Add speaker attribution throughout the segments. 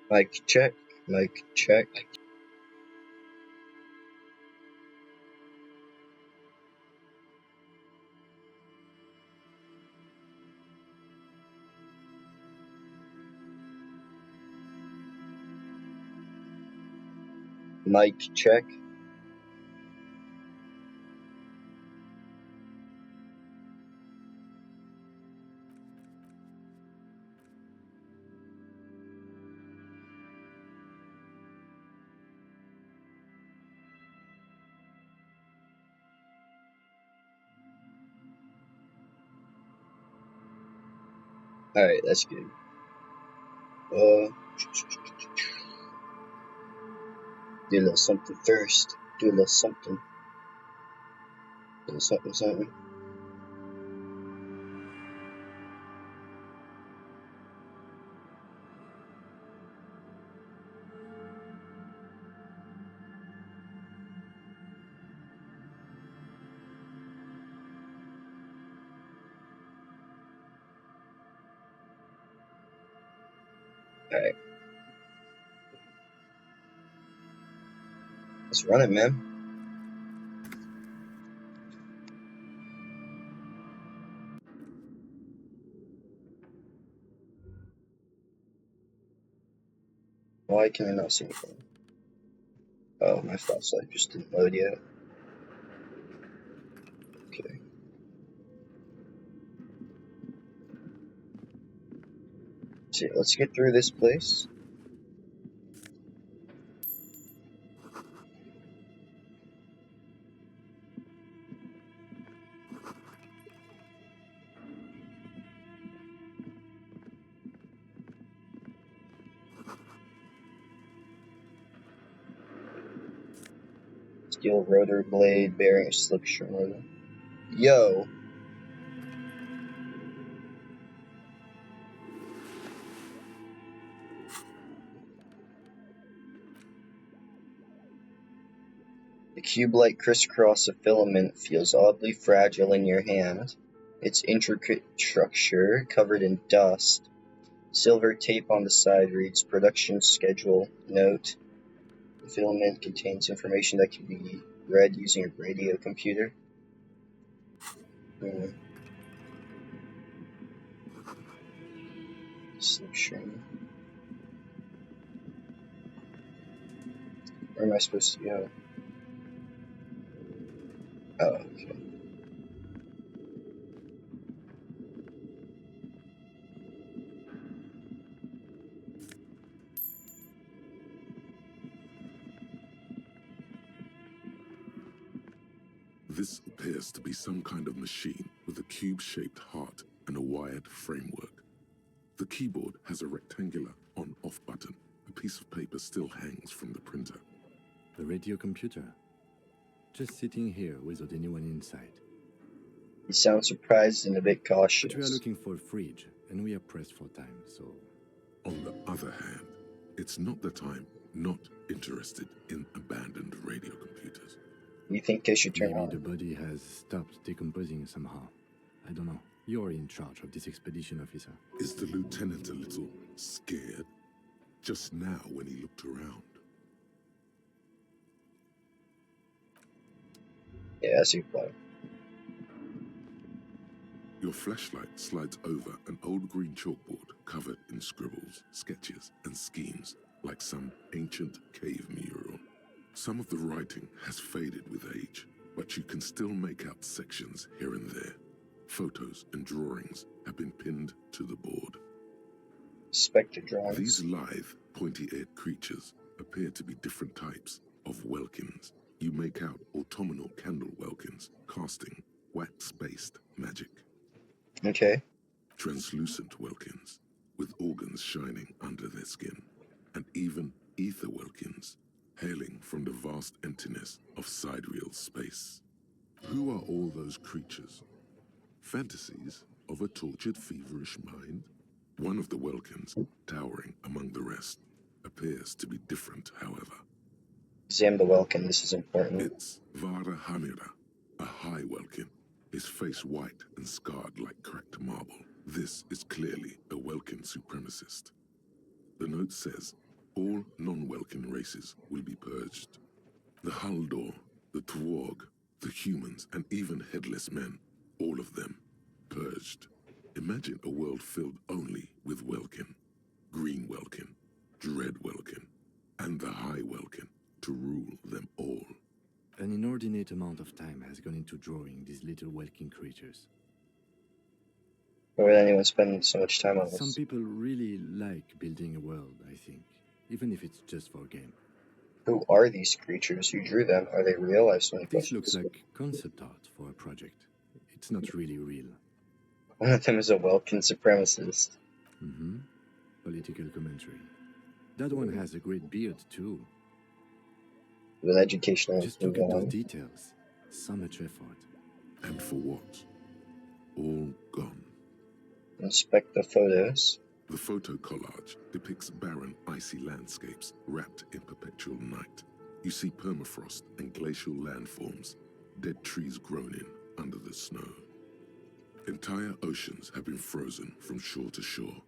Speaker 1: Mic check. Mic check. Mic check. Alright, that's good. Do a little something first. Do a little something. Do a little something. Alright. Let's run it, man. Why can I not see anything? Oh, my flashlight just didn't load yet. Okay. So let's get through this place. Steel rotor blade bearing a slip shroud. Yo. The cube-like crisscross of filament feels oddly fragile in your hand. Its intricate structure covered in dust. Silver tape on the side reads production schedule. Note: the filament contains information that can be read using a radio computer. Slip string. Where am I supposed to go? Oh, okay.
Speaker 2: This appears to be some kind of machine with a cube-shaped heart and a wired framework. The keyboard has a rectangular on-off button. A piece of paper still hangs from the printer.
Speaker 3: The radio computer. Just sitting here without anyone inside.
Speaker 1: You sound surprised and a bit cautious.
Speaker 3: But we are looking for a fridge, and we are pressed for time, so...
Speaker 2: On the other hand, it's not that I'm not interested in abandoned radio computers.
Speaker 1: You think they should turn
Speaker 3: Maybe
Speaker 1: on?
Speaker 3: the body has stopped decomposing somehow. I don't know. You're in charge of this expedition, officer.
Speaker 2: Is the lieutenant a little scared? Just now when he looked around.
Speaker 1: Yeah, that's your plan.
Speaker 2: Your flashlight slides over an old green chalkboard covered in scribbles, sketches, and schemes like some ancient cave mural. Some of the writing has faded with age, but you can still make out sections here and there. Photos and drawings have been pinned to the board.
Speaker 1: Spectre drawings.
Speaker 2: These lithe, pointy-eared creatures appear to be different types of welkins. You make out autumnal candle welkins casting wax-based magic.
Speaker 1: Okay.
Speaker 2: Translucent welkins with organs shining under their skin, and even ether welkins hailing from the vast emptiness of sidereal space. Who are all those creatures? Fantasies of a tortured, feverish mind? One of the welkins, towering among the rest, appears to be different, however.
Speaker 1: Examine the welkin, this is important.
Speaker 2: It's Vara Hamira, a high welkin, his face white and scarred like cracked marble. This is clearly a welkin supremacist. The note says, All non-Welkin races will be purged. The Haldor, the Twarg, the humans, and even headless men, all of them, purged. Imagine a world filled only with Welkin, Green Welkin, Dread Welkin, and the High Welkin to rule them all.
Speaker 3: An inordinate amount of time has gone into drawing these little Welkin creatures.
Speaker 1: Why would anyone spend so much time on
Speaker 3: Some
Speaker 1: this?
Speaker 3: people really like building a world, I think, even if it's just for a game.
Speaker 1: Who are these creatures? Who drew them? Are they real? I have so many
Speaker 3: This
Speaker 1: questions.
Speaker 3: looks like concept art for a project. It's not really real.
Speaker 1: One of them is a Welkin supremacist.
Speaker 3: Mm-hmm. Political commentary. That one has a great beard, too.
Speaker 1: With educational
Speaker 3: Just look at those details. So much effort.
Speaker 2: And for what? All gone.
Speaker 1: Inspect the photos.
Speaker 2: The photo collage depicts barren, icy landscapes wrapped in perpetual night. You see permafrost and glacial landforms, dead trees grown in under the snow. Entire oceans have been frozen from shore to shore.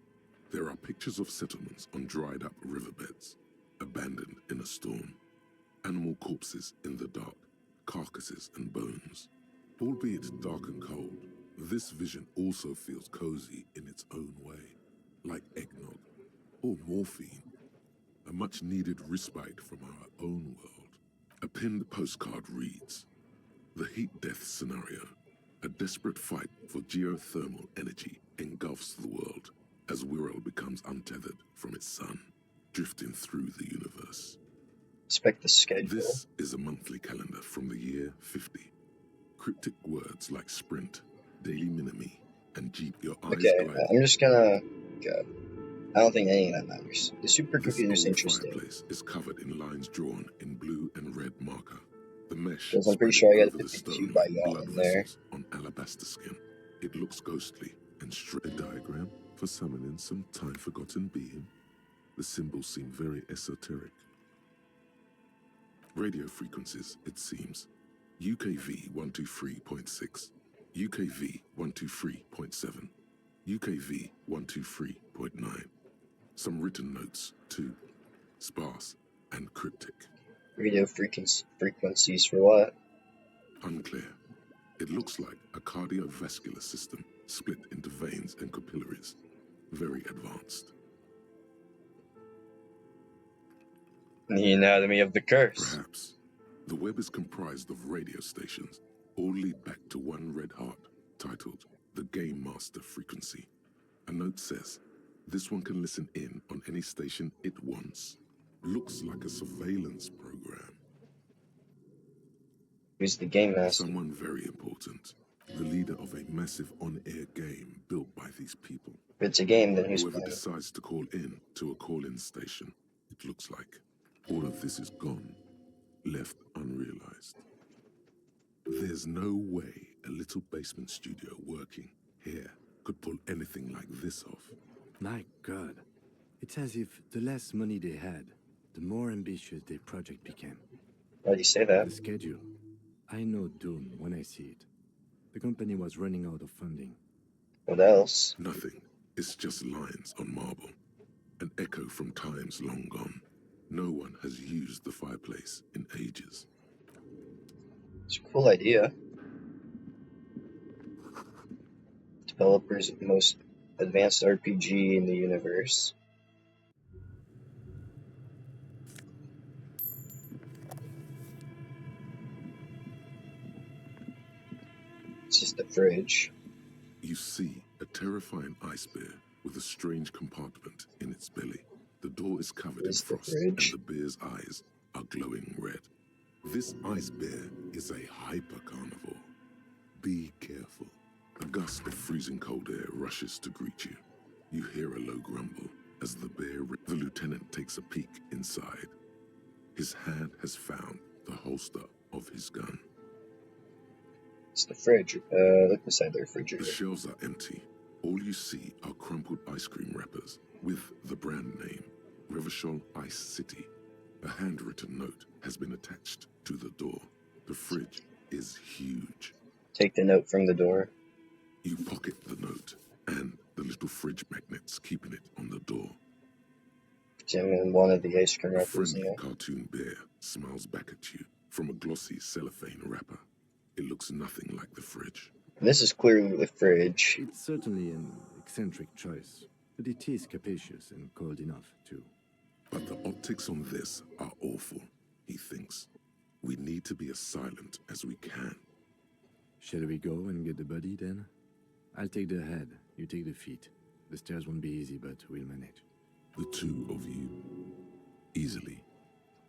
Speaker 2: There are pictures of settlements on dried-up riverbeds, abandoned in a storm. Animal corpses in the dark, carcasses and bones. Albeit dark and cold, this vision also feels cozy in its own way, like eggnog or morphine, a much-needed respite from our own world. A pinned postcard reads, "The heat death scenario, a desperate fight for geothermal energy engulfs the world as Wirral becomes untethered from its sun, drifting through the universe."
Speaker 1: Inspect the schedule.
Speaker 2: This is a monthly calendar from the year 50. Cryptic words like sprint, daily minimi, and jeep your eyes
Speaker 1: Okay,
Speaker 2: glide.
Speaker 1: I'm just gonna go. I don't think any of that matters. The
Speaker 2: This
Speaker 1: supercomputer is
Speaker 2: old
Speaker 1: interesting.
Speaker 2: fireplace is covered in lines drawn in blue and red marker. The mesh
Speaker 1: Because I'm pretty
Speaker 2: spreading
Speaker 1: sure I got
Speaker 2: over the
Speaker 1: 52
Speaker 2: stone
Speaker 1: by
Speaker 2: like
Speaker 1: yacht
Speaker 2: blood
Speaker 1: in there.
Speaker 2: vessels on alabaster skin. It looks ghostly and straight. A diagram for summoning some time-forgotten being. The symbols seem very esoteric. Radio frequencies, it seems. UKV 123.6, UKV 123.7, UKV 123.9. Some written notes, too. Sparse and cryptic.
Speaker 1: Radio frequencies for what?
Speaker 2: Unclear. It looks like a cardiovascular system split into veins and capillaries. Very advanced.
Speaker 1: The anatomy of the curse.
Speaker 2: Perhaps. The web is comprised of radio stations, all lead back to one red heart, titled the Game Master Frequency. A note says, this one can listen in on any station it wants. Looks like a surveillance program.
Speaker 1: Who's the game master?
Speaker 2: Someone very important. The leader of a massive on-air game built by these people.
Speaker 1: If it's a game, then who's
Speaker 2: Whoever
Speaker 1: playing?
Speaker 2: decides to call in to a call-in station, it looks like. All of this is gone, left unrealized. There's no way a little basement studio working here could pull anything like this off.
Speaker 3: My God. It's as if the less money they had, the more ambitious their project became.
Speaker 1: Why do you say that?
Speaker 3: The schedule. I know doom when I see it. The company was running out of funding.
Speaker 1: What else?
Speaker 2: Nothing. It's just lines on marble. An echo from times long gone. No one has used the fireplace in ages.
Speaker 1: It's a cool idea. Developer's most advanced RPG in the universe. It's just a fridge.
Speaker 2: You see a terrifying ice bear with a strange compartment in its belly. The door is covered in
Speaker 1: It's the
Speaker 2: frost,
Speaker 1: fridge.
Speaker 2: and the bear's eyes are glowing red. This ice bear is a hyper carnivore. Be careful. A gust of freezing cold air rushes to greet you. You hear a low grumble as the bear. The lieutenant takes a peek inside. His hand has found the holster of his gun.
Speaker 1: It's the fridge. Look beside the
Speaker 2: The
Speaker 1: refrigerator.
Speaker 2: shelves are empty. All you see are crumpled ice cream wrappers with the brand name, Revachol Ice City. A handwritten note has been attached to the door. The fridge is huge.
Speaker 1: Take the note from the door.
Speaker 2: You pocket the note and the little fridge magnets keeping it on the door.
Speaker 1: looked him in one of the ice cream
Speaker 2: A
Speaker 1: wrappers in
Speaker 2: friendly
Speaker 1: there.
Speaker 2: cartoon bear smiles back at you from a glossy cellophane wrapper. It looks nothing like the fridge.
Speaker 1: This is clearly the fridge.
Speaker 3: It's certainly an eccentric choice, but it is capacious and cold enough, too.
Speaker 2: But the optics on this are awful, he thinks. We need to be as silent as we can.
Speaker 3: Shall we go and get the body, then? I'll take the head, you take the feet. The stairs won't be easy, but we'll manage.
Speaker 2: The two of you, easily.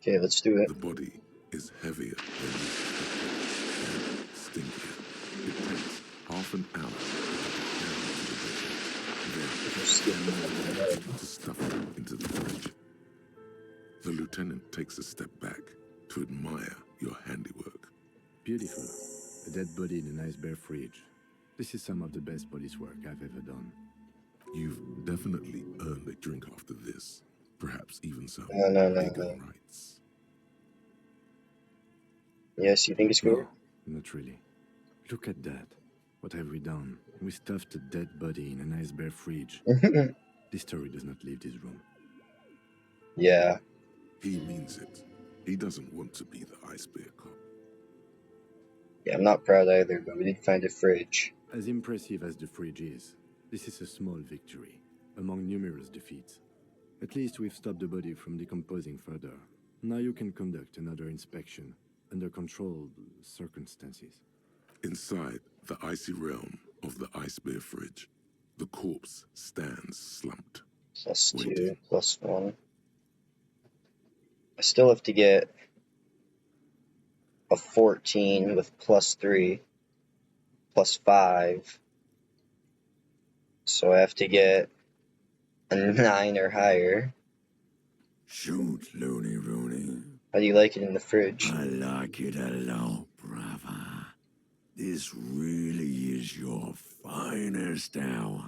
Speaker 1: Okay, let's do it.
Speaker 2: The body is heavier than you expected and stinkier. It takes half an hour to get it down to the basement, then to stuff it into the fridge. The lieutenant takes a step back to admire your handiwork.
Speaker 3: Beautiful. A dead body in a nice bare fridge. This is some of the best police work I've ever done.
Speaker 2: You've definitely earned a drink after this. Perhaps even some
Speaker 1: No.
Speaker 2: pagan rites.
Speaker 1: Yes, you think it's cool?
Speaker 3: No, not really. Look at that. What have we done? We stuffed a dead body in a nice bare fridge. This story does not leave this room.
Speaker 1: Yeah.
Speaker 2: He means it. He doesn't want to be the ice bear cop.
Speaker 1: Yeah, I'm not proud either, but we did find a fridge.
Speaker 3: As impressive as the fridge is, this is a small victory among numerous defeats. At least we've stopped the body from decomposing further. Now you can conduct another inspection under controlled circumstances.
Speaker 2: Inside the icy realm of the ice bear fridge, the corpse stands slumped.
Speaker 1: +2,
Speaker 2: waiting.
Speaker 1: +1. I still have to get a 14 with +3, +5. So I have to get a 9 or higher.
Speaker 4: Shoot, Looney Rooney.
Speaker 1: How do you like it in the fridge?
Speaker 4: I like it a lot, brother. This really is your finest hour.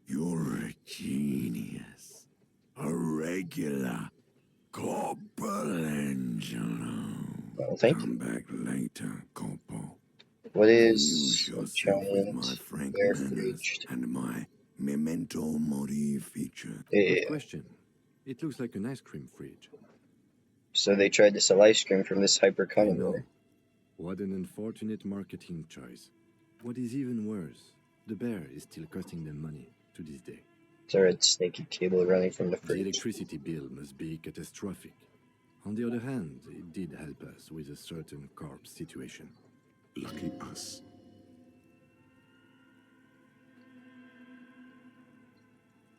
Speaker 4: You're a genius. A regular Corporangelo.
Speaker 1: Well, thank you.
Speaker 4: Come back later, Corpo.
Speaker 1: What
Speaker 4: Use
Speaker 1: is a
Speaker 4: yourself with my
Speaker 1: giant
Speaker 4: frank
Speaker 1: bear
Speaker 4: manners
Speaker 1: fridge?
Speaker 4: and my memento mori feature.
Speaker 3: Good
Speaker 1: Yeah.
Speaker 3: question. It looks like an ice cream fridge.
Speaker 1: So they tried to sell ice cream from this hyper
Speaker 3: I know.
Speaker 1: carnivore.
Speaker 3: What an unfortunate marketing choice. What is even worse, the bear is still costing them money to this day.
Speaker 1: It's a red snaky cable running from the
Speaker 3: The
Speaker 1: fridge.
Speaker 3: electricity bill must be catastrophic. On the other hand, it did help us with a certain corpse situation.
Speaker 2: Lucky us.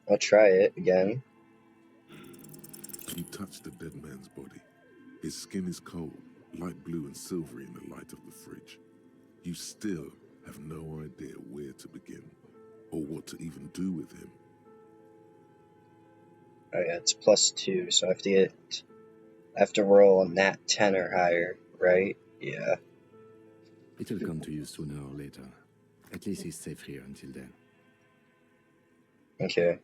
Speaker 1: I'll try it again.
Speaker 2: You touch the dead man's body. His skin is cold, light blue and silvery in the light of the fridge. You still have no idea where to begin, or what to even do with him.
Speaker 1: Oh yeah, it's +2, so I have to roll a nat 10 or higher, right? Yeah.
Speaker 3: It'll come to you sooner or later. At least he's safe here until then.
Speaker 1: Okay.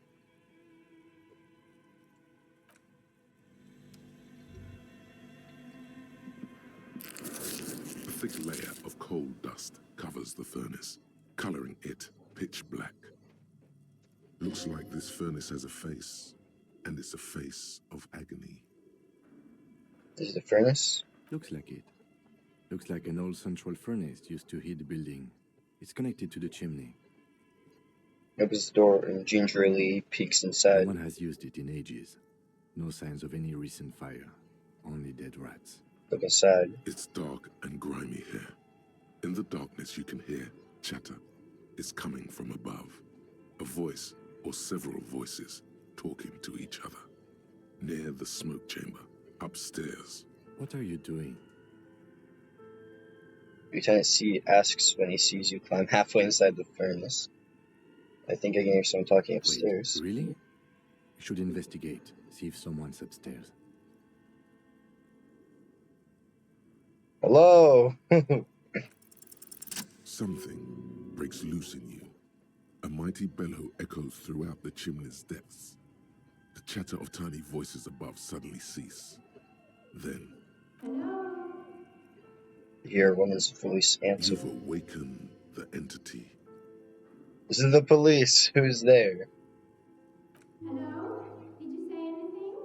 Speaker 2: A thick layer of coal dust covers the furnace, coloring it pitch black. Looks like this furnace has a face, and it's a face of agony.
Speaker 1: This is the furnace?
Speaker 3: Looks like it. Looks like an old central furnace used to heat the building. It's connected to the chimney.
Speaker 1: Opens the door and gingerly peeks
Speaker 3: No
Speaker 1: inside.
Speaker 3: one has used it in ages. No signs of any recent fire. Only dead rats.
Speaker 1: Look inside.
Speaker 2: It's dark and grimy here. In the darkness you can hear chatter. It's coming from above. A voice or several voices talking to each other. Near the smoke chamber, upstairs.
Speaker 3: What are you doing?
Speaker 1: Lieutenant C asks when he sees you climb halfway inside the furnace. I think I can hear someone talking upstairs.
Speaker 3: Wait, really? You should investigate. See if someone's upstairs.
Speaker 1: Hello!
Speaker 2: Something breaks loose in you. A mighty bellow echoes throughout the chimney's depths. The chatter of tiny voices above suddenly cease. Then,
Speaker 1: You hear a woman's voice answer.
Speaker 2: you've awakened the entity.
Speaker 1: This is the police. Who's there?
Speaker 5: Hello? Did you say anything?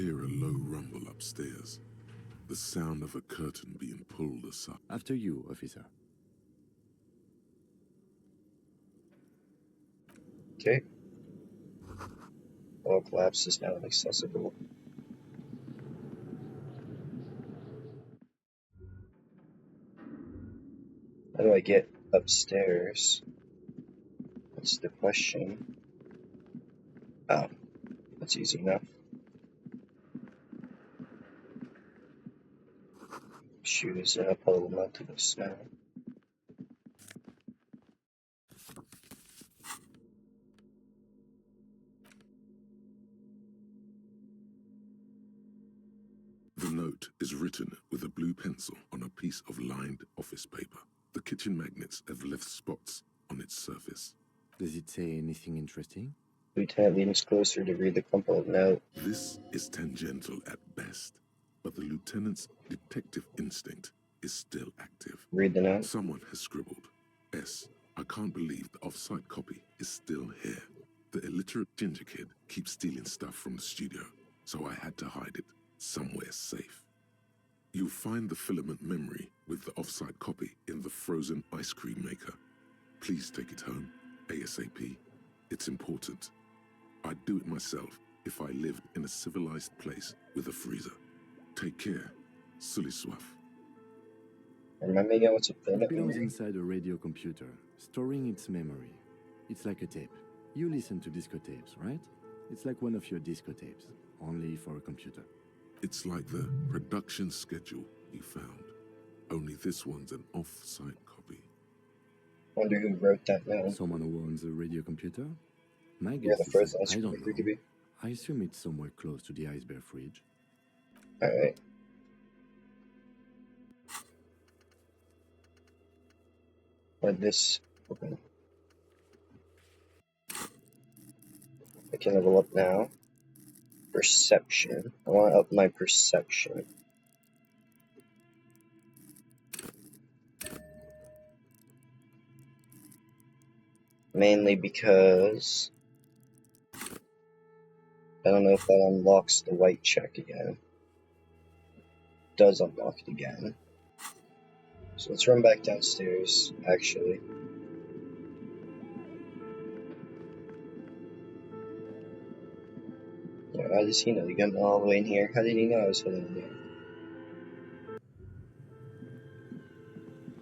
Speaker 2: hear a low rumble upstairs, the sound of a curtain being pulled aside.
Speaker 3: After you, officer.
Speaker 1: Okay. All collapse is now inaccessible. How do I get upstairs? That's the question. Oh, that's easy enough. Shoes in a puddle melted of snow.
Speaker 2: The note is written with a blue pencil on a piece of lined office paper. The kitchen magnets have left spots on its surface.
Speaker 3: Does it say anything interesting?
Speaker 1: Lieutenant leans closer to read the crumpled note.
Speaker 2: This is tangential at best, but the lieutenant's detective instinct is still active.
Speaker 1: Read the note.
Speaker 2: Someone has scribbled, S. I can't believe the off-site copy is still here. The illiterate ginger kid keeps stealing stuff from the studio, so I had to hide it somewhere safe. You'll find the filament memory with the off-site copy in the frozen ice cream maker. Please take it home, ASAP. It's important. I'd do it myself if I lived in a civilized place with a freezer. Take care, Sully Swaff.
Speaker 1: Remind me again what's a
Speaker 3: It
Speaker 1: filament
Speaker 3: belongs
Speaker 1: memory?
Speaker 3: inside a radio computer, storing its memory. It's like a tape. You listen to disco tapes, right? It's like one of your disco tapes, only for a computer.
Speaker 2: It's like the production schedule you found. Only this one's an off-site copy.
Speaker 1: Wonder who wrote that note.
Speaker 3: Someone who owns a radio computer? My
Speaker 1: Where
Speaker 3: guess
Speaker 1: the
Speaker 3: is
Speaker 1: first
Speaker 3: that
Speaker 1: ice
Speaker 3: I
Speaker 1: cream
Speaker 3: don't
Speaker 1: maker could
Speaker 3: know.
Speaker 1: be.
Speaker 3: I assume it's somewhere close to the iceberg fridge.
Speaker 1: Alright. Or this open. I can level up now. Perception. I want to up my perception. Mainly because I don't know if that unlocks the white check again. Does unlock it again. So let's run back downstairs, actually. Yeah, how does he know? He got me all the way in here. How did he know I was hidden in there?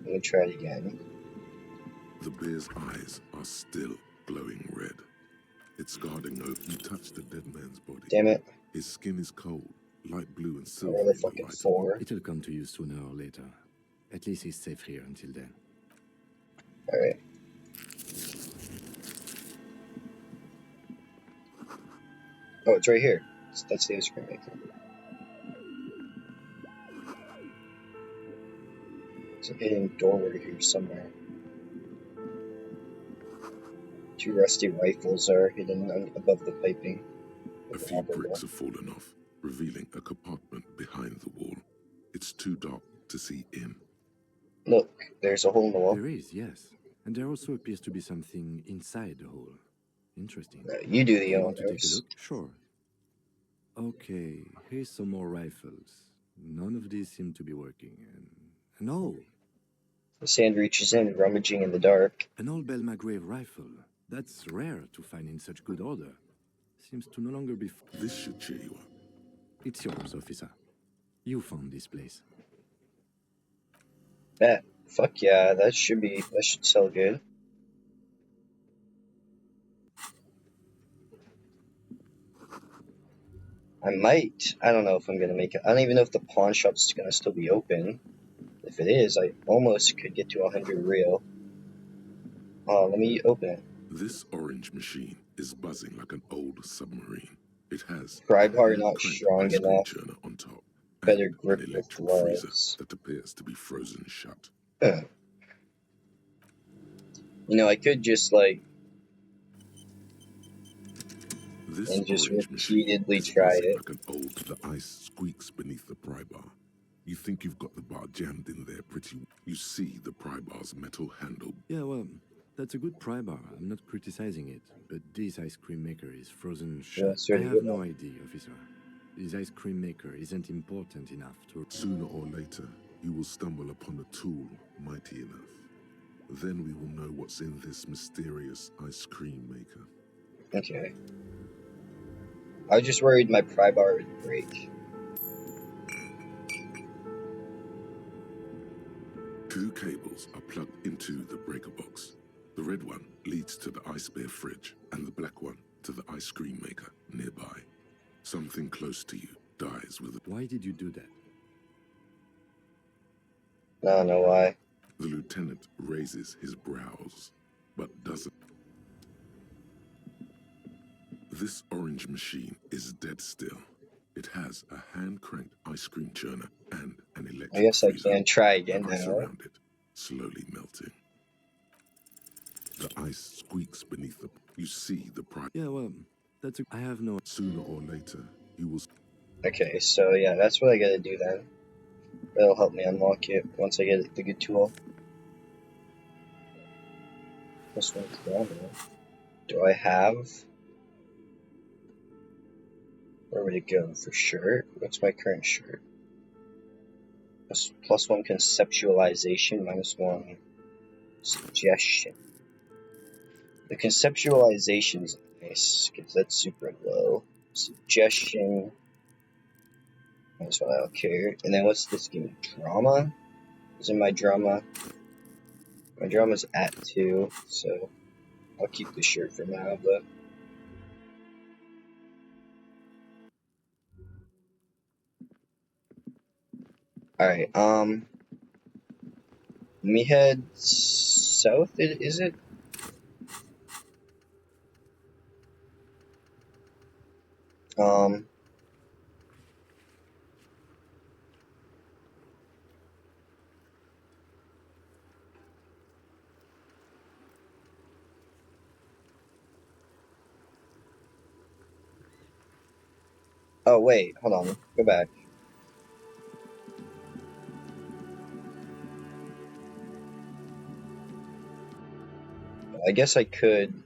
Speaker 1: Let me try it again.
Speaker 2: The bear's eyes are still glowing red. It's guarding over. You touch the dead man's body.
Speaker 1: Damn it.
Speaker 2: His skin is cold, light blue and
Speaker 1: I
Speaker 2: silvery
Speaker 1: rolled a
Speaker 2: in the
Speaker 1: fucking
Speaker 2: light.
Speaker 1: 4.
Speaker 3: It'll come to you sooner or later. At least he's safe here until then.
Speaker 1: Alright. Oh, it's right here. That's the ice cream maker. There's a hidden doorway here somewhere. 2 rusty rifles are hidden above the piping.
Speaker 2: A few bricks have fallen off, revealing a compartment behind the wall. It's too dark to see in.
Speaker 1: Look, there's a hole in the wall.
Speaker 3: There is, yes. And there also appears to be something inside the hole. Interesting.
Speaker 1: You do the
Speaker 3: You want to take a
Speaker 1: honors.
Speaker 3: look? Sure. Okay, here's some more rifles. None of these seem to be working. And oh,
Speaker 1: The sand reaches in, rummaging in the dark.
Speaker 3: an old Belmagrave rifle. That's rare to find in such good order. Seems to no longer be.
Speaker 2: This should cheer you up.
Speaker 3: It's yours, officer. You found this place.
Speaker 1: Fuck yeah, that should sell good. I don't know if I'm gonna make it. I don't even know if the pawn shop's gonna still be open. If it is, I almost could get to 100 real. Let me open it.
Speaker 2: This orange machine is buzzing like an old submarine. It has
Speaker 1: Pry
Speaker 2: a
Speaker 1: bar
Speaker 2: hand
Speaker 1: not
Speaker 2: cranked
Speaker 1: strong
Speaker 2: ice cream
Speaker 1: enough.
Speaker 2: churner on top,
Speaker 1: Better
Speaker 2: and
Speaker 1: grip
Speaker 2: an
Speaker 1: with
Speaker 2: electric freezer
Speaker 1: gloves.
Speaker 2: that appears to be frozen shut.
Speaker 1: You know, I could just like
Speaker 2: This
Speaker 1: and just
Speaker 2: orange machine
Speaker 1: repeatedly
Speaker 2: is
Speaker 1: try
Speaker 2: buzzing
Speaker 1: it.
Speaker 2: like an old. The ice squeaks beneath the pry bar. You think you've got the bar jammed in there pretty. You see the pry bar's metal handle.
Speaker 3: Yeah, well, that's a good pry bar. I'm not criticizing it. But this ice cream maker is frozen shut.
Speaker 1: it's really
Speaker 3: I have
Speaker 1: good.
Speaker 3: no idea, officer. This ice cream maker isn't important enough to...
Speaker 2: Sooner or later, you will stumble upon a tool mighty enough. Then we will know what's in this mysterious ice cream maker.
Speaker 1: Okay. I was just worried my pry bar would break.
Speaker 2: Two cables are plugged into the breaker box. The red one leads to the ice bear fridge, and the black one to the ice cream maker nearby. Something close to you dies with a...
Speaker 3: Why did you do that?
Speaker 1: I don't know why.
Speaker 2: The lieutenant raises his brows, but doesn't. This orange machine is dead still. It has a hand-cranked ice cream churner and an electric
Speaker 1: I guess I
Speaker 2: freezer.
Speaker 1: can try again
Speaker 2: The ice
Speaker 1: now.
Speaker 2: around it slowly melting. The ice squeaks beneath the... You see the price.
Speaker 3: Yeah, well, that's a... I have no...
Speaker 2: Sooner or later, you will...
Speaker 1: Okay, so yeah, that's what I gotta do then. That'll help me unlock it once I get the good tool. This one's down there. Do I have... Where would it go for shirt? What's my current shirt? Plus one conceptualization, -1 suggestion. The conceptualization is nice, because that's super low. Suggestion, that's what I don't care. And then what's this game? Drama? Is in my drama? My drama's at 2, so I'll keep the shirt for now, but... Alright, let me head south, is it? Oh wait, hold on, go back. I guess I could.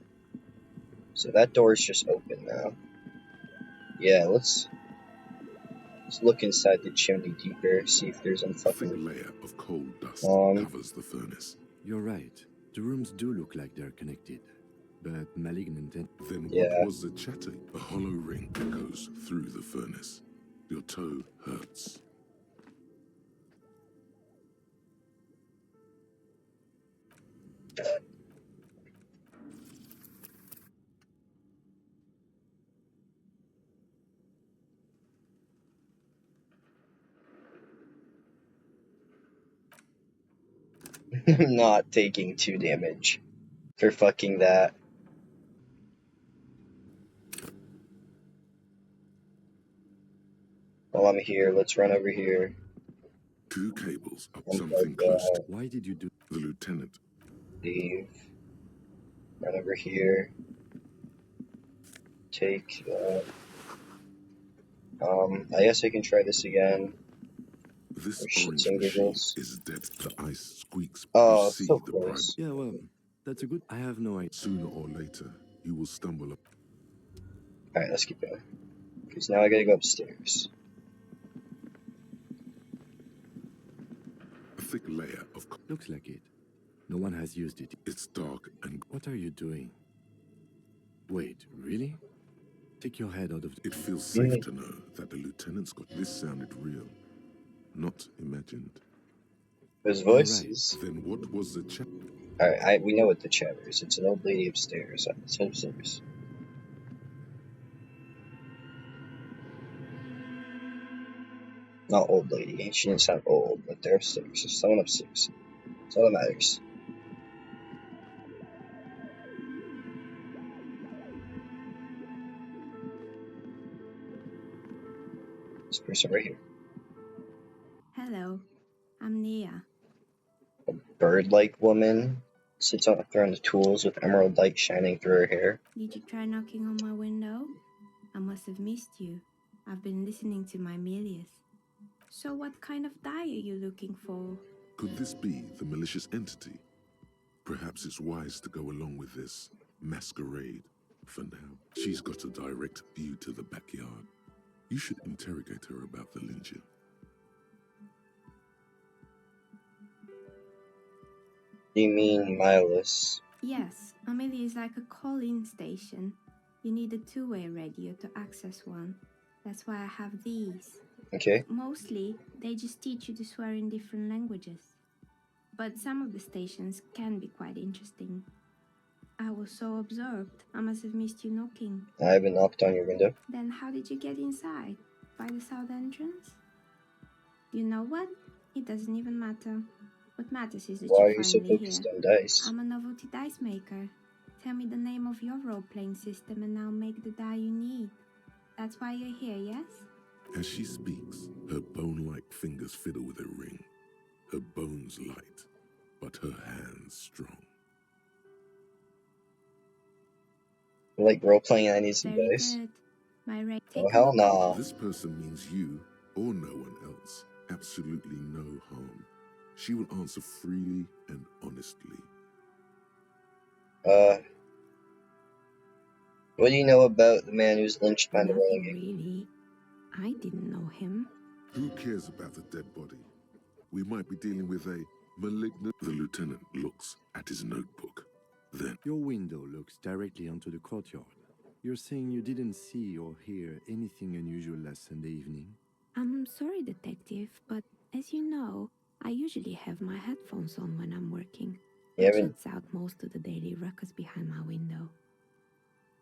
Speaker 1: So that door's just open now. Yeah, let's look inside the chimney deeper, see if there's some
Speaker 2: A thick
Speaker 1: fucking...
Speaker 2: layer of coal dust covers the furnace.
Speaker 3: You're right. The rooms do look like they're connected, but malignant...
Speaker 2: Then what
Speaker 1: Yeah.
Speaker 2: was the chatter? A hollow ring echoes through the furnace. Your toe hurts.
Speaker 1: Not taking 2 damage for fucking that. While I'm here, let's run over here.
Speaker 2: Two cables up
Speaker 1: Unplug
Speaker 2: something close to...
Speaker 3: Why did you do...
Speaker 2: The lieutenant.
Speaker 1: Leave. Run over here. Take that. I guess I can try this again.
Speaker 2: This
Speaker 1: Oh, shit,
Speaker 2: orange
Speaker 1: some
Speaker 2: machine
Speaker 1: giggles.
Speaker 2: is dead. The ice squeaks.
Speaker 1: Oh,
Speaker 2: You see
Speaker 1: so
Speaker 2: the
Speaker 1: close.
Speaker 3: Yeah, well, that's a good... I have no idea.
Speaker 2: Sooner or later, you will stumble up.
Speaker 1: Alright, let's keep going. Because now I gotta go upstairs.
Speaker 2: A thick layer of...
Speaker 3: Looks like it. No one has used it.
Speaker 2: It's dark and...
Speaker 3: What are you doing? Wait, really? Take your head out of...
Speaker 2: It feels safe to know that the lieutenant's got... This sounded real. Not imagined.
Speaker 1: Those
Speaker 3: You're right.
Speaker 1: voices.
Speaker 2: Then what was the chat?
Speaker 1: Alright, we know what the chatter is. It's an old lady upstairs. It's upstairs. Not old lady. She didn't sound old, but they're upstairs. There's someone upstairs. That's all that matters. This person right here.
Speaker 5: Hello, I'm Nia.
Speaker 1: A bird-like woman sits on a throne of tools with emerald light shining through her hair.
Speaker 5: Did you try knocking on my window? I must have missed you. I've been listening to my Melius. So what kind of dye are you looking for?
Speaker 2: Could this be the malicious entity? Perhaps it's wise to go along with this masquerade for now. She's got a direct view to the backyard. You should interrogate her about the lynching.
Speaker 1: Do you mean Miles?
Speaker 5: Yes, Amelia is like a call-in station. You need a two-way radio to access one. That's why I have these.
Speaker 1: Okay.
Speaker 5: Mostly, they just teach you to swear in different languages. But some of the stations can be quite interesting. I was so absorbed, I must have missed you knocking.
Speaker 1: I haven't knocked on your window.
Speaker 5: Then how did you get inside? By the south entrance? You know what? It doesn't even matter. What matters is that
Speaker 1: Why are
Speaker 5: you're
Speaker 1: you so
Speaker 5: finally here.
Speaker 1: focused on dice?
Speaker 5: I'm a novelty dice maker. Tell me the name of your role-playing system and I'll make the die you need. That's why you're here, yes?
Speaker 2: As she speaks, her bone-like fingers fiddle with a ring. Her bones light, but her hands strong.
Speaker 1: Like role-playing, I need some
Speaker 5: Very
Speaker 1: dice.
Speaker 5: good. My rate.
Speaker 1: Oh,
Speaker 5: Take a
Speaker 1: hell
Speaker 5: look.
Speaker 1: no.
Speaker 2: This person means you, or no one else, absolutely no harm. She will answer freely and honestly.
Speaker 1: What do you know about the man who's lynched by the
Speaker 5: Nothing
Speaker 1: rolling game?
Speaker 5: really. I didn't know him.
Speaker 2: Who cares about the dead body? We might be dealing with a malignant... The lieutenant looks at his notebook. Then,
Speaker 3: Your window looks directly onto the courtyard. You're saying you didn't see or hear anything unusual last Sunday evening?
Speaker 5: I'm sorry, detective, but as you know, I usually have my headphones on when I'm working.
Speaker 1: You
Speaker 5: It
Speaker 1: haven't,
Speaker 5: shuts out most of the daily ruckus behind my window.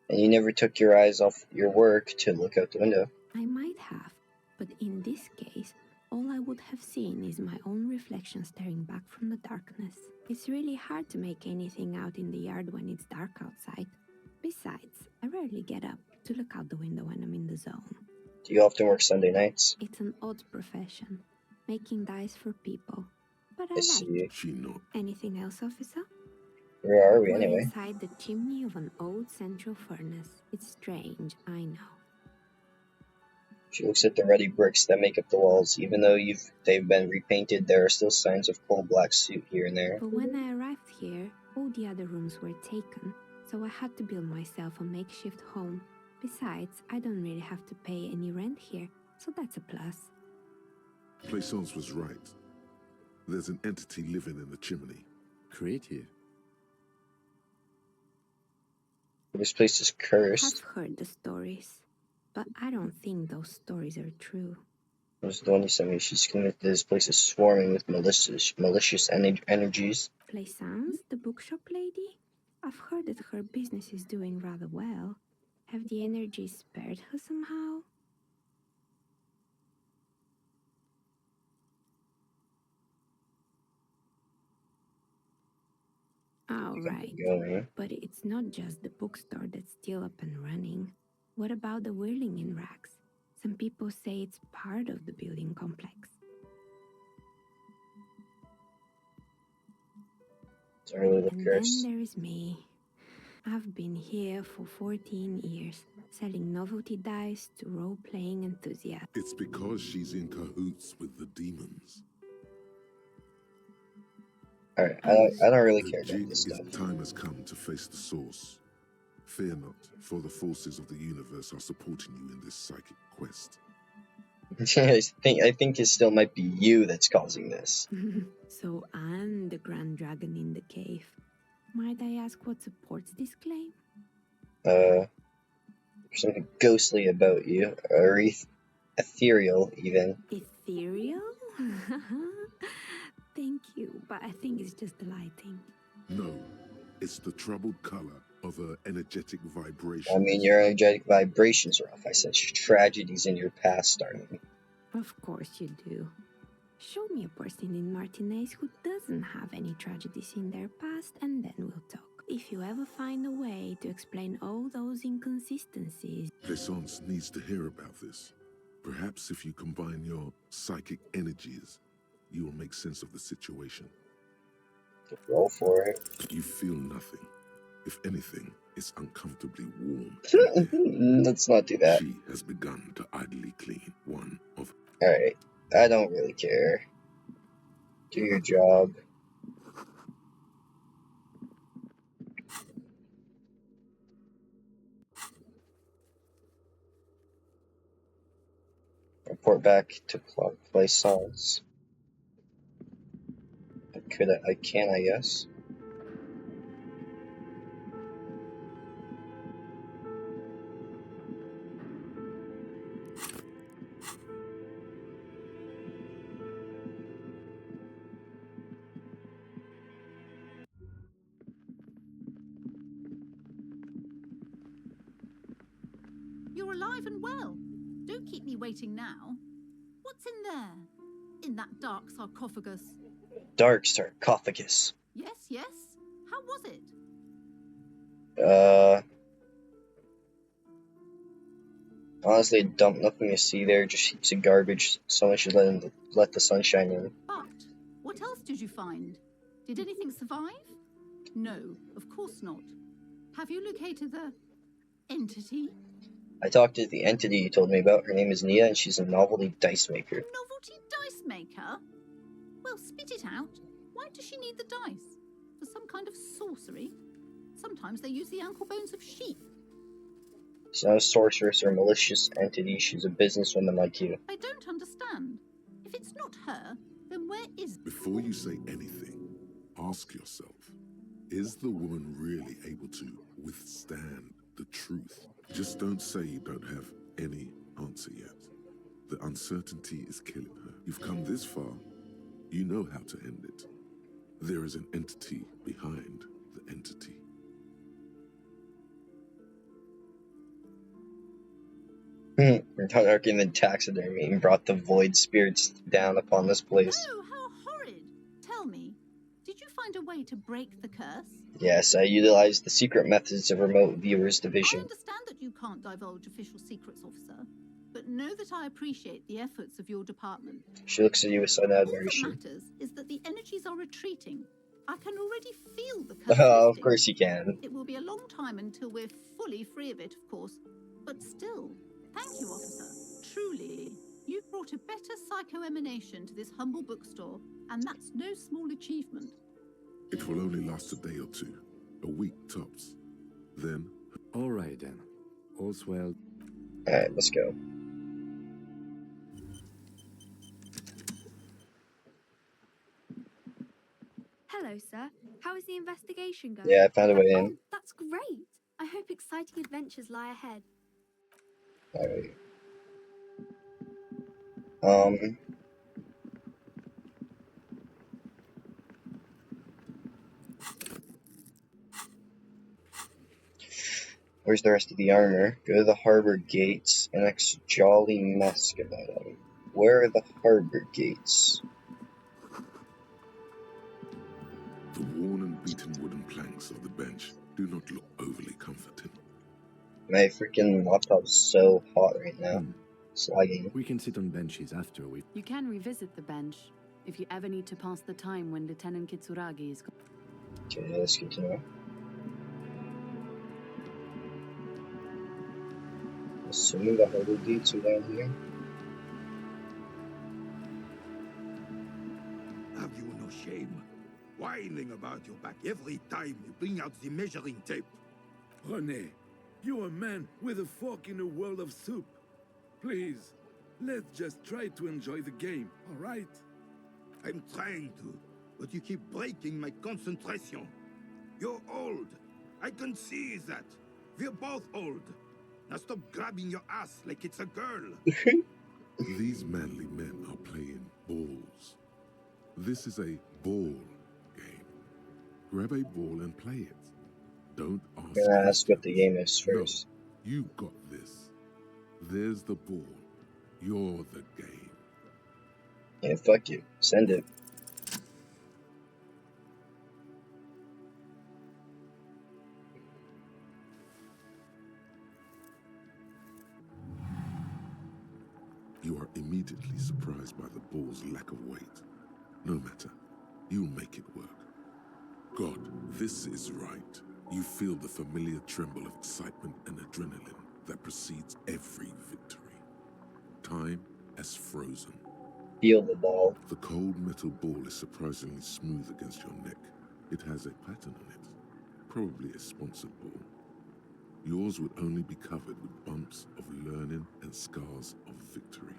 Speaker 1: and you never took your eyes off your work to look out the window.
Speaker 5: I might have, but in this case, all I would have seen is my own reflection staring back from the darkness. It's really hard to make anything out in the yard when it's dark outside. Besides, I rarely get up to look out the window when I'm in the zone.
Speaker 1: Do you often work Sunday nights?
Speaker 5: It's an odd profession, making dice for people. But I
Speaker 1: I
Speaker 5: like
Speaker 1: see.
Speaker 5: it.
Speaker 2: she nods.
Speaker 5: Anything else, officer?
Speaker 1: Where are we
Speaker 5: We're
Speaker 1: anyway?
Speaker 5: inside the chimney of an old central furnace. It's strange, I know.
Speaker 1: She looks at the ruddy bricks that make up the walls. Even though they've been repainted, there are still signs of coal black soot here and there.
Speaker 5: But when I arrived here, all the other rooms were taken, so I had to build myself a makeshift home. Besides, I don't really have to pay any rent here, so that's a plus.
Speaker 2: Plaisance was right. There's an entity living in the chimney.
Speaker 3: Creative.
Speaker 1: This place is cursed.
Speaker 5: I've heard the stories, but I don't think those stories are true.
Speaker 1: It was the one you sent me. She's convinced this place is swarming with malicious energies.
Speaker 5: Plaisance, the bookshop lady? I've heard that her business is doing rather well. Have the energies spared her somehow? All right.
Speaker 1: Going.
Speaker 5: But it's not just the bookstore that's still up and running. What about the whirling in racks? Some people say it's part of the building complex.
Speaker 1: It's really the
Speaker 5: And
Speaker 1: curse.
Speaker 5: then there is me. I've been here for 14 years, selling novelty dice to role-playing enthusiasts.
Speaker 2: It's because she's in cahoots with the demons.
Speaker 1: Alright, I don't really
Speaker 2: The
Speaker 1: care about
Speaker 2: jig
Speaker 1: this
Speaker 2: is
Speaker 1: stuff.
Speaker 2: time has come to face the source. Fear not, for the forces of the universe are supporting you in this psychic quest.
Speaker 1: I think it still might be you that's causing this.
Speaker 5: So I'm the grand dragon in the cave. Might I ask what supports this claim?
Speaker 1: There's something ghostly about you, or ethereal even.
Speaker 5: Ethereal? Thank you, but I think it's just the lighting.
Speaker 2: No, it's the troubled color of her energetic vibrations.
Speaker 1: I mean, your energetic vibrations are off. I sense tragedies in your past starting.
Speaker 5: Of course you do. Show me a person in Martinez who doesn't have any tragedies in their past, and then we'll talk. If you ever find a way to explain all those inconsistencies...
Speaker 2: Plaisance needs to hear about this. Perhaps if you combine your psychic energies, you will make sense of the situation.
Speaker 1: Roll for it.
Speaker 2: You feel nothing. If anything, it's uncomfortably warm.
Speaker 1: Let's not do that.
Speaker 2: She has begun to idly clean one of...
Speaker 1: Alright, I don't really care. Do your job. teleport back to Plaisance. I can, I guess.
Speaker 6: You're alive and well. Don't keep me waiting now. What's in there? In that dark sarcophagus?
Speaker 1: Dark sarcophagus.
Speaker 6: Yes. How was it?
Speaker 1: Honestly, nothing to see there, just heaps of garbage. Someone should let the sunshine in.
Speaker 6: But what else did you find? Did anything survive? No, of course not. Have you located the entity?
Speaker 1: I talked to the entity you told me about. Her name is Nia, and she's a novelty dice maker.
Speaker 6: Novelty dice maker? Well, spit it out. Why does she need the dice? For some kind of sorcery? Sometimes they use the ankle bones of sheep.
Speaker 1: She's not a sorceress or malicious entity. She's a businesswoman like you.
Speaker 6: I don't understand. If it's not her, then where is...
Speaker 2: Before you say anything, ask yourself, is the woman really able to withstand the truth? Just don't say you don't have any answer yet. The uncertainty is killing her. You've come this far, you know how to end it. There is an entity behind the entity.
Speaker 1: Darkin the taxidermy and brought the void spirits down upon this place.
Speaker 6: Oh, how horrid! Tell me, did you find a way to break the curse?
Speaker 1: Yes, I utilized the secret methods of remote viewers
Speaker 6: I
Speaker 1: division.
Speaker 6: understand that you can't divulge official secrets, officer, but know that I appreciate the efforts of your department.
Speaker 1: She looks at you with sudden
Speaker 6: All that
Speaker 1: admiration.
Speaker 6: matters is that the energies are retreating. I can already feel the curse
Speaker 1: Oh, of
Speaker 6: lifting.
Speaker 1: course you can.
Speaker 6: It will be a long time until we're fully free of it, of course, but still, thank you, officer. Truly, you've brought a better psycho-emanation to this humble bookstore, and that's no small achievement.
Speaker 2: It will only last a day or two, a week tops. Then...
Speaker 3: All right, then. All's well.
Speaker 1: Alright, let's go.
Speaker 7: Hello, sir. How is the investigation going?
Speaker 1: Yeah, I found a way
Speaker 7: Oh,
Speaker 1: in.
Speaker 7: that's great. I hope exciting adventures lie ahead.
Speaker 1: Alright. Where's the rest of the armor? Go to the harbor gates and X jolly musk about them. Where are the harbor gates?
Speaker 2: The worn and beaten wooden planks of the bench do not look overly comforting.
Speaker 1: My freaking laptop's so hot right now. It's lagging.
Speaker 3: We can sit on benches after we...
Speaker 8: You can revisit the bench if you ever need to pass the time when Lieutenant Kitsuragi is...
Speaker 1: Okay, that's good to know. Assuming the harbor gates are down here.
Speaker 4: Have you no shame? Whining about your back every time you bring out the measuring tape.
Speaker 9: René, you're a man with a fork in a world of soup. Please, let's just try to enjoy the game, all right?
Speaker 4: I'm trying to, but you keep breaking my concentration. You're old. I can see that. We're both old. Now stop grabbing your ass like it's a girl.
Speaker 2: These manly men are playing balls. This is a ball game. Grab a ball and play it. Don't ask.
Speaker 1: I'm gonna ask what the
Speaker 2: questions.
Speaker 1: game is first.
Speaker 2: No, you got this. There's the ball. You're the game.
Speaker 1: Yeah, fuck you. Send it.
Speaker 2: You are immediately surprised by the ball's lack of weight. No matter, you'll make it work. God, this is right. You feel the familiar tremble of excitement and adrenaline that precedes every victory. Time has frozen.
Speaker 1: Feel the ball.
Speaker 2: The cold metal ball is surprisingly smooth against your neck. It has a pattern on it, probably a sponsored ball. Yours would only be covered with bumps of learning and scars of victory.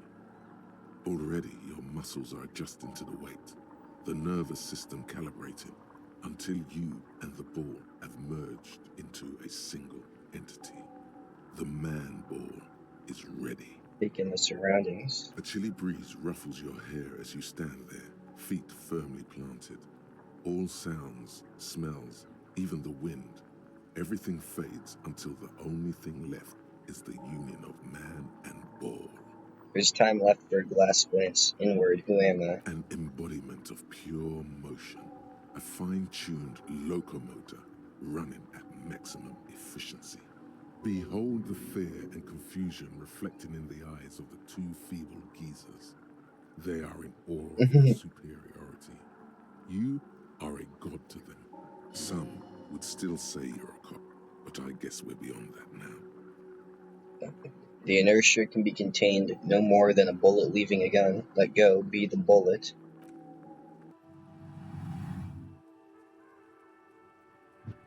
Speaker 2: Already, your muscles are adjusting to the weight, the nervous system calibrated, until you and the ball have merged into a single entity. The man ball is ready.
Speaker 1: Take in the surroundings.
Speaker 2: A chilly breeze ruffles your hair as you stand there, feet firmly planted. All sounds, smells, even the wind, everything fades until the only thing left is the union of man and ball.
Speaker 1: There's time left for a glass glance inward. Who am I?
Speaker 2: An embodiment of pure motion, a fine-tuned locomotor running at maximum efficiency. Behold the fear and confusion reflecting in the eyes of the two feeble geezers. They are in awe of your superiority. You are a god to them. Some would still say you're a cop, but I guess we're beyond that now.
Speaker 1: The inertia can be contained no more than a bullet leaving a gun. Let go, be the bullet.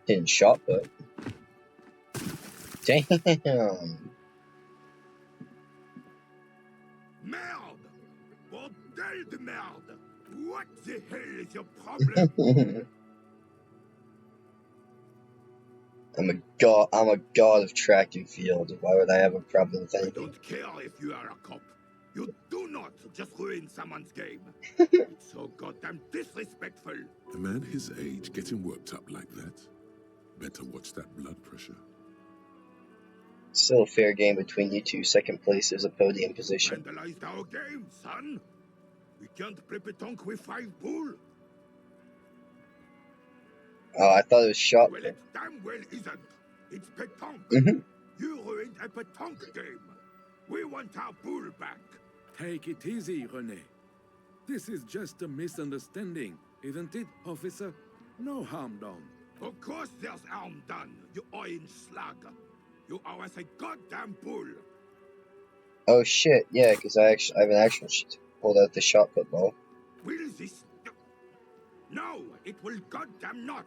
Speaker 1: Didn't shot put. Damn.
Speaker 4: Merde! Bordel de merde! What the hell is your problem?
Speaker 1: I'm a god of track and field. Why would I have a problem with
Speaker 4: I
Speaker 1: anything?
Speaker 4: don't care if you are a cop. You do not just ruin someone's game. It's so goddamn disrespectful.
Speaker 2: A man his age getting worked up like that? Better watch that blood pressure.
Speaker 1: Still a fair game between you two. Second place is a podium position.
Speaker 4: Vandalized our game, son. We can't play pétanque with 5 bull.
Speaker 1: Oh, I thought it was shot
Speaker 4: Well,
Speaker 1: put.
Speaker 4: it damn well isn't. It's pétanque.
Speaker 1: Mhm.
Speaker 4: You ruined a pétanque game. We want our bull back.
Speaker 9: Take it easy, René. This is just a misunderstanding, isn't it, officer? No harm done.
Speaker 4: Of course there's harm done, you orange slug. You owe us a goddamn bull.
Speaker 1: Oh shit, yeah, because I have an actual pulled out the shot put ball.
Speaker 4: Will this... No, it will goddamn not.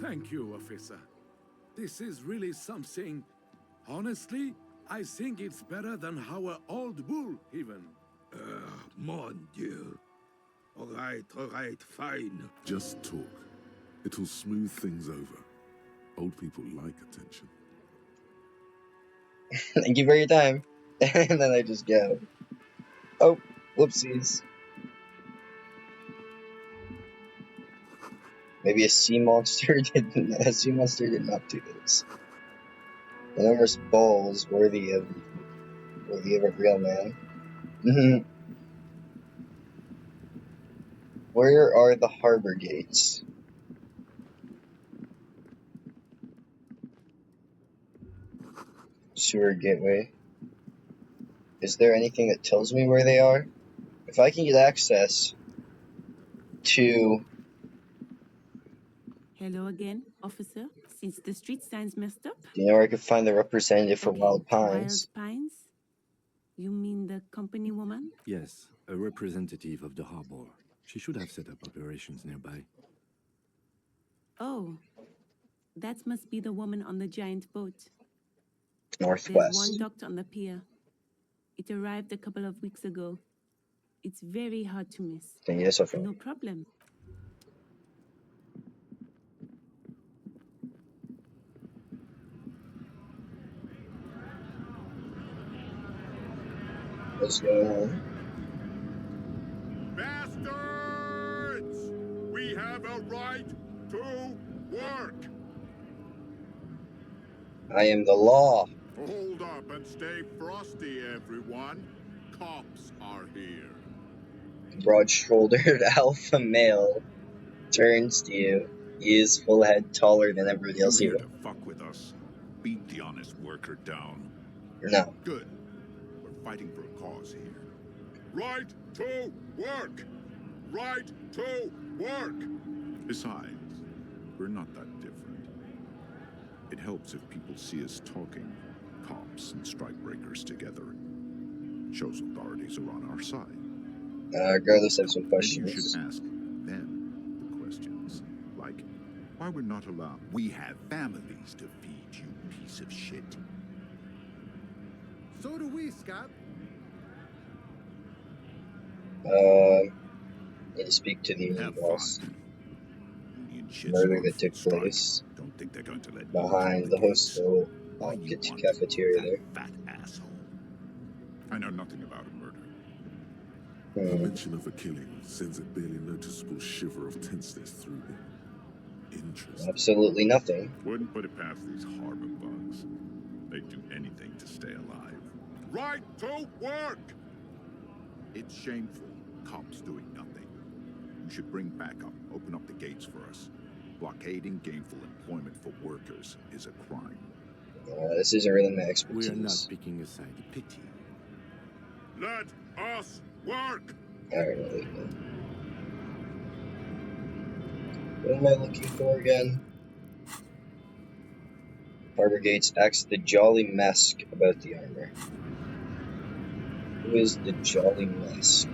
Speaker 9: Thank you, officer. This is really something. Honestly, I think it's better than our old bull, even.
Speaker 4: Mon Dieu. All right, fine.
Speaker 2: Just talk. It'll smooth things over. Old people like attention.
Speaker 1: Thank you for your time. And then I just go. Oh, whoopsies. Maybe a sea monster did not do this. The numerous balls worthy of a real man. Where are the harbor gates? Sewer gateway. Is there anything that tells me where they are? If I can get access to...
Speaker 10: Hello again, officer. Since the street sign's messed up?
Speaker 1: Do you know where I could find the representative for Wild Pines?
Speaker 10: Wild Pines? You mean the company woman?
Speaker 3: Yes, a representative of the harbor. She should have set up operations nearby.
Speaker 10: Oh, that must be the woman on the giant boat.
Speaker 1: Northwest.
Speaker 10: There's one docked on the pier. It arrived a couple of weeks ago. It's very hard to miss. No problem.
Speaker 1: What's going on?
Speaker 4: Bastards! We have a right to work.
Speaker 1: I am the law.
Speaker 4: Hold up and stay frosty, everyone. Cops are here.
Speaker 1: Broad-shouldered alpha male turns to you. He is full head taller than everybody else
Speaker 4: You
Speaker 1: here.
Speaker 4: here to fuck with us? Beat the honest worker down.
Speaker 1: No.
Speaker 4: Good. We're fighting for a cause here. Right to work! Right to work! Besides, we're not that different. It helps if people see us talking, cops and strikebreakers together. Shows authorities are on our side.
Speaker 1: Regardless, I have some
Speaker 4: Maybe
Speaker 1: questions.
Speaker 4: you should ask them the questions. Like, why we're not allowed? We have families to feed, you piece of shit.
Speaker 11: So do we, Scott.
Speaker 1: Need to speak to the Union
Speaker 4: Have
Speaker 1: boss.
Speaker 4: fun. Union shit's
Speaker 1: Murder
Speaker 4: on
Speaker 1: that
Speaker 4: full
Speaker 1: took
Speaker 4: strike.
Speaker 1: place
Speaker 4: Don't think they're going to let me
Speaker 1: behind
Speaker 4: through
Speaker 1: the
Speaker 4: the gates.
Speaker 1: hostel
Speaker 4: Why you want
Speaker 1: cafeteria
Speaker 4: that
Speaker 1: there.
Speaker 4: fat asshole? I know nothing about a murder.
Speaker 2: The mention of a killing sends a barely noticeable shiver of tenseness through him. Interesting.
Speaker 1: Absolutely nothing.
Speaker 4: Wouldn't put it past these harbor bugs. They'd do anything to stay alive. Right to work! It's shameful. Cops doing nothing. You should bring backup. Open up the gates for us. Blockading gainful employment for workers is a crime.
Speaker 1: This isn't really my
Speaker 3: We are not
Speaker 1: expertise.
Speaker 3: picking a side. Pity.
Speaker 4: Let us work!
Speaker 1: Alright, I'll leave it. What am I looking for again? Harbor Gates asks the Jolly Mesk about the armor. Who is the Jolly Mesk?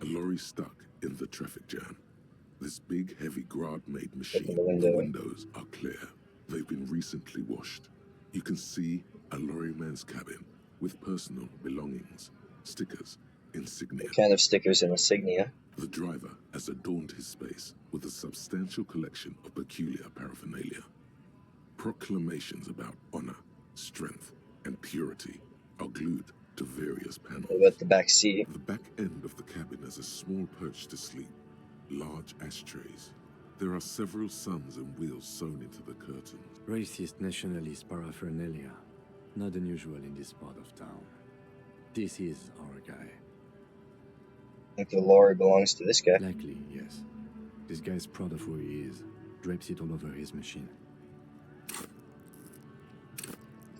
Speaker 2: A lorry stuck in the traffic jam. This big, heavy Grad-made machine.
Speaker 1: Open
Speaker 2: The windows are clear. They've been recently washed. You can see a lorryman's cabin with personal belongings, stickers, insignia.
Speaker 1: What kind of stickers and insignia?
Speaker 2: The driver has adorned his space with a substantial collection of peculiar paraphernalia. Proclamations about honor, strength, and purity are glued to various panels.
Speaker 1: What about the back seat?
Speaker 2: The back end of the cabin has a small perch to sleep, large ashtrays. There are several suns and wheels sewn into the curtains.
Speaker 3: Racist nationalist paraphernalia. Not unusual in this part of town. This is our guy.
Speaker 1: I think the lorry belongs to this guy.
Speaker 3: Likely, yes. This guy's proud of who he is. Drapes it all over his machine.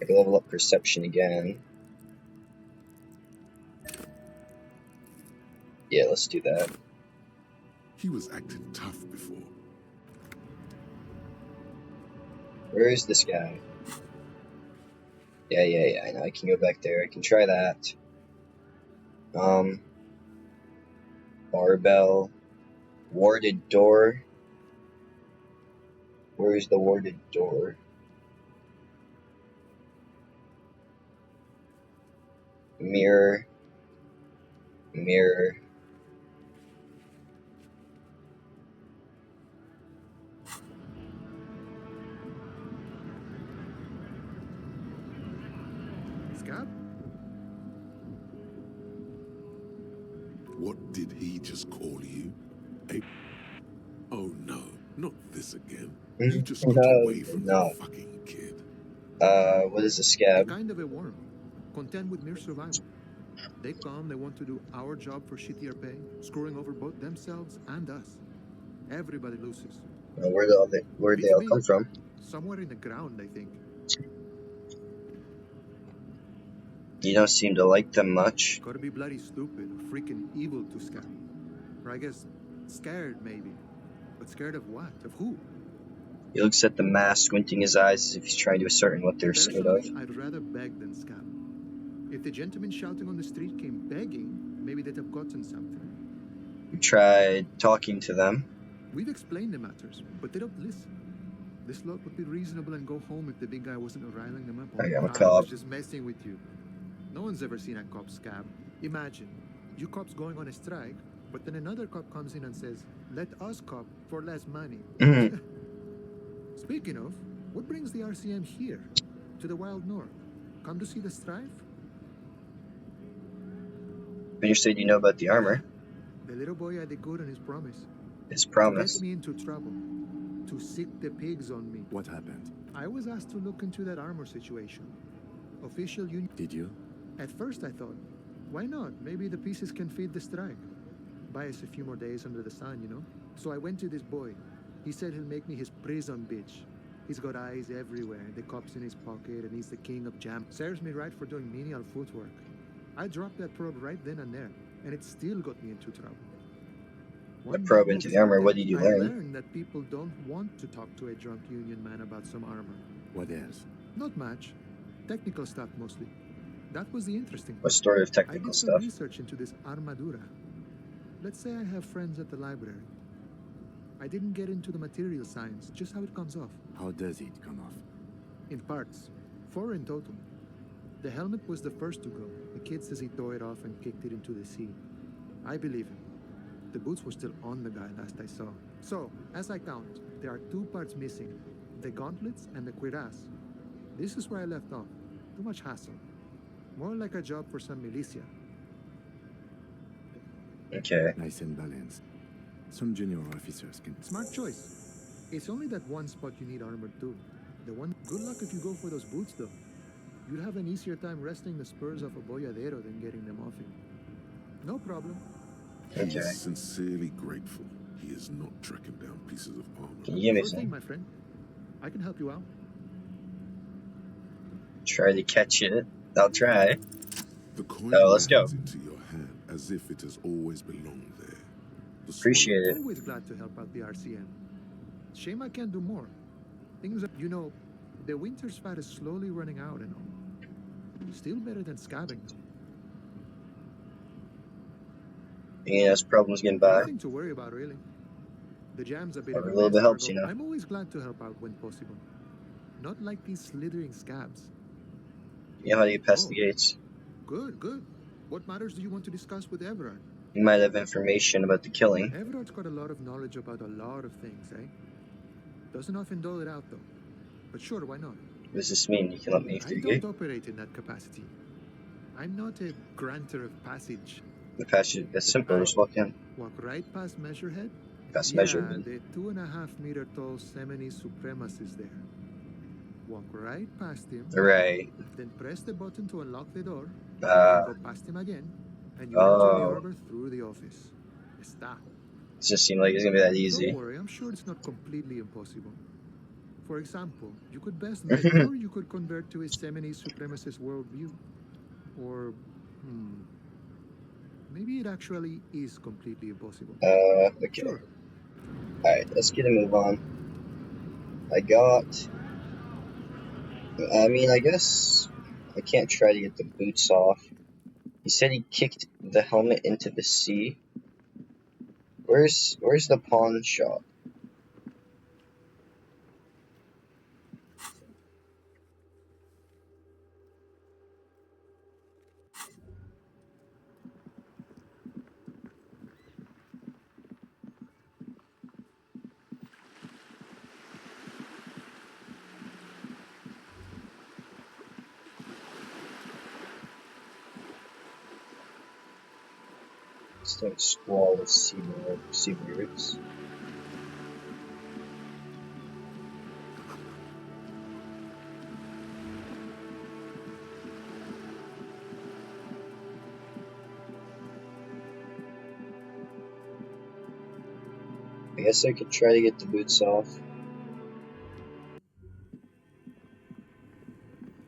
Speaker 1: I can level up perception again. Yeah, let's do that.
Speaker 2: He was acting tough before.
Speaker 1: Where is this guy? Yeah, I know. I can go back there. I can try that. Barbell. Warded door. Where's the warded door? Mirror. Mirror.
Speaker 11: Scab?
Speaker 2: What did he just call you? Oh no, not this again. You just got away from the fucking kid.
Speaker 1: What is a scab?
Speaker 11: Kind of a worm. Content with mere survival. They come, they want to do our job for shittier pay, screwing over both themselves and us. Everybody loses.
Speaker 1: Where'd they all come from?
Speaker 11: Somewhere in the ground, I think.
Speaker 1: You don't seem to like them much.
Speaker 11: Gotta be bloody stupid or freaking evil to Scab. Or I guess scared, maybe. But scared of what? Of who?
Speaker 1: He looks at the mask, squinting his eyes as if he's trying to ascertain what they're scared of.
Speaker 11: I'd rather beg than Scab. If the gentleman shouting on the street came begging, maybe they'd have gotten something.
Speaker 1: You tried talking to them.
Speaker 11: We've explained the matters, but they don't listen. This lot would be reasonable and go home if the big guy wasn't riling them up.
Speaker 1: I'm a
Speaker 11: I
Speaker 1: cop.
Speaker 11: was just messing with you. No one's ever seen a cop scab. Imagine, you cops going on a strike, but then another cop comes in and says, let us cop for less money. Speaking of, what brings the RCM here? To the wild north? Come to see the strife?
Speaker 1: But you said you know about the armor.
Speaker 11: The little boy had a good on his promise.
Speaker 1: His promise.
Speaker 11: To get me into trouble. To sick the pigs on me.
Speaker 3: What happened?
Speaker 11: I was asked to look into that armor situation. Official union.
Speaker 3: Did you?
Speaker 11: At first I thought, why not? Maybe the pieces can feed the strike. Buy us a few more days under the sun, you know? So I went to this boy. He said he'll make me his prison bitch. He's got eyes everywhere, the cops in his pocket, and he's the king of jam. Serves me right for doing menial footwork. I dropped that probe right then and there, and it still got me into trouble.
Speaker 1: What probe into the armor? What did you learn?
Speaker 11: I learned that people don't want to talk to a drunk union man about some armor.
Speaker 3: What else?
Speaker 11: Not much. Technical stuff mostly. That was the interesting part.
Speaker 1: What sort of technical
Speaker 11: I did
Speaker 1: stuff?
Speaker 11: some research into this armadura. Let's say I have friends at the library. I didn't get into the material science, just how it comes off.
Speaker 3: How does it come off?
Speaker 11: In parts. 4 in total. The helmet was the first to go. The kid says he tore it off and kicked it into the sea. I believe him. The boots were still on the guy last I saw. So, as I count, there are 2 parts missing. The gauntlets and the cuirass. This is where I left off. Too much hassle. More like a job for some militia.
Speaker 1: Okay.
Speaker 3: Nice and balanced. Some junior officers can...
Speaker 11: Smart choice. It's only that one spot you need armor too. The one... Good luck if you go for those boots though. You'd have an easier time wresting the spurs off a boyadero than getting them off him. No problem.
Speaker 2: He is sincerely grateful he is not tracking down pieces of armor.
Speaker 1: Can you give me
Speaker 11: Sure thing,
Speaker 1: some?
Speaker 11: my friend. I can help you out.
Speaker 1: Try to catch it. I'll try.
Speaker 2: The coin
Speaker 1: Let's go.
Speaker 2: lands into your hand as if it has always belonged there. The
Speaker 1: Appreciate it.
Speaker 11: Always glad to help out the RCM. Shame I can't do more. Things are, you know, the winter's fat is slowly running out and all. Still better than scabbing.
Speaker 1: Any else problems getting by?
Speaker 11: Nothing to worry about, really. The jam's a bit of a
Speaker 1: little
Speaker 11: mess,
Speaker 1: bit helps,
Speaker 11: Margot.
Speaker 1: you know.
Speaker 11: I'm always glad to help out when possible. Not like these slithering scabs.
Speaker 1: You know how to get past the gates.
Speaker 11: Good, good. What matters do you want to discuss with Everard?
Speaker 1: You might have information about the killing.
Speaker 11: Everard's got a lot of knowledge about a lot of things, eh? Doesn't often dole it out, though. But sure, why not?
Speaker 1: What does this mean? You can let me through the
Speaker 11: I
Speaker 1: gate?
Speaker 11: don't operate in that capacity. I'm not a granter of passage.
Speaker 1: The passage is simple. Just walk in.
Speaker 11: Walk right past Measurehead?
Speaker 1: Past
Speaker 11: Yeah,
Speaker 1: Measurehead.
Speaker 11: the 2.5-meter tall Semini Supremus is there. Walk right past him.
Speaker 1: Right.
Speaker 11: Then press the button to unlock the door.
Speaker 1: Uh,
Speaker 11: Go past him again. And you enter the arbor through the office. Está.
Speaker 1: It just seemed like it's gonna be that easy.
Speaker 11: Don't worry, I'm sure it's not completely impossible. For example, you could best make or you could convert to a Semini Supremacist worldview. Or, maybe it actually is completely impossible.
Speaker 1: Okay.
Speaker 11: Sure.
Speaker 1: Alright, let's get a move on. I guess I can't try to get the boots off. He said he kicked the helmet into the sea. Where's the pawn shop? It's like a squall of seabirds. I guess I could try to get the boots off.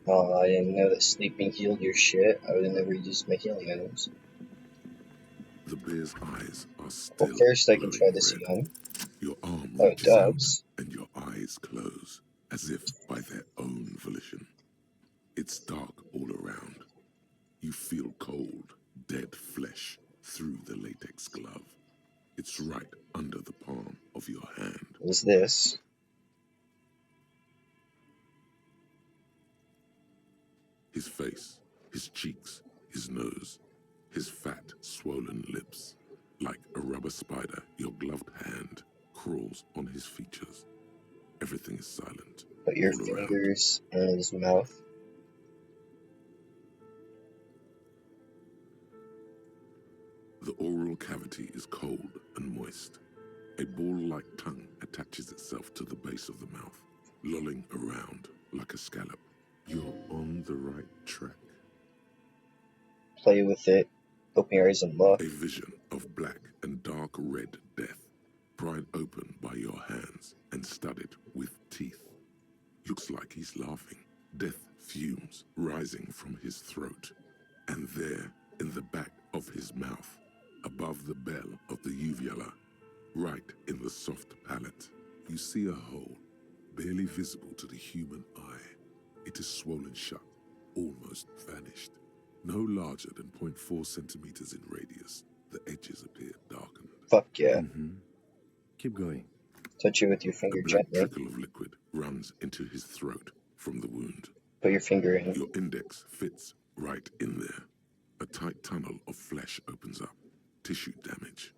Speaker 1: Oh, I didn't know that sleeping healed your shit. I would have never used my healing items.
Speaker 2: The bear's eyes are still
Speaker 1: Well, first I can try
Speaker 2: glowing
Speaker 1: this
Speaker 2: red.
Speaker 1: again.
Speaker 2: Your arm
Speaker 1: Oh, it
Speaker 2: reaches out,
Speaker 1: does.
Speaker 2: and your eyes close, as if by their own volition. It's dark all around. You feel cold, dead flesh through the latex glove. It's right under the palm of your hand.
Speaker 1: What is this?
Speaker 2: His face, his cheeks, his nose, his fat, swollen lips. Like a rubber spider, your gloved hand crawls on his features. Everything is silent.
Speaker 1: Put your
Speaker 2: all around.
Speaker 1: fingers in his mouth.
Speaker 2: The oral cavity is cold and moist. A ball-like tongue attaches itself to the base of the mouth, lolling around like a scallop. You're on the right track.
Speaker 1: Play with it. Open your eyes and look.
Speaker 2: A vision of black and dark red death, pried open by your hands and studded with teeth. Looks like he's laughing. Death fumes rising from his throat. And there, in the back of his mouth, above the bell of the uvula, right in the soft palate, you see a hole, barely visible to the human eye. It is swollen shut, almost vanished. No larger than 0.4 centimeters in radius, the edges appear darkened.
Speaker 1: Fuck yeah.
Speaker 3: Keep going.
Speaker 1: Touch it with your
Speaker 2: A
Speaker 1: finger
Speaker 2: black
Speaker 1: gently.
Speaker 2: trickle of liquid runs into his throat from the wound.
Speaker 1: Put your finger in.
Speaker 2: Your index fits right in there. A tight tunnel of flesh opens up. Tissue damage.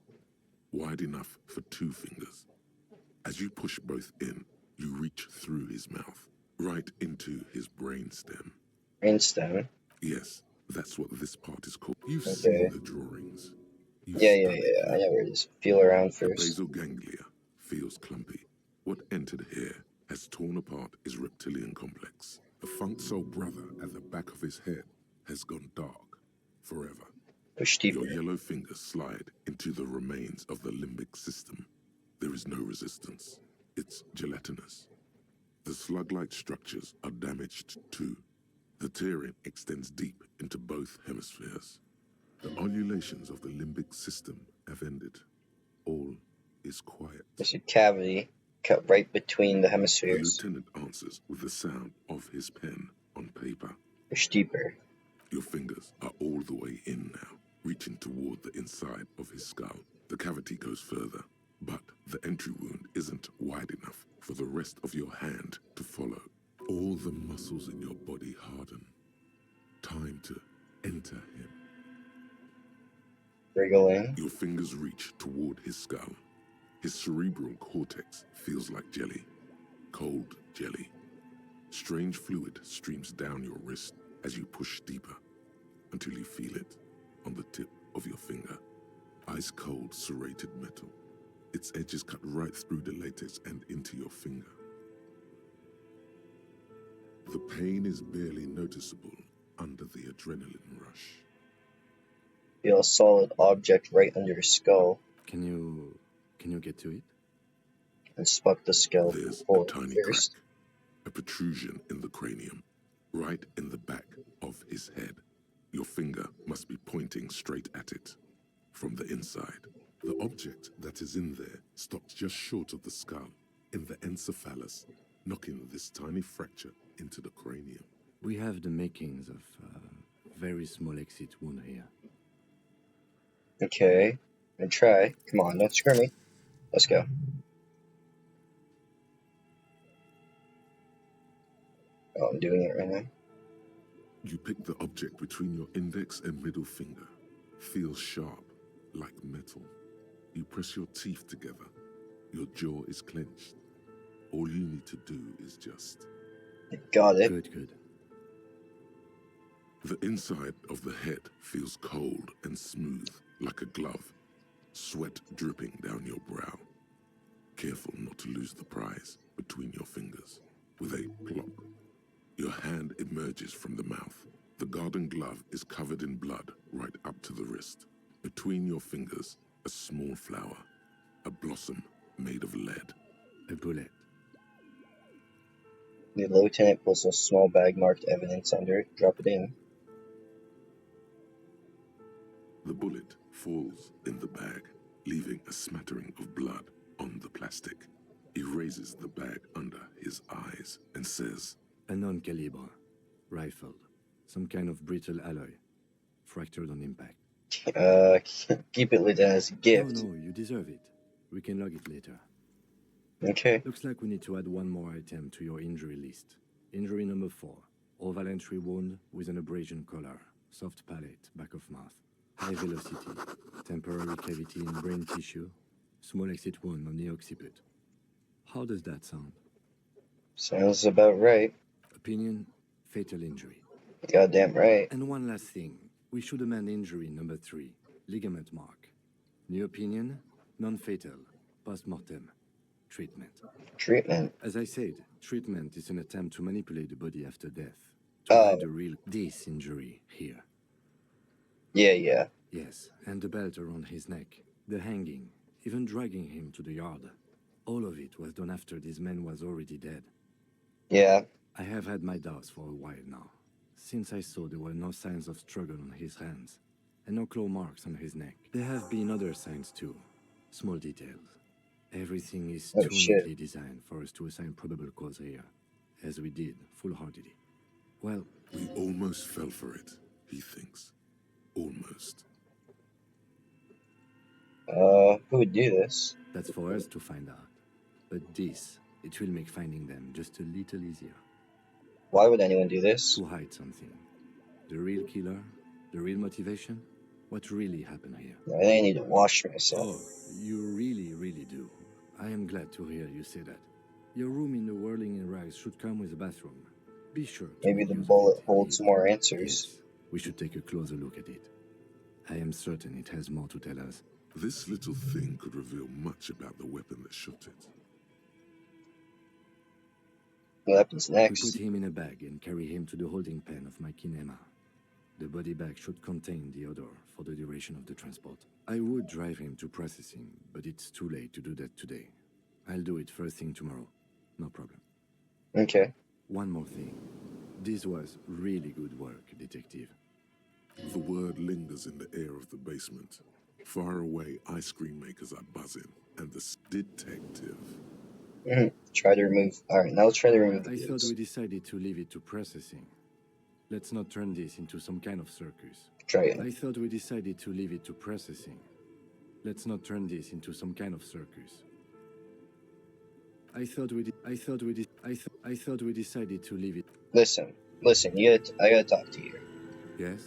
Speaker 2: Wide enough for 2 fingers. As you push both in, you reach through his mouth, right into his brainstem.
Speaker 1: Brainstem?
Speaker 2: Yes, that's what this part is called. You've
Speaker 1: Okay.
Speaker 2: seen the drawings. You've
Speaker 1: Yeah,
Speaker 2: studied
Speaker 1: I
Speaker 2: them.
Speaker 1: know where it is. Feel around
Speaker 2: The
Speaker 1: first.
Speaker 2: basal ganglia feels clumpy. What entered here has torn apart his reptilian complex. The funk soul brother at the back of his head has gone dark forever.
Speaker 1: Push deeper.
Speaker 2: Your yellow fingers slide into the remains of the limbic system. There is no resistance. It's gelatinous. The slug-like structures are damaged too. The tearing extends deep into both hemispheres. The ululations of the limbic system have ended. All is quiet.
Speaker 1: There's a cavity cut right between the
Speaker 2: The
Speaker 1: hemispheres.
Speaker 2: lieutenant answers with the sound of his pen on paper.
Speaker 1: Push deeper.
Speaker 2: Your fingers are all the way in now, reaching toward the inside of his skull. The cavity goes further, but the entry wound isn't wide enough for the rest of your hand to follow. All the muscles in your body harden. Time to enter him.
Speaker 1: Wriggle in.
Speaker 2: Your fingers reach toward his skull. His cerebral cortex feels like jelly. Cold jelly. Strange fluid streams down your wrist as you push deeper until you feel it on the tip of your finger. Ice cold serrated metal. Its edges cut right through the latex and into your finger. The pain is barely noticeable under the adrenaline rush.
Speaker 1: Feel a solid object right under your skull.
Speaker 3: Can you get to it?
Speaker 1: Inspect the skull.
Speaker 2: There's
Speaker 1: Pull
Speaker 2: a tiny
Speaker 1: first.
Speaker 2: crack, a protrusion in the cranium, right in the back of his head. Your finger must be pointing straight at it, from the inside. The object that is in there stops just short of the skull, in the encephalus, knocking this tiny fracture into the cranium.
Speaker 3: We have the makings of a very small exit wound here.
Speaker 1: Okay. And try. Come on, don't screw me. Let's go. Oh, I'm doing it right now.
Speaker 2: You pick the object between your index and middle finger. Feels sharp, like metal. You press your teeth together. Your jaw is clenched. All you need to do is just...
Speaker 1: Got it.
Speaker 3: Good.
Speaker 2: The inside of the head feels cold and smooth, like a glove. Sweat dripping down your brow. Careful not to lose the prize between your fingers. With a plop, your hand emerges from the mouth. The garden glove is covered in blood right up to the wrist. Between your fingers, a small flower, a blossom made of lead.
Speaker 3: A bullet.
Speaker 1: The lieutenant pulls a small bag marked evidence under it. Drop it in.
Speaker 2: The bullet falls in the bag, leaving a smattering of blood on the plastic. He raises the bag under his eyes and says,
Speaker 3: A non-caliber. Rifled. Some kind of brittle alloy. Fractured on impact.
Speaker 1: Keep it, Lieutenant, as a gift.
Speaker 3: No, you deserve it. We can log it later.
Speaker 1: Okay.
Speaker 3: Looks like we need to add one more item to your injury list. Injury number 4. Oval entry wound with an abrasion collar. Soft palate, back of mouth. High velocity. Temporary cavity in brain tissue. Small exit wound on the occiput. How does that sound?
Speaker 1: Sounds about right.
Speaker 3: Opinion, fatal injury.
Speaker 1: Goddamn right.
Speaker 3: And one last thing. We should amend injury number 3. Ligament mark. New opinion, non-fatal. Post-mortem. Treatment.
Speaker 1: Treatment?
Speaker 3: As I said, treatment is an attempt to manipulate the body after death. To hide the real... This injury here.
Speaker 1: Yeah.
Speaker 3: Yes, and the belt around his neck. The hanging. Even dragging him to the yard. All of it was done after this man was already dead.
Speaker 1: Yeah.
Speaker 3: I have had my doubts for a while now. Since I saw there were no signs of struggle on his hands. And no claw marks on his neck. There have been other signs too. Small details. Everything is too neatly designed for us to assign probable cause here. As we did, full-heartedly. Well...
Speaker 2: We almost fell for it, he thinks. Almost.
Speaker 1: Who would do this?
Speaker 3: That's for us to find out. But this, it will make finding them just a little easier.
Speaker 1: Why would anyone do this?
Speaker 3: To hide something. The real killer, the real motivation, what really happened here.
Speaker 1: I think I need to wash myself.
Speaker 3: Oh, you really do. I am glad to hear you say that. Your room in the Whirling in Rags should come with a bathroom. Be sure to
Speaker 1: Maybe the bullet holds more answers.
Speaker 3: Yes, we should take a closer look at it. I am certain it has more to tell us.
Speaker 2: This little thing could reveal much about the weapon that shot it.
Speaker 1: What happens next?
Speaker 3: We put him in a bag and carry him to the holding pen of my kinema. The body bag should contain the odor for the duration of the transport. I would drive him to processing, but it's too late to do that today. I'll do it first thing tomorrow. No problem.
Speaker 1: Okay.
Speaker 3: One more thing. This was really good work, detective.
Speaker 2: The word lingers in the air of the basement. Far away, ice cream makers are buzzing, and the detective...
Speaker 1: Try to remove... Alright, now let's try to remove the
Speaker 3: I
Speaker 1: boots.
Speaker 3: thought we decided to leave it to processing. Let's not turn this into some kind of circus.
Speaker 1: Try it.
Speaker 3: I thought we decided to leave it to processing. Let's not turn this into some kind of circus. I thought we decided to leave it.
Speaker 1: Listen, I gotta talk to you.
Speaker 3: Yes?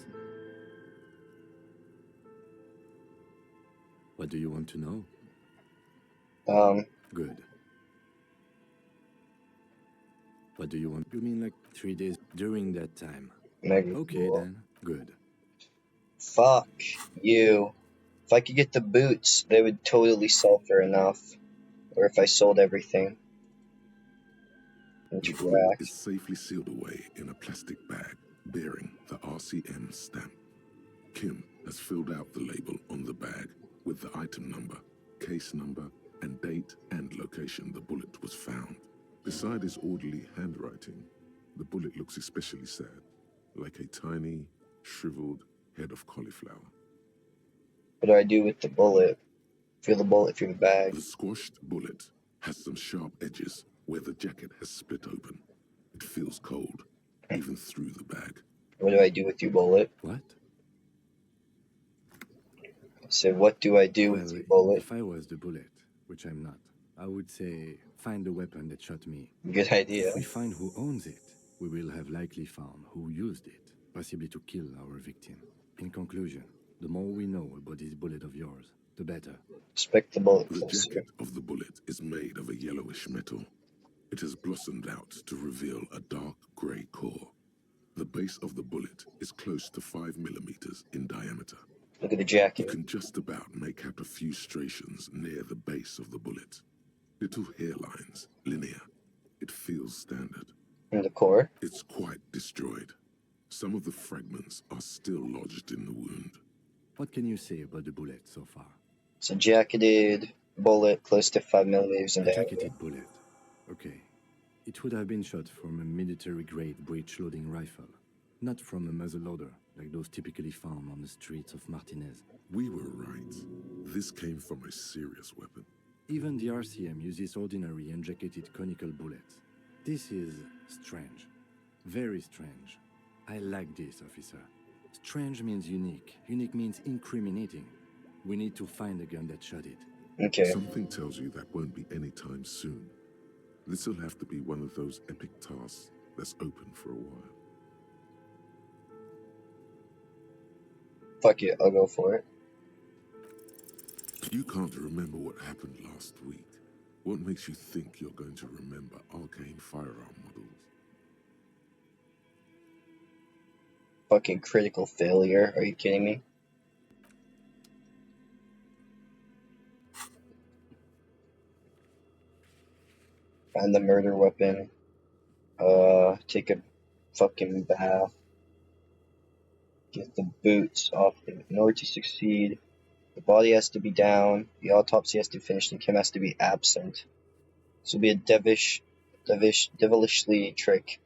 Speaker 3: What do you want to know? Good. What do you want? You mean like 3 days during that time?
Speaker 1: Maybe.
Speaker 3: Okay then, good.
Speaker 1: Fuck you. If I could get the boots, they would totally sell for enough. Or if I sold everything.
Speaker 2: The bullet is safely sealed away in a plastic bag bearing the RCM stamp. Kim has filled out the label on the bag with the item number, case number, and date and location the bullet was found. Beside his orderly handwriting, the bullet looks especially sad, like a tiny, shriveled head of cauliflower.
Speaker 1: What do I do with the bullet? Feel the bullet through the bag.
Speaker 2: The squashed bullet has some sharp edges where the jacket has split open. It feels cold, even through the bag.
Speaker 1: What do I do with your bullet?
Speaker 3: What?
Speaker 1: I said, what do I do with your bullet?
Speaker 3: If I was the bullet, which I'm not, I would say, find the weapon that shot me.
Speaker 1: Good idea.
Speaker 3: If we find who owns it, we will have likely found who used it, possibly to kill our victim. In conclusion, the more we know about this bullet of yours, the better.
Speaker 1: Inspect the bullet
Speaker 2: The
Speaker 1: closer.
Speaker 2: jacket of the bullet is made of a yellowish metal. It has blossomed out to reveal a dark grey core. The base of the bullet is close to 5 millimeters in diameter.
Speaker 1: Look at the jacket.
Speaker 2: You can just about make out a few striations near the base of the bullet. Little hairlines, linear. It feels standard.
Speaker 1: And the core?
Speaker 2: It's quite destroyed. Some of the fragments are still lodged in the wound.
Speaker 3: What can you say about the bullet so far?
Speaker 1: It's a jacketed bullet close to 5 millimeters in
Speaker 3: A
Speaker 1: diameter.
Speaker 3: jacketed bullet. Okay. It would have been shot from a military-grade breech-loading rifle, not from a muzzleloader like those typically found on the streets of Martinez.
Speaker 2: We were right. This came from a serious weapon.
Speaker 3: Even the RCM uses ordinary unjacketed conical bullets. This is strange. Very strange. I like this, officer. Strange means unique. Unique means incriminating. We need to find the gun that shot it.
Speaker 1: Okay.
Speaker 2: Something tells you that won't be anytime soon. This'll have to be one of those epic tasks that's open for a while.
Speaker 1: Fuck it, I'll go for it.
Speaker 2: You can't remember what happened last week. What makes you think you're going to remember arcane firearm models?
Speaker 1: Fucking critical failure. Are you kidding me? Find the murder weapon. Take a fucking bath. Get the boots off. In order to succeed, the body has to be down, the autopsy has to finish, and Kim has to be absent. This will be a devilishly trick.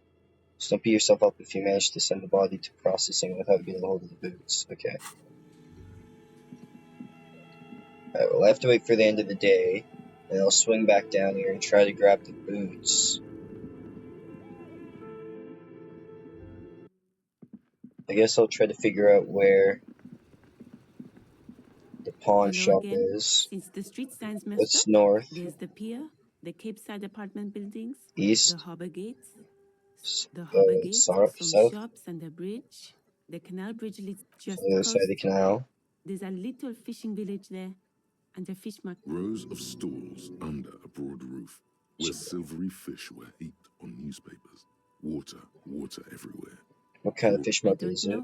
Speaker 1: So don't beat yourself up if you manage to send the body to processing without getting a hold of the boots. Okay. Alright, we'll have to wait for the end of the day, and I'll swing back down here and try to grab the boots. I guess I'll try to figure out where the pawn shop is.
Speaker 10: Since the street signs messed
Speaker 1: What's
Speaker 10: up,
Speaker 1: north?
Speaker 10: there's the pier, The Cape Side apartment buildings,
Speaker 1: East.
Speaker 10: the Harbour Gates, some
Speaker 1: South.
Speaker 10: shops and a bridge. The canal bridge leads just
Speaker 1: On the other side of the canal.
Speaker 10: There's a little fishing village there, and a fish market.
Speaker 2: Rows of stalls under a broad roof, where silvery fish were heaped on newspapers. Water everywhere.
Speaker 1: What kind of fish market is it?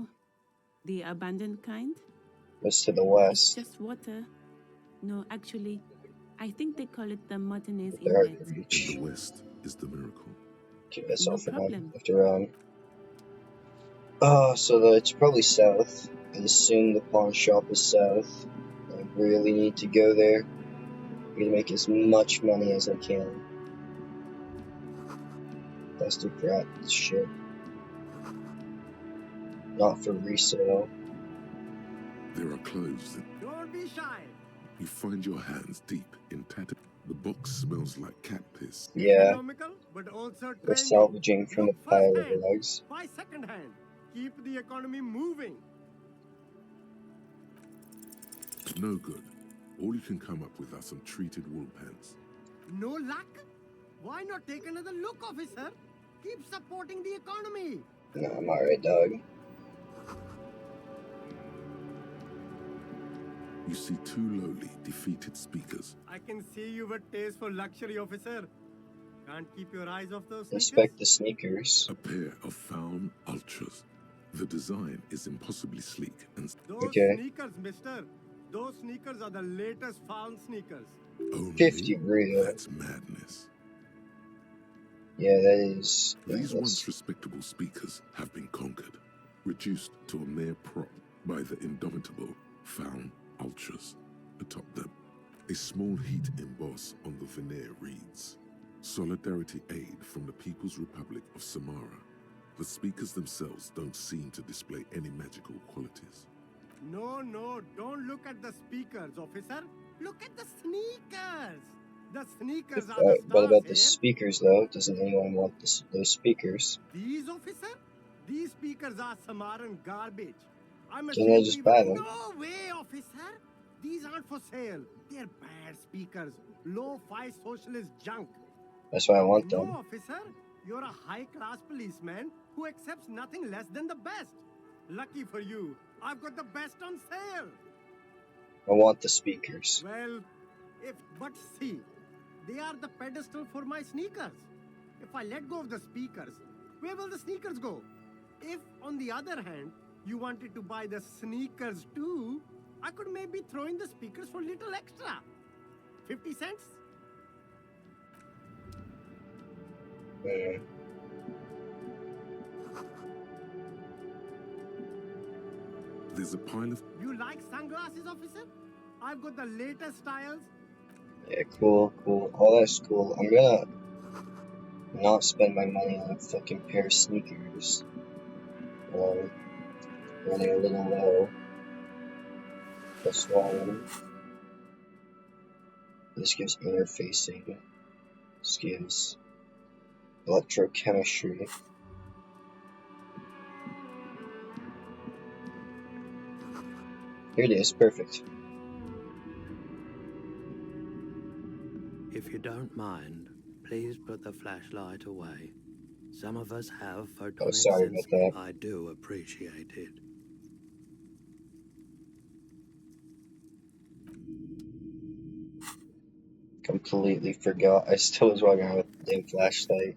Speaker 10: The abandoned kind?
Speaker 1: What's to the west?
Speaker 10: It's just water. No, actually, I think they call it the Martinez
Speaker 2: Inlet. In the west is the miracle.
Speaker 1: Okay, that's all for now. After so it's probably south. I assume the pawn shop is south. I really need to go there. I'm gonna make as much money as I can. That's the crap shit. Not for resale.
Speaker 2: There are clothes that...
Speaker 12: Don't be shy.
Speaker 2: You find your hands deep in tattered... The box smells like cat piss.
Speaker 1: Yeah.
Speaker 12: But also
Speaker 1: we're salvaging from the pile of rugs.
Speaker 12: Buy second hand. Keep the economy moving.
Speaker 2: No good. All you can come up with are some treated wool pants.
Speaker 12: No luck? Why not take another look, officer? Keep supporting the economy.
Speaker 1: No, I'm alright, dog.
Speaker 2: You see two lowly, defeated speakers.
Speaker 12: I can see you've a taste for luxury, officer. Can't keep your eyes off those sneakers.
Speaker 1: Inspect the sneakers.
Speaker 2: A pair of Faun Ultras. The design is impossibly sleek and...
Speaker 12: Those sneakers, mister. Those sneakers are the latest Faun sneakers.
Speaker 2: Only
Speaker 1: 50 real.
Speaker 2: That's madness.
Speaker 1: Yeah, that is...
Speaker 2: These once respectable speakers have been conquered, reduced to a mere prop by the indomitable Faun Ultras. Atop them, a small heat emboss on the veneer reads, Solidarity Aid from the People's Republic of Samara. The speakers themselves don't seem to display any magical qualities.
Speaker 12: No, don't look at the speakers, officer. Look at the sneakers. The sneakers are the stars.
Speaker 1: What about the speakers, though? Doesn't anyone want those speakers?
Speaker 12: These, officer? These speakers are Samaran garbage.
Speaker 1: Can I just buy them?
Speaker 12: No way, officer. These aren't for sale. They're bad speakers. Low-fi socialist junk.
Speaker 1: That's why I want them.
Speaker 12: No, officer. You're a high-class policeman who accepts nothing less than the best. Lucky for you, I've got the best on sale.
Speaker 1: I want the speakers.
Speaker 12: Well, but see, they are the pedestal for my sneakers. If I let go of the speakers, where will the sneakers go? If, on the other hand, you wanted to buy the sneakers too, I could maybe throw in the speakers for a little extra. 50 cents?
Speaker 2: There's a pile of...
Speaker 12: You like sunglasses, officer? I've got the latest styles.
Speaker 1: Yeah, cool. All that's cool. I'm gonna not spend my money on a fucking pair of sneakers. Running a little low. +1. This gives interfacing skills. Electrochemistry. Here it is, perfect.
Speaker 13: If you don't mind, please put the flashlight away. Some of us have photonic sense. I do appreciate it.
Speaker 1: Completely forgot. I still was walking around with the damn flashlight.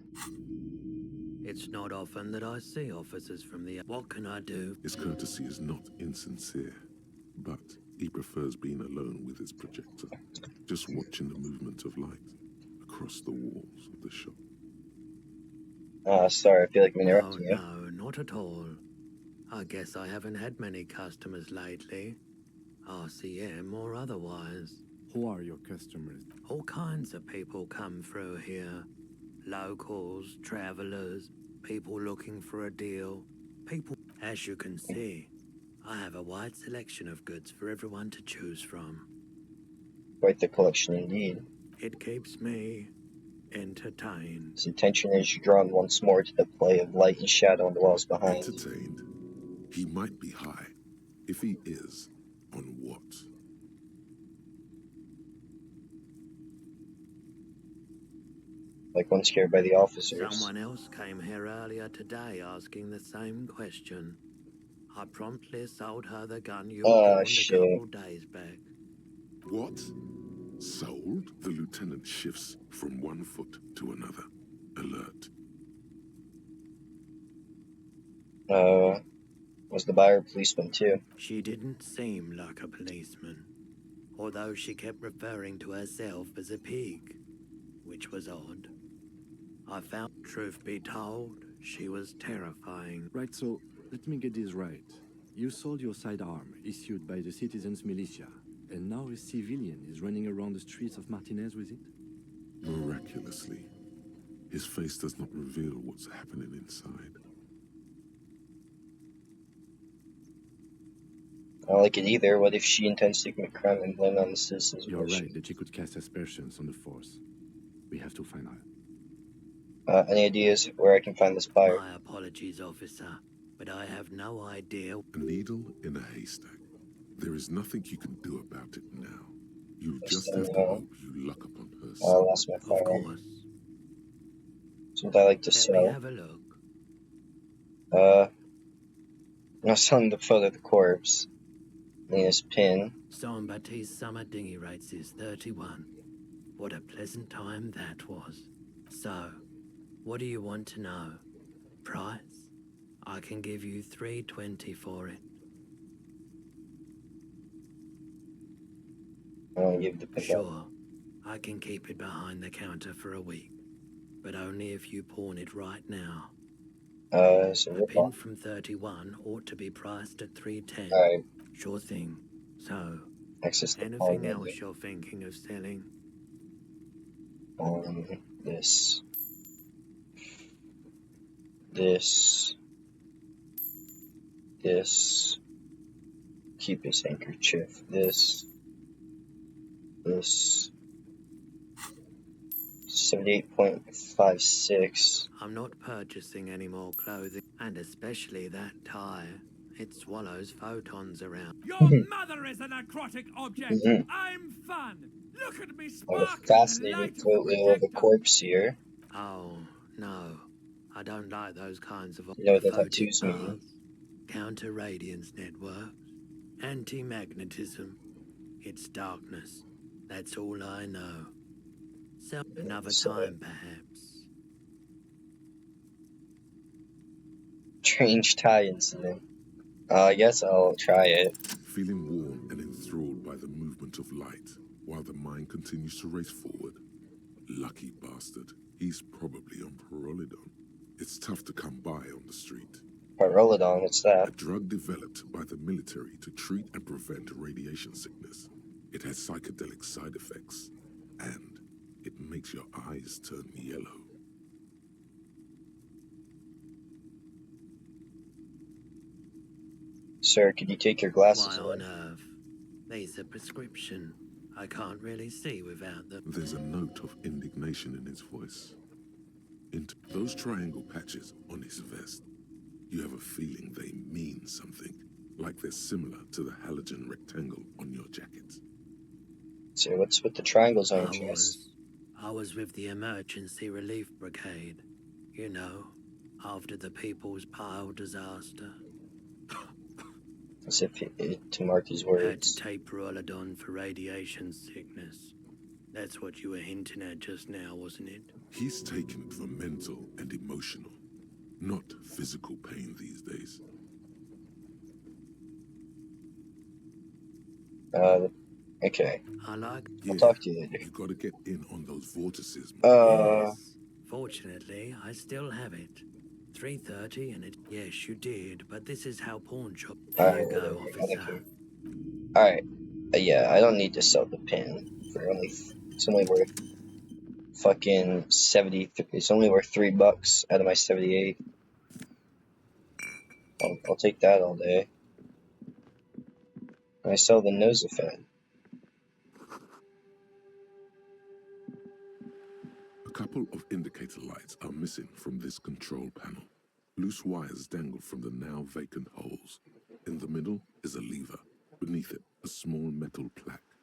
Speaker 13: It's not often that I see officers from the... What can I do?
Speaker 2: His courtesy is not insincere, but he prefers being alone with his projector, just watching the movement of light across the walls of the shop.
Speaker 1: Sorry, I feel like I'm interrupting you.
Speaker 13: No, not at all. I guess I haven't had many customers lately. RCM or otherwise.
Speaker 3: Who are your customers?
Speaker 13: All kinds of people come through here. Locals, travelers, people looking for a deal. People, as you can see, I have a wide selection of goods for everyone to choose from.
Speaker 1: Quite the collection indeed.
Speaker 13: It keeps me entertained.
Speaker 1: His attention is drawn once more to the play of light and shadow on the walls behind.
Speaker 2: Entertained? He might be high. If he is, on what?
Speaker 1: Like one scared by the officers.
Speaker 13: Someone else came here earlier today asking the same question. I promptly sold her the gun you pawned a couple days back.
Speaker 2: What? Sold? The lieutenant shifts from one foot to another. Alert.
Speaker 1: Was the buyer a policeman too?
Speaker 13: She didn't seem like a policeman, although she kept referring to herself as a pig, which was odd. I found, truth be told, she was terrifying.
Speaker 3: Right, so let me get this right. You sold your sidearm, issued by the citizens' militia, and now a civilian is running around the streets of Martinez with it?
Speaker 2: Miraculously, his face does not reveal what's happening inside.
Speaker 1: I don't like it either. What if she intends to commit crime and blame it on the citizens?
Speaker 3: You're right that she could cast aspersions on the force. We have to find her.
Speaker 1: Any ideas where I can find this buyer?
Speaker 13: My apologies, officer, but I have no idea.
Speaker 2: A needle in a haystack. There is nothing you can do about it now. You'll just have to hope you luck upon her.
Speaker 1: I lost my firearm.
Speaker 13: Of course.
Speaker 1: Something I like to sell.
Speaker 13: Let me have a look.
Speaker 1: I'm not selling the photo of the corpse. Lena's pin.
Speaker 13: San Baptiste's summer dinghy rates is 31. What a pleasant time that was. So, what do you want to know? Price? I can give you $3.20 for it.
Speaker 1: I want to give the pin
Speaker 13: Sure, I can keep it behind the counter for a week, but only if you pawn it right now.
Speaker 1: So
Speaker 13: the pin from 31 ought to be priced at $3.10.
Speaker 1: Alright.
Speaker 13: Sure thing. So,
Speaker 1: Access to
Speaker 13: anything else you're thinking of selling?
Speaker 1: This. Keep his handkerchief. This. 78.56.
Speaker 13: I'm not purchasing any more clothing, and especially that tie. It swallows photons around.
Speaker 14: Your mother is a necrotic object. I'm fun. Look at me sparkling.
Speaker 1: A fascinating photo of a corpse here.
Speaker 13: Oh, no. I don't like those kinds of
Speaker 1: you know what the tattoos mean.
Speaker 13: Counter radiance networks. Anti-magnetism. It's darkness. That's all I know. So another time, perhaps.
Speaker 1: Strange tie incident. I guess I'll try it.
Speaker 2: Feeling warm and enthralled by the movement of light, while the mind continues to race forward. Lucky bastard. He's probably on Pyrrolidon. It's tough to come by on the street.
Speaker 1: Pyrrolidon, what's that?
Speaker 2: A drug developed by the military to treat and prevent radiation sickness. It has psychedelic side effects, and it makes your eyes turn yellow.
Speaker 1: Sir, could you take your glasses
Speaker 13: away? Why on earth? These are prescription. I can't really see without them.
Speaker 2: There's a note of indignation in his voice. Into those triangle patches on his vest, you have a feeling they mean something, like they're similar to the halogen rectangle on your jacket.
Speaker 1: So what's with the triangles on your chest?
Speaker 13: I was with the emergency relief brigade. You know, after the People's Pile disaster.
Speaker 1: As if to mark his words.
Speaker 13: I had to take Pyrrolidon for radiation sickness. That's what you were hinting at just now, wasn't it?
Speaker 2: He's taken for mental and emotional, not physical pain these days.
Speaker 1: Okay.
Speaker 2: I'll
Speaker 1: talk to you later.
Speaker 2: You gotta get in on those vortices.
Speaker 13: Yes. Fortunately, I still have it. 3:30 and it... Yes, you did, but this is how pawn shop... There you go, officer.
Speaker 1: Alright. Yeah, I don't need to sell the pin. It's only worth fucking 70... It's only worth $3 out of my 78. I'll take that all day. I sell the Nosafed.
Speaker 2: A couple of indicator lights are missing from this control panel. Loose wires dangle from the now vacant holes. In the middle is a lever. Beneath it, a small metal plaque.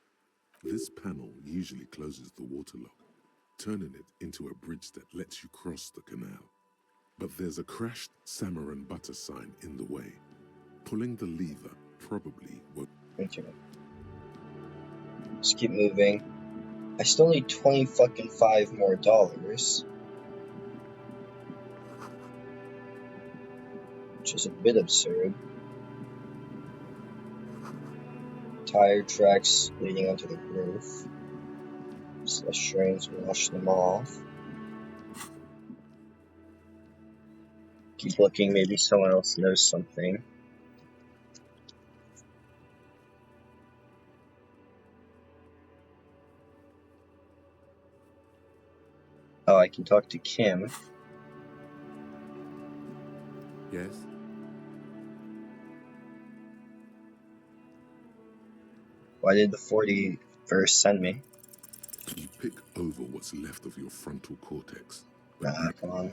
Speaker 2: This panel usually closes the water lock. turning it into a bridge that lets you cross the canal. But there's a crashed salmon and butter sign in the way. Pulling the lever probably won't.
Speaker 1: Okay. Let's keep moving. I still need $25 more. Which is a bit absurd. Tire tracks leading onto the roof. Slush drains wash them off. Keep looking, maybe someone else knows something. Oh, I can talk to Kim.
Speaker 3: Yes?
Speaker 1: Why did the 41st send me?
Speaker 2: You pick over what's left of your frontal cortex.
Speaker 1: Nah, come on.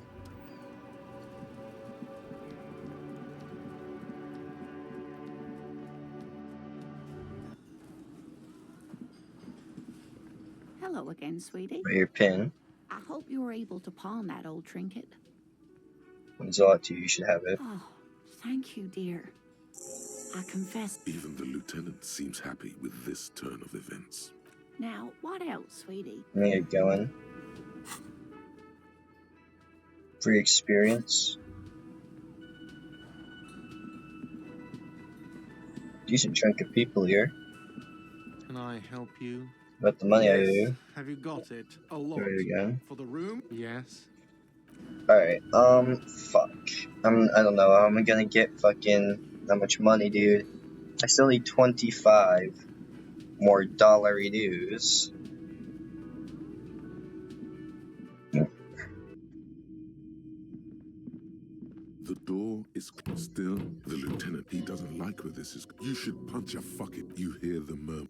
Speaker 6: Hello again, sweetie.
Speaker 1: For your pin.
Speaker 6: I hope you were able to pawn that old trinket.
Speaker 1: Means a lot to you, you should have it.
Speaker 6: Oh, thank you, dear. I confess.
Speaker 2: Even the lieutenant seems happy with this turn of events.
Speaker 6: Now, what else, sweetie?
Speaker 1: Let me get going. Free experience. Decent chunk of people here.
Speaker 15: Can I help you?
Speaker 1: About the money I owe
Speaker 15: Yes.
Speaker 1: you.
Speaker 15: Have you got it? A lot.
Speaker 1: There we go.
Speaker 15: For the room? Yes.
Speaker 1: Alright, fuck. I don't know, how am I gonna get fucking that much money, dude? I still need 25 more dollary dues.
Speaker 2: The door is still. The lieutenant, he doesn't like where this is. You should punch a fuck it. You hear the murmur.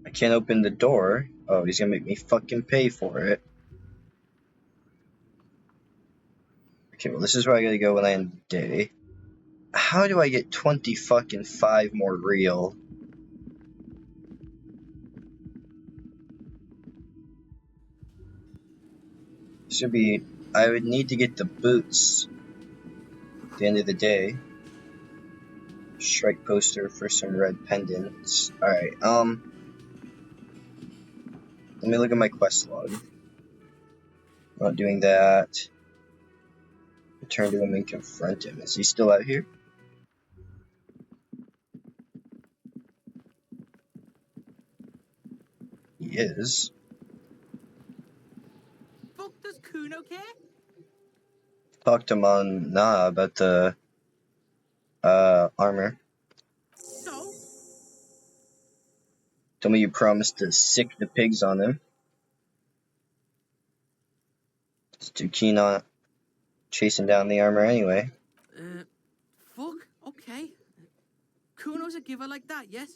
Speaker 1: I can't open the door. Oh, he's gonna make me fucking pay for it. Okay, well, this is where I gotta go when I end the day. How do I get 5 more real? Should be. I would need to get the boots at the end of the day. Strike poster for some red pendants. Alright, let me look at my quest log. Not doing that. Return to him and confront him. Is he still out here? He is.
Speaker 14: Fuck does Kuno care?
Speaker 1: Talk to Mana about the armor.
Speaker 14: So?
Speaker 1: Tell me you promised to sick the pigs on him. He's too keen on chasing down the armor anyway.
Speaker 14: Fuck, okay. Kuno's a giver like that, yes?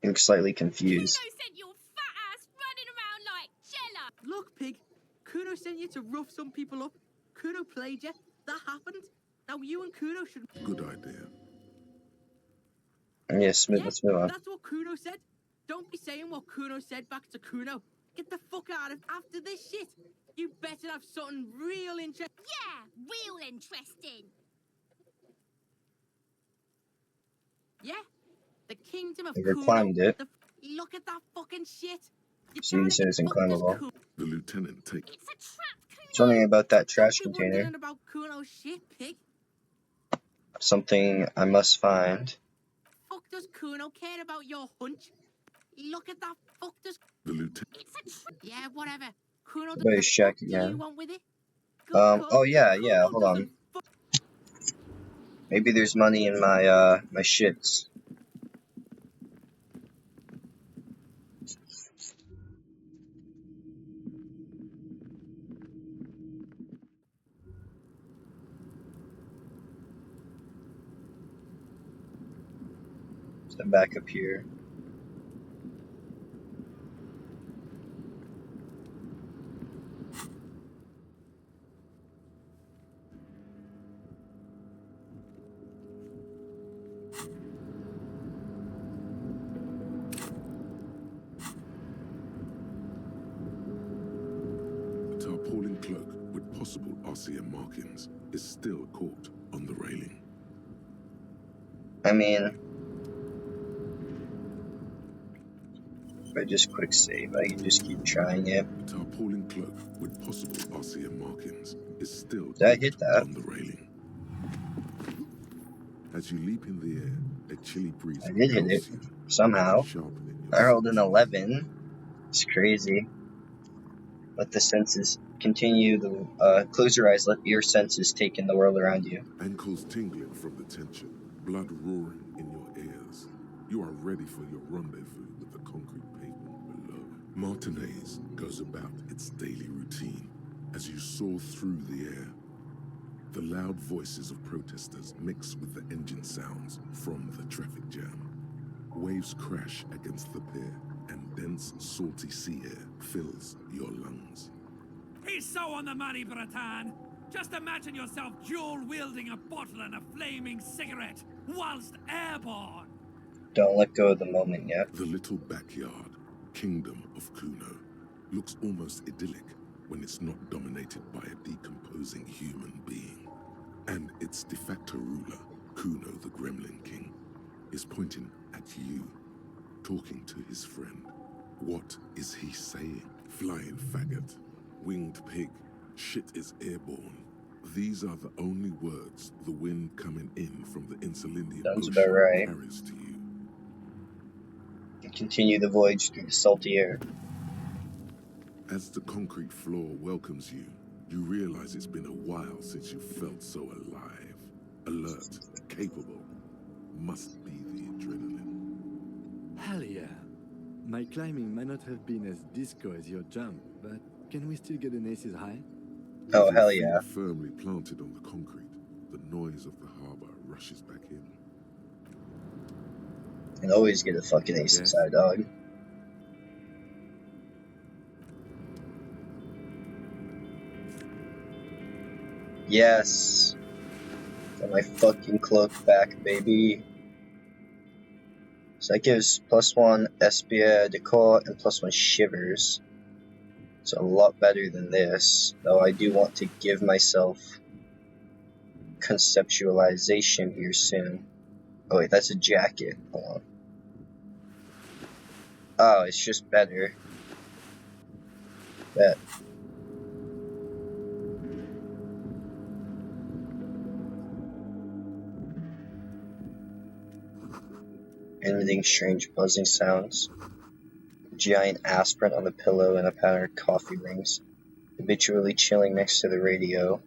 Speaker 1: I'm slightly confused.
Speaker 16: Kuno sent your fat ass running around like Jella.
Speaker 14: Look, pig. Kuno sent you to rough some people up. Kuno played you. That happened. Now you and Kuno should...
Speaker 2: Good idea.
Speaker 1: Yes, let's move on.
Speaker 14: That's what Kuno said. Don't be saying what Kuno said back to Kuno. Get the fuck out of after this shit. You better have something real interesting.
Speaker 16: Yeah, real interesting.
Speaker 14: Yeah? The kingdom of
Speaker 1: Never
Speaker 14: Kuno.
Speaker 1: climbed it.
Speaker 14: Look at that fucking shit.
Speaker 1: See, says unclimbable.
Speaker 2: The lieutenant takes.
Speaker 16: It's a trap,
Speaker 1: Tell me about that trash
Speaker 14: Don't be
Speaker 1: container.
Speaker 14: wondering about Kuno's shit, pig.
Speaker 1: Something I must find.
Speaker 14: Fuck does Kuno care about your hunch? Look at that. Fuck does...
Speaker 2: The lieutenant.
Speaker 14: It's a trap. Yeah, whatever. Kuno does
Speaker 1: Better
Speaker 14: the
Speaker 1: check
Speaker 14: fuck do you
Speaker 1: again.
Speaker 14: want with it?
Speaker 1: Oh yeah, hold on. Maybe there's money in my my shits. Step back up here.
Speaker 2: tarpaulin cloak with possible RCM markings is still caught on the railing.
Speaker 1: I mean, if I just quick save, I can just keep trying it.
Speaker 2: Tarpaulin cloak with possible RCM markings is still
Speaker 1: Did I hit that?
Speaker 2: on the railing. As you leap in the air, a chilly breeze
Speaker 1: I did hit it somehow. I rolled an 11. It's crazy. Let the senses continue. Close your eyes. Let your senses take in the world around you.
Speaker 2: Ankles tingling from the tension, blood roaring in your ears. You are ready for your rendezvous with the concrete pavement below. Martinez goes about its daily routine as you soar through the air. The loud voices of protesters mix with the engine sounds from the traffic jam. Waves crash against the pier, and dense, salty sea air fills your lungs.
Speaker 17: He's so on the money, Breton! Just imagine yourself dual-wielding a bottle and a flaming cigarette, whilst airborne!
Speaker 1: Don't let go of the moment yet.
Speaker 2: The little backyard, kingdom of Kuno, looks almost idyllic when it's not dominated by a decomposing human being. And its de facto ruler, Kuno the Gremlin King, is pointing at you, talking to his friend. What is he saying? Flying faggot, winged pig, shit is airborne. These are the only words the wind coming in from the Insulindian
Speaker 1: Sounds
Speaker 2: Ocean
Speaker 1: about right.
Speaker 2: carries to you.
Speaker 1: And continue the voyage through the salty air.
Speaker 2: As the concrete floor welcomes you, you realize it's been a while since you felt so alive, alert, capable. Must be the adrenaline.
Speaker 3: Hell yeah. My climbing might not have been as disco as your jump, but can we still get an aces high?
Speaker 1: Oh,
Speaker 2: With
Speaker 1: hell
Speaker 2: your
Speaker 1: yeah.
Speaker 2: feet firmly planted on the concrete, the noise of the harbor rushes back in.
Speaker 1: And always get a fucking aces high, dog. Yes. Got my fucking cloak back, baby. So that gives +1 Espia Decor and +1 Shivers. It's a lot better than this, though I do want to give myself conceptualization here soon. Oh wait, that's a jacket. Hold on. Oh, it's just better. Bet. Anything strange buzzing sounds. Giant ass print on the pillow and a pattern of coffee rings. Habitually chilling next to the radio.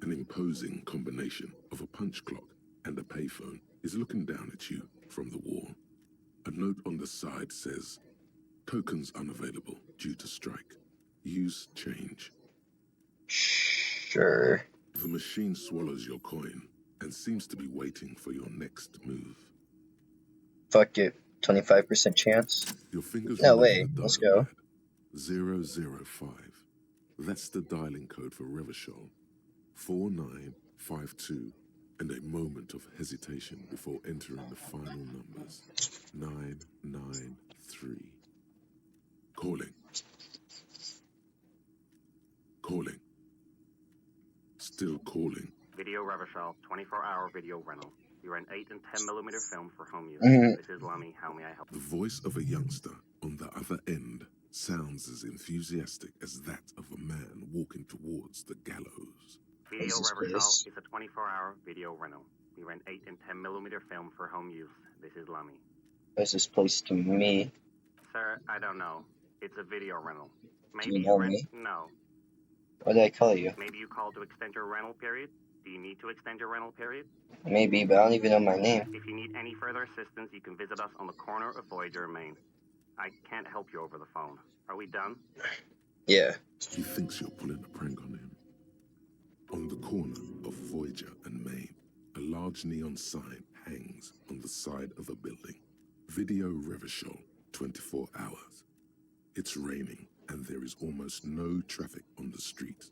Speaker 2: An imposing combination of a punch clock and a payphone is looking down at you from the wall. A note on the side says, tokens unavailable due to strike. Use change.
Speaker 1: Sure.
Speaker 2: The machine swallows your coin and seems to be waiting for your next move.
Speaker 1: Fuck it. 25% chance?
Speaker 2: Your fingers
Speaker 1: No
Speaker 2: run
Speaker 1: way.
Speaker 2: over the
Speaker 1: Let's
Speaker 2: dial
Speaker 1: go.
Speaker 2: pad. 005. That's the dialing code for Revachol. 4952. And a moment of hesitation before entering the final numbers. 993. Calling. Calling. Still calling.
Speaker 18: Video Revachol, 24-hour video rental. You're an 8 and 10mm film for home use. This is Lummy. How may I help?
Speaker 2: The voice of a youngster on the other end sounds as enthusiastic as that of a man walking towards the gallows.
Speaker 18: Video Revachol is a 24-hour video rental. We rent 8 and 10mm film for home use. This is Lummy.
Speaker 1: Where's this place to me?
Speaker 18: Sir, I don't know. It's a video rental. Maybe
Speaker 1: Do you know
Speaker 18: rent.
Speaker 1: me?
Speaker 18: No.
Speaker 1: What did I call you?
Speaker 18: Maybe you called to extend your rental period? Do you need to extend your rental period?
Speaker 1: Maybe, but I don't even know my name.
Speaker 18: If you need any further assistance, you can visit us on the corner of Voyager and Main. I can't help you over the phone. Are we done?
Speaker 1: Yeah.
Speaker 2: He thinks you're pulling a prank on him. On the corner of Voyager and Main, a large neon sign hangs on the side of a building. Video Revachol, 24 hours. It's raining and there is almost no traffic on the street.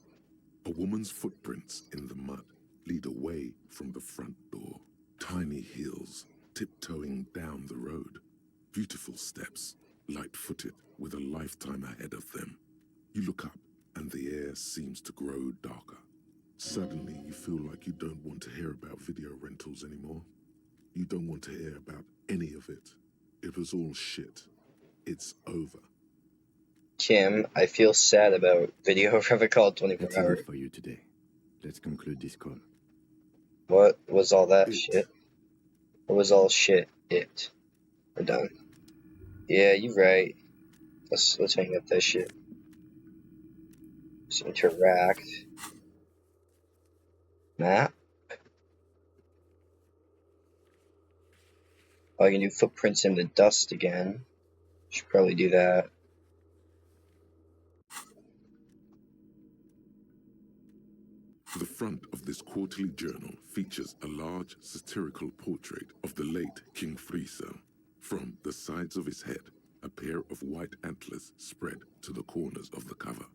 Speaker 2: A woman's footprints in the mud lead away from the front door. Tiny heels tiptoeing down the road. Beautiful steps, light-footed with a lifetime ahead of them. You look up, and the air seems to grow darker. Suddenly, you feel like you don't want to hear about video rentals anymore. You don't want to hear about any of it. It was all shit. It's over.
Speaker 1: Kim, I feel sad about video Revocall 24
Speaker 3: That's
Speaker 1: hours.
Speaker 3: it for you today. Let's conclude this call.
Speaker 1: What was all that shit? What was all shit? We're done. Yeah, you're right. Let's hang up that shit. Let's interact. Map. Oh, I can do footprints in the dust again. Should probably do that.
Speaker 2: The front of this quarterly journal features a large satirical portrait of the late King Friesel. From the sides of his head, a pair of white antlers spread to the corners of the cover.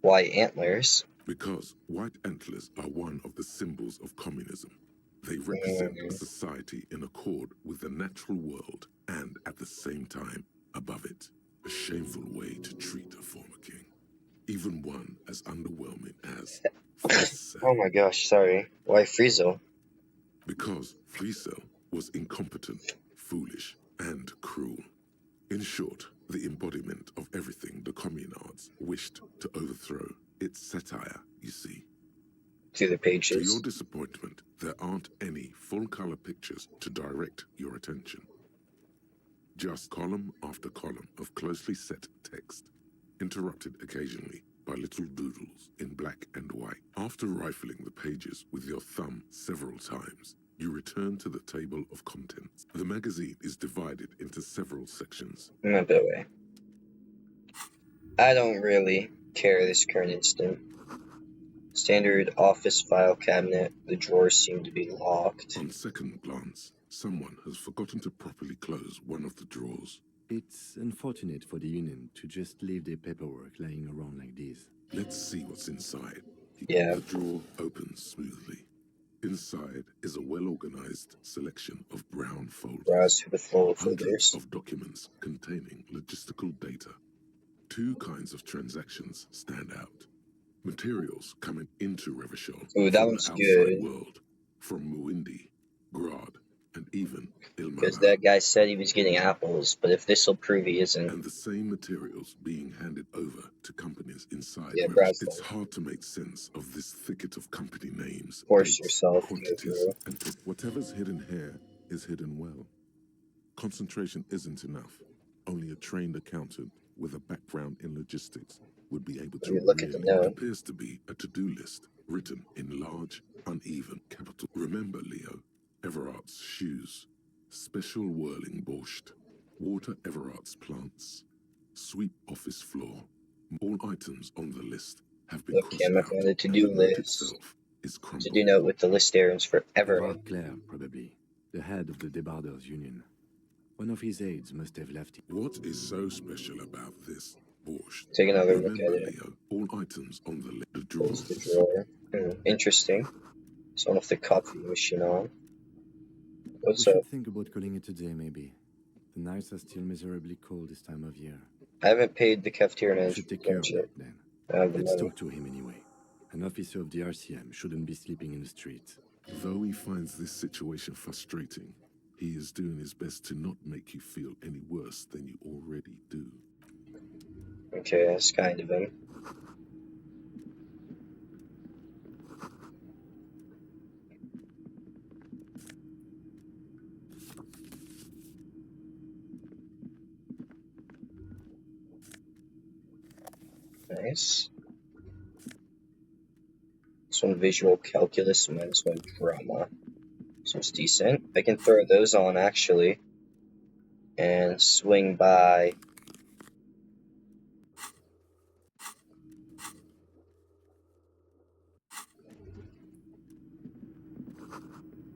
Speaker 1: White antlers?
Speaker 2: Because white antlers are one of the symbols of communism. They represent a society in accord with the natural world and, at the same time, above it. A shameful way to treat a former king. Even one as underwhelming as Friesel.
Speaker 1: Oh my gosh, sorry. Why Friesel?
Speaker 2: Because Friesel was incompetent, foolish, and cruel. In short, the embodiment of everything the communards wished to overthrow. It's satire, you see.
Speaker 1: To the pages.
Speaker 2: To your disappointment, there aren't any full-color pictures to direct your attention. Just column after column of closely set text, interrupted occasionally by little doodles in black and white. After rifling the pages with your thumb several times, you return to the table of contents. The magazine is divided into several sections.
Speaker 1: Not that way. I don't really care this current instant. Standard office file cabinet. The drawers seem to be locked.
Speaker 2: On second glance, someone has forgotten to properly close one of the drawers.
Speaker 3: It's unfortunate for the Union to just leave their paperwork lying around like this.
Speaker 2: Let's see what's inside.
Speaker 1: Yeah.
Speaker 2: The drawer opens smoothly. Inside is a well-organized selection of brown folders.
Speaker 1: Browse through the flow of
Speaker 2: Hundreds
Speaker 1: folders.
Speaker 2: of documents containing logistical data. Two kinds of transactions stand out. Materials coming into Revachol
Speaker 1: Ooh,
Speaker 2: from
Speaker 1: that
Speaker 2: the
Speaker 1: one's
Speaker 2: outside
Speaker 1: good.
Speaker 2: world, from Muindi, Grad, and even
Speaker 1: Because
Speaker 2: Ilmala.
Speaker 1: that guy said he was getting apples, but if this'll prove he isn't.
Speaker 2: And the same materials being handed over to companies inside.
Speaker 1: Yeah,
Speaker 2: It's hard to make sense of this thicket of company names,
Speaker 1: Force
Speaker 2: dates,
Speaker 1: yourself to go
Speaker 2: quantities,
Speaker 1: through.
Speaker 2: and whatever's hidden here is hidden well. Concentration isn't enough. Only a trained accountant with a background in logistics would be able to
Speaker 1: Look at the
Speaker 2: really. It
Speaker 1: note.
Speaker 2: appears to be a to-do list written in large, uneven capital. Remember, Leo, Everard's shoes, special whirling borscht, water Everard's plants, sweep office floor. All items on the list have been crossed
Speaker 1: Kim, I
Speaker 2: out.
Speaker 1: found a to-do
Speaker 2: The note
Speaker 1: list.
Speaker 2: itself is crumpled.
Speaker 1: To-do note with the list errands for Everard.
Speaker 3: Claire, probably. The head of the Debarders Union. One of his aides must have left it.
Speaker 2: What is so special about this borscht?
Speaker 1: Take another look
Speaker 2: Remember,
Speaker 1: at it.
Speaker 2: Leo, all items on the list. The
Speaker 1: Here's
Speaker 2: drawers.
Speaker 1: the drawer. Interesting. It's on with the coffee machine on. What's
Speaker 3: we
Speaker 1: up?
Speaker 3: should think about calling it a day, maybe. The nights are still miserably cold this time of year.
Speaker 1: I haven't paid the cafeteria
Speaker 3: We
Speaker 1: manager.
Speaker 3: should take care of that then.
Speaker 1: I have the
Speaker 3: Let's
Speaker 1: money.
Speaker 3: talk to him anyway. An officer of the RCM shouldn't be sleeping in the street.
Speaker 2: Though he finds this situation frustrating, he is doing his best to not make you feel any worse than you already do.
Speaker 1: Okay, that's kind of him. Nice. This one visual calculus and this one drama. This one's decent. I can throw those on actually. And swing by.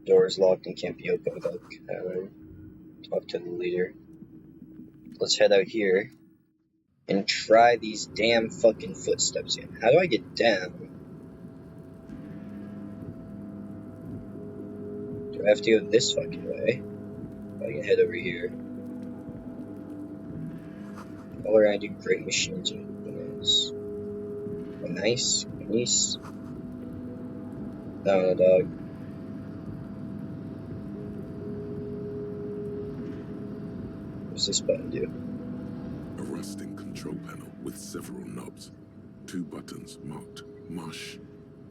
Speaker 1: Door is locked and can't be opened without talk to the leader. Let's head out here and try these damn fucking footsteps in. How do I get down? Do I have to go this fucking way? I can head over here. All around you great machines and open this. Nice. No, dog. What's this button do?
Speaker 2: A rusting control panel with several knobs. 2 buttons marked Marsh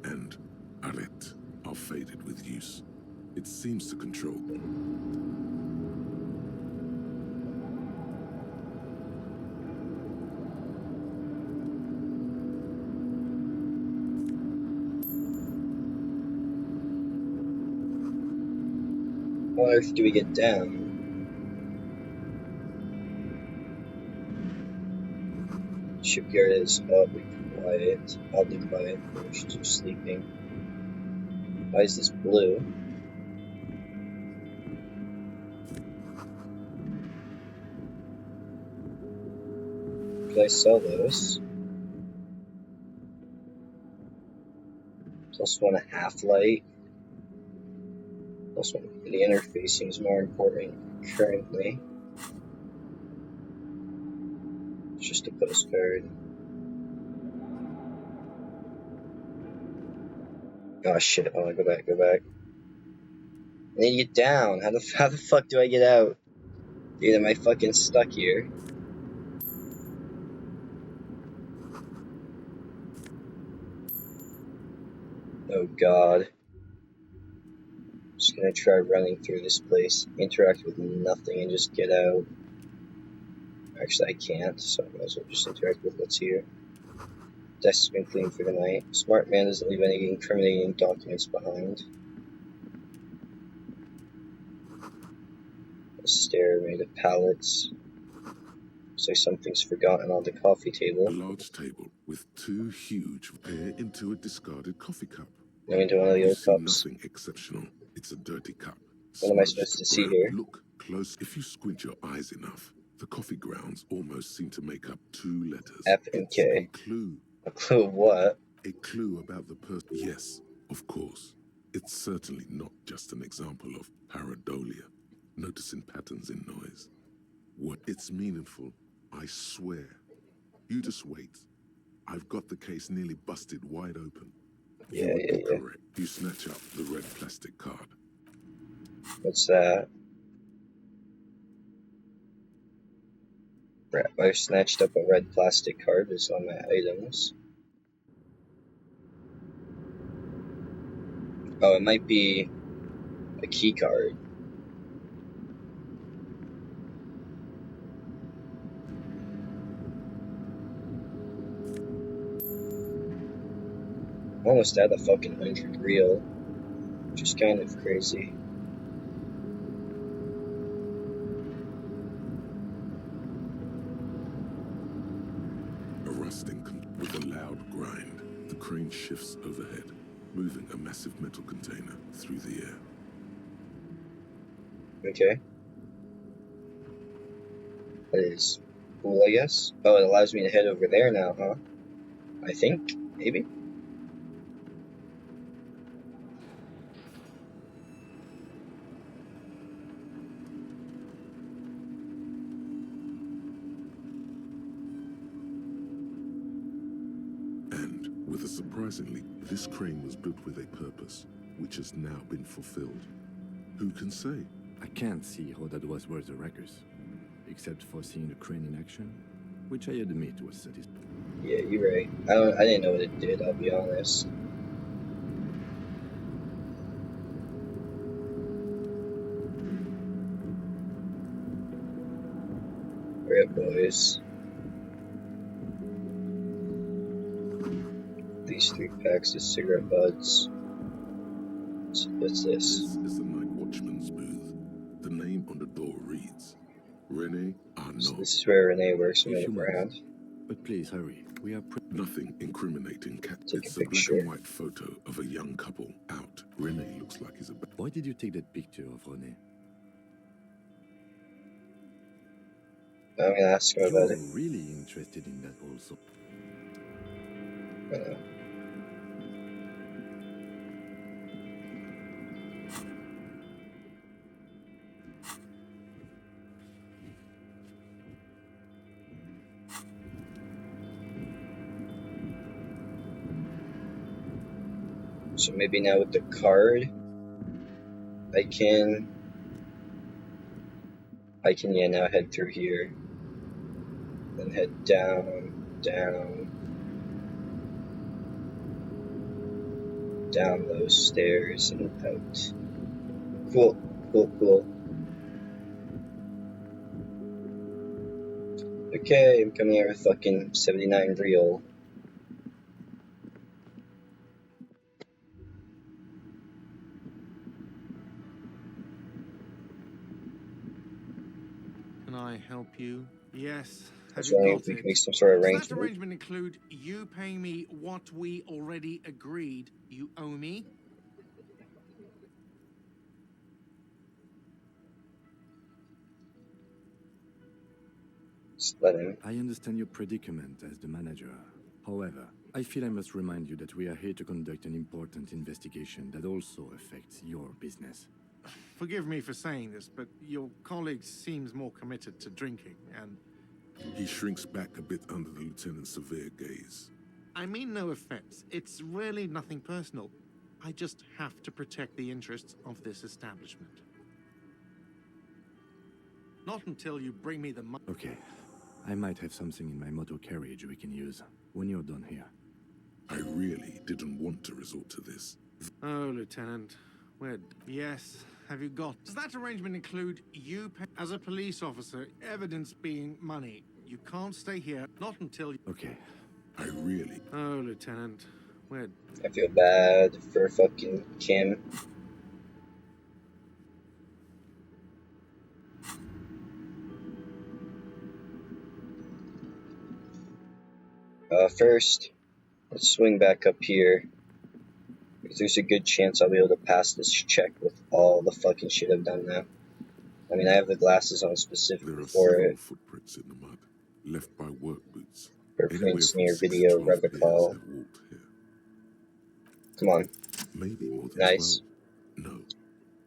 Speaker 2: and Arrête are faded with use. It seems to control
Speaker 1: How on earth do we get down? Shipyard is oddly quiet. We're still sleeping. Why is this blue? Could I sell those? +1 half-light. +1. The interface seems more important currently. It's just a postcard. Oh shit, oh, go back. I need to get down. How the fuck do I get out? Dude, am I fucking stuck here? Oh god. I'm just gonna try running through this place, interact with nothing, and just get out. Actually, I can't, so I might as well just interact with what's here. Desk has been cleaned for the night. Smart man doesn't leave any incriminating documents behind. A stair made of pallets. Looks like something's forgotten on the coffee table.
Speaker 2: a large table with 2 huge pair into a discarded coffee cup.
Speaker 1: Going into one of the
Speaker 2: You
Speaker 1: old
Speaker 2: see
Speaker 1: cups.
Speaker 2: nothing exceptional. It's a dirty cup.
Speaker 1: What am I
Speaker 2: Smudged
Speaker 1: supposed to see
Speaker 2: brown.
Speaker 1: here?
Speaker 2: Look close. If you squint your eyes enough, the coffee grounds almost seem to make up 2 letters.
Speaker 1: F and
Speaker 2: It's
Speaker 1: K.
Speaker 2: a clue.
Speaker 1: A clue of what?
Speaker 2: A clue about the person. Yes, of course. It's certainly not just an example of pareidolia, noticing patterns in noise. What it's meaningful, I swear. You just wait. I've got the case nearly busted wide open. You would be correct. You snatch up the red plastic card.
Speaker 1: What's that? Crap, I snatched up a red plastic card. It's on my items. Oh, it might be a key card. Almost had a fucking 100 reel, which is kind of crazy.
Speaker 2: A rusting with a loud grind. The crane shifts overhead, moving a massive metal container through the air.
Speaker 1: Okay. That is cool, I guess. Oh, it allows me to head over there now, huh? I think, maybe?
Speaker 2: And, with a surprisingly, this crane was built with a purpose, which has now been fulfilled. Who can say?
Speaker 3: I can't see how that was worth the wreckers, except for seeing the crane in action, which I admit was satisfying.
Speaker 1: Yeah, you're right. I didn't know what it did, I'll be honest. Alright, boys. These 3 packs of cigarette butts. What's this?
Speaker 2: This is the night watchman's booth. The name on the door reads, René Arnaud.
Speaker 1: So this is where Renee works when I'm around.
Speaker 3: But please hurry. We are
Speaker 2: nothing incriminating.
Speaker 1: Take
Speaker 2: It's
Speaker 1: a
Speaker 2: a black
Speaker 1: picture.
Speaker 2: and white photo of a young couple out. René looks like he's about.
Speaker 3: Why did you take that picture of René?
Speaker 1: I'm gonna ask him about it.
Speaker 3: You're really interested in that also.
Speaker 1: I know. So maybe now with the card, I can yeah, now head through here. Then head down, down those stairs and out. Cool. Okay, I'm coming here with fucking 79 real.
Speaker 15: Can I help you? Yes.
Speaker 1: I was
Speaker 15: Have you
Speaker 1: wondering
Speaker 15: got
Speaker 1: if we
Speaker 15: it?
Speaker 1: can make some sort of
Speaker 15: Does that
Speaker 1: arrangement.
Speaker 15: arrangement include you paying me what we already agreed you owe me?
Speaker 3: I understand your predicament as the manager. However, I feel I must remind you that we are here to conduct an important investigation that also affects your business.
Speaker 15: Forgive me for saying this, but your colleague seems more committed to drinking, and...
Speaker 2: He shrinks back a bit under the lieutenant's severe gaze.
Speaker 15: I mean no offense. It's really nothing personal. I just have to protect the interests of this establishment. Not until you bring me the money.
Speaker 3: Okay. I might have something in my motor carriage we can use when you're done here.
Speaker 2: I really didn't want to resort to this.
Speaker 15: Oh, Lieutenant. Yes. Have you got... Does that arrangement include you pay... As a police officer, evidence being money. You can't stay here, not until...
Speaker 3: Okay.
Speaker 2: I really...
Speaker 15: Oh, Lieutenant.
Speaker 1: I feel bad for fucking Kim. First, let's swing back up here. Because there's a good chance I'll be able to pass this check with all the fucking shit I've done now. I mean, I have the glasses on specifically for it.
Speaker 2: Footprints in the mud, left by work boots.
Speaker 1: Footprints near video revical. Come on.
Speaker 2: Maybe more than
Speaker 1: nice.
Speaker 2: 12. No.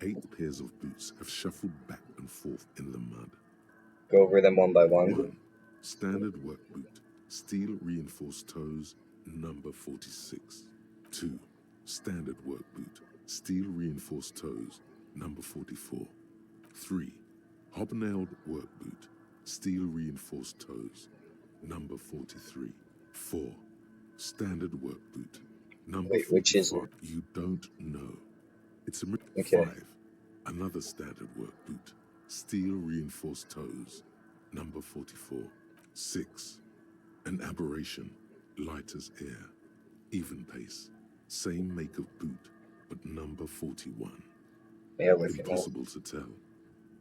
Speaker 2: 8 pairs of boots have shuffled back and forth in the mud.
Speaker 1: Go over them one by one.
Speaker 2: 1. Standard work boot. Steel reinforced toes, number 46. 2. Standard work boot. Steel reinforced toes, number 44. 3. Hobnailed work boot. Steel reinforced toes, number 43. 4. Standard work boot. Number 45.
Speaker 1: Which is it?
Speaker 2: You don't know. It's a
Speaker 1: okay.
Speaker 2: 5. Another standard work boot. Steel reinforced toes, number 44. 6. An aberration, light as air, even pace, same make of boot, but number 41.
Speaker 1: Yeah,
Speaker 2: impossible to tell.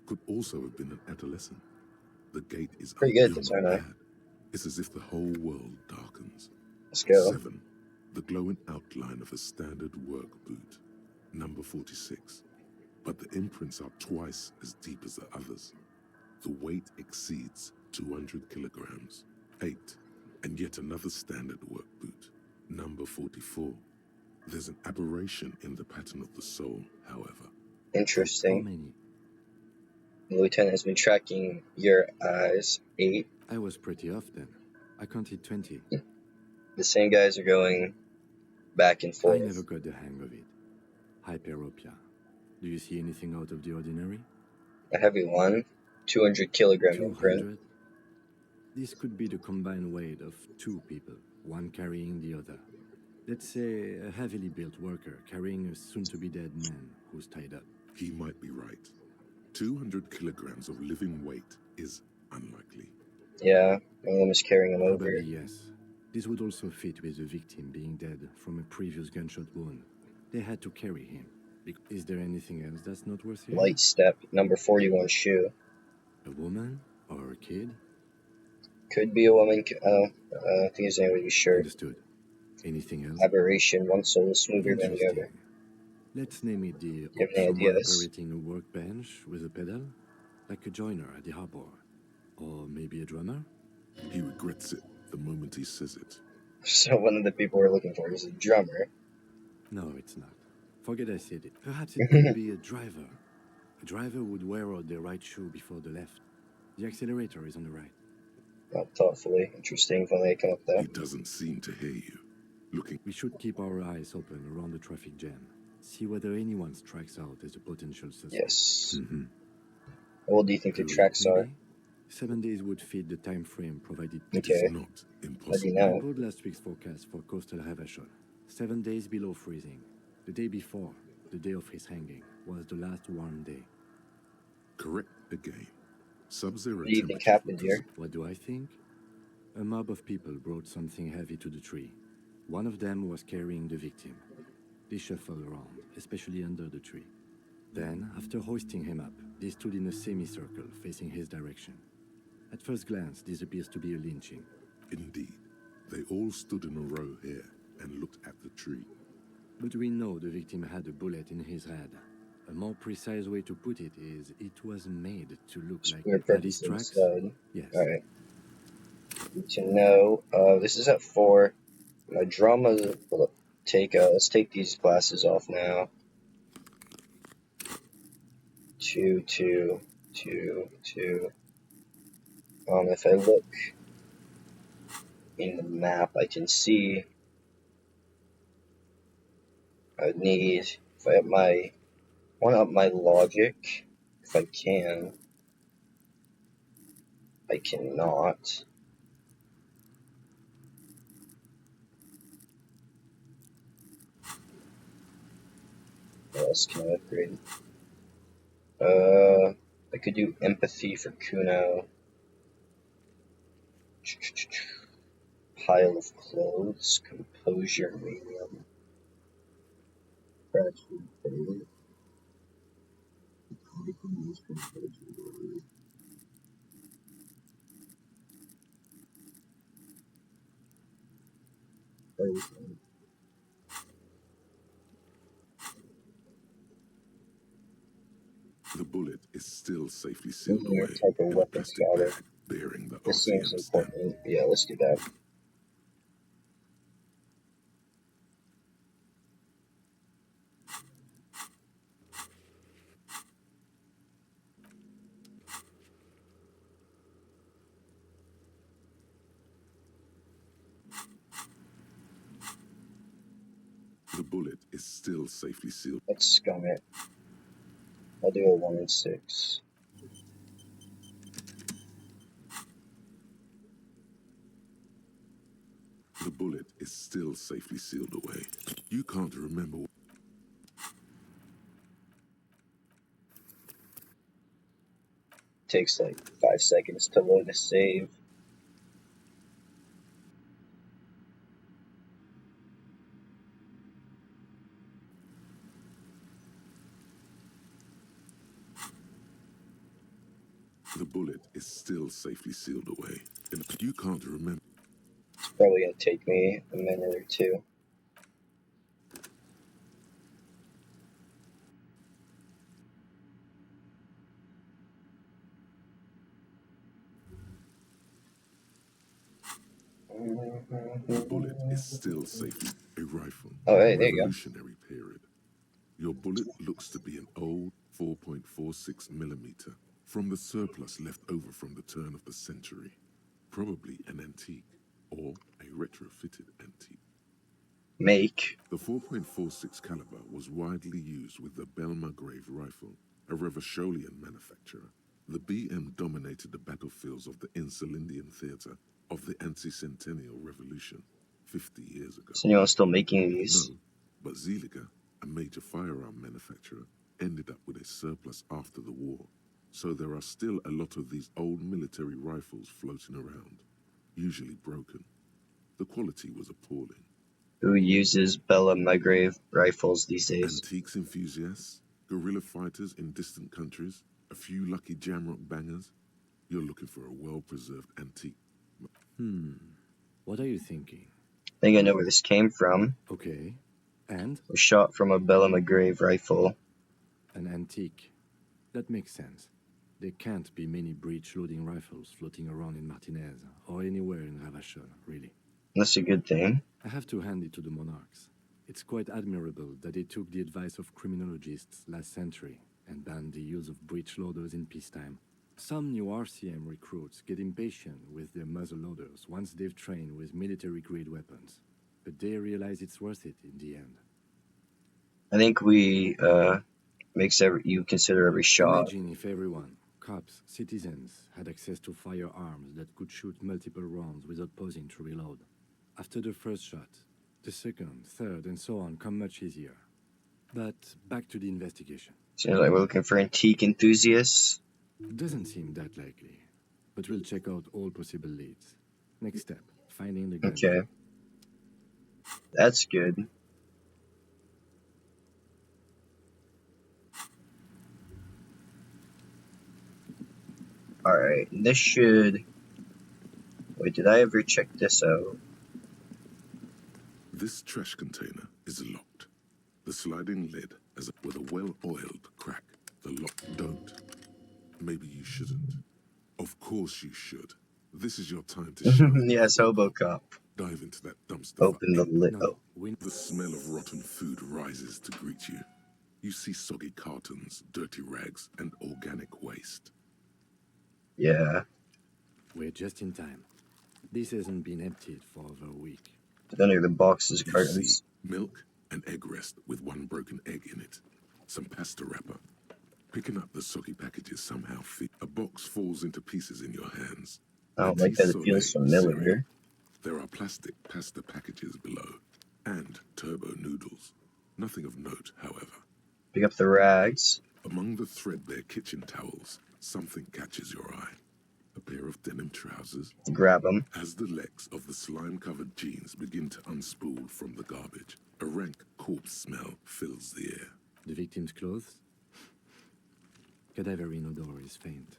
Speaker 2: Could also have been an adolescent. The gate is
Speaker 1: pretty good, aren't I?
Speaker 2: It's as if the whole world darkens.
Speaker 1: Let's go.
Speaker 2: 7. The glowing outline of a standard work boot, number 46. But the imprints are twice as deep as the others. The weight exceeds 200 kilograms. 8. And yet another standard work boot, number 44. There's an aberration in the pattern of the sole, however.
Speaker 1: Interesting.
Speaker 3: How many?
Speaker 1: The lieutenant has been tracking your eyes. 8.
Speaker 3: I was pretty off then. I counted 20.
Speaker 1: The same guys are going back and forth.
Speaker 3: I never got the hang of it. Hyperopia. Do you see anything out of the ordinary?
Speaker 1: A heavy one. 200 kilogram imprint.
Speaker 3: This could be the combined weight of 2 people, one carrying the other. Let's say a heavily built worker carrying a soon-to-be-dead man who's tied up.
Speaker 2: He might be right. 200 kilograms of living weight is unlikely.
Speaker 1: Yeah, one of them is carrying him over.
Speaker 3: Probably yes. This would also fit with the victim being dead from a previous gunshot wound. They had to carry him. Is there anything else that's not worth hearing?
Speaker 1: Light step, number 41 shoe.
Speaker 3: A woman or a kid?
Speaker 1: Could be a woman. I think his name would be sure.
Speaker 3: Understood. Anything else?
Speaker 1: Aberration, one sole is smoother than the other.
Speaker 3: Let's name it the
Speaker 1: someone
Speaker 3: operating a workbench with a pedal, like a joiner at the harbor. Or maybe a drummer?
Speaker 2: He regrets it the moment he says it.
Speaker 1: So one of the people we're looking for is a drummer.
Speaker 3: No, it's not. Forget I said it. Perhaps it could be a driver. A driver would wear out their right shoe before the left. The accelerator is on the right.
Speaker 1: Not thoughtfully. Interesting if only I come up there.
Speaker 2: He doesn't seem to hear you. Looking.
Speaker 3: We should keep our eyes open around the traffic jam. See whether anyone strikes out as a potential suspect.
Speaker 1: Yes. What do you think the tracks are?
Speaker 3: 7 days would fit the time frame provided.
Speaker 2: It is not impossible.
Speaker 1: How do you know?
Speaker 3: I pulled last week's forecast for coastal Havashon. 7 days below freezing. The day before, the day of his hanging, was the last warm day.
Speaker 2: Correct again. Sub-zero
Speaker 1: What do you think happened here?
Speaker 3: What do I think? A mob of people brought something heavy to the tree. One of them was carrying the victim. They shuffled around, especially under the tree. Then, after hoisting him up, they stood in a semicircle facing his direction. At first glance, this appears to be a lynching.
Speaker 2: Indeed. They all stood in a row here and looked at the tree.
Speaker 3: But we know the victim had a bullet in his head. A more precise way to put it is, it was made to look like these tracks. Yes.
Speaker 1: Alright. Need to know. This is at 4. My drama. Let's take these glasses off now. 2, 2, 2, 2. If I look in the map, I can see. I need. If I want to up my logic. If I can. I cannot. What else can I upgrade? I could do empathy for Kuno. Pile of clothes, composure, medium.
Speaker 2: The bullet is still safely sealed
Speaker 1: Engineer
Speaker 2: away
Speaker 1: type of
Speaker 2: in a
Speaker 1: weapon
Speaker 2: plastic
Speaker 1: spotter.
Speaker 2: bag bearing the
Speaker 1: This seems
Speaker 2: RCM stamp.
Speaker 1: important. Yeah, let's do that.
Speaker 2: The bullet is still safely sealed.
Speaker 1: Let's scum it. I'll do a 1 in 6.
Speaker 2: The bullet is still safely sealed away. You can't remember.
Speaker 1: Takes like 5 seconds to load a save.
Speaker 2: The bullet is still safely sealed away. And you can't remember.
Speaker 1: It's probably gonna take me a minute or two.
Speaker 2: The bullet is still safely a rifle.
Speaker 1: Oh, hey, there you go.
Speaker 2: Revolutionary period. Your bullet looks to be an old 4.46 millimeter from the surplus left over from the turn of the century. Probably an antique or a retrofitted antique.
Speaker 1: Make.
Speaker 2: The 4.46 caliber was widely used with the Belmargrave rifle, a Revacholian manufacturer. The BM dominated the battlefields of the Insulindian theater of the anti-centennial revolution 50 years ago.
Speaker 1: So anyone's still making these?
Speaker 2: No, but Zeliger, a major firearm manufacturer, ended up with a surplus after the war. So there are still a lot of these old military rifles floating around, usually broken. The quality was appalling.
Speaker 1: Who uses Belmargrave rifles these days?
Speaker 2: Antiques enthusiasts, guerrilla fighters in distant countries, a few lucky jamrock bangers. You're looking for a well-preserved antique.
Speaker 3: What are you thinking?
Speaker 1: I think I know where this came from.
Speaker 3: Okay. And?
Speaker 1: It was shot from a Belmargrave rifle.
Speaker 3: An antique. That makes sense. There can't be many breech-loading rifles floating around in Martinez, or anywhere in Ravachol, really.
Speaker 1: That's a good thing.
Speaker 3: I have to hand it to the monarchs. It's quite admirable that they took the advice of criminologists last century and banned the use of breech loaders in peacetime. Some new RCM recruits get impatient with their muzzle loaders once they've trained with military-grade weapons. but they realize it's worth it in the end.
Speaker 1: I think we you consider every shot.
Speaker 3: Imagine if everyone, cops, citizens, had access to firearms that could shoot multiple rounds without pausing to reload. After the first shot, the second, third, and so on come much easier. But back to the investigation.
Speaker 1: Seems like we're looking for antique enthusiasts.
Speaker 3: Doesn't seem that likely, but we'll check out all possible leads. Next step, finding the gun.
Speaker 1: Okay. That's good. Alright, this should... Wait, did I ever check this out?
Speaker 2: This trash container is locked. The sliding lid is with a well-oiled crack. The lock don't. Maybe you shouldn't. Of course you should. This is your time to shine.
Speaker 1: Yes, Hobocop.
Speaker 2: Dive into that dumpster.
Speaker 1: Open the lid.
Speaker 2: No. The smell of rotten food rises to greet you. You see soggy cartons, dirty rags, and organic waste.
Speaker 1: Yeah.
Speaker 3: We're just in time. This hasn't been emptied for over a week.
Speaker 1: But under the boxes,
Speaker 2: You
Speaker 1: cartons.
Speaker 2: see milk and egg rest with one broken egg in it. Some pasta wrapper. Picking up the soggy packages somehow a box falls into pieces in your hands.
Speaker 1: I don't like that it feels familiar.
Speaker 2: There are plastic pasta packages below, and turbo noodles. Nothing of note, however.
Speaker 1: Pick up the rags.
Speaker 2: Among the threadbare kitchen towels, something catches your eye. A pair of denim trousers.
Speaker 1: Grab them.
Speaker 2: As the legs of the slime-covered jeans begin to unspool from the garbage, a rank corpse smell fills the air.
Speaker 3: The victim's clothes? Cadaverine odor is faint.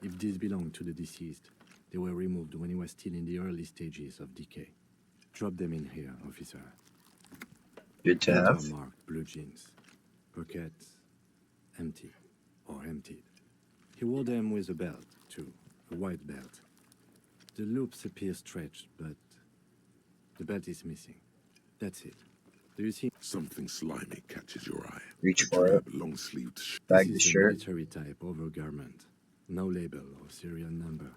Speaker 3: If these belong to the deceased, they were removed when he was still in the early stages of decay. Drop them in here, officer.
Speaker 1: Good to have.
Speaker 3: Marked blue jeans. Pockets empty or emptied. He wore them with a belt, too. A white belt. The loops appear stretched, but the belt is missing. That's it. Do you see?
Speaker 2: Something slimy catches your eye.
Speaker 1: Reach for it.
Speaker 2: Long-sleeved
Speaker 1: Bag the
Speaker 3: This is a
Speaker 1: shirt.
Speaker 3: military type overgarment. No label or serial number.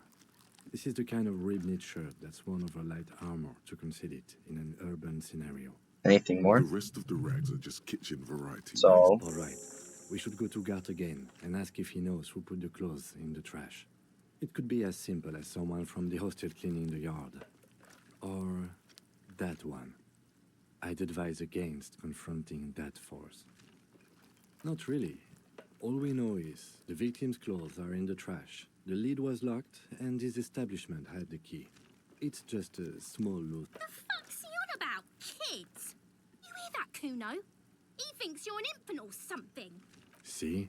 Speaker 3: This is the kind of rib-knit shirt that's worn over light armor to conceal it in an urban scenario.
Speaker 1: Anything more?
Speaker 2: The rest of the rags are just kitchen variety.
Speaker 1: That's all.
Speaker 3: All right. We should go to Gart again and ask if he knows who put the clothes in the trash. It could be as simple as someone from the hostel cleaning the yard. Or that one. I'd advise against confronting that force. Not really. All we know is the victim's clothes are in the trash. The lid was locked, and his establishment had the key. It's just a small loot.
Speaker 16: The fuck's he on about? Kids? You hear that, Kuno? He thinks you're an infant or something.
Speaker 3: See?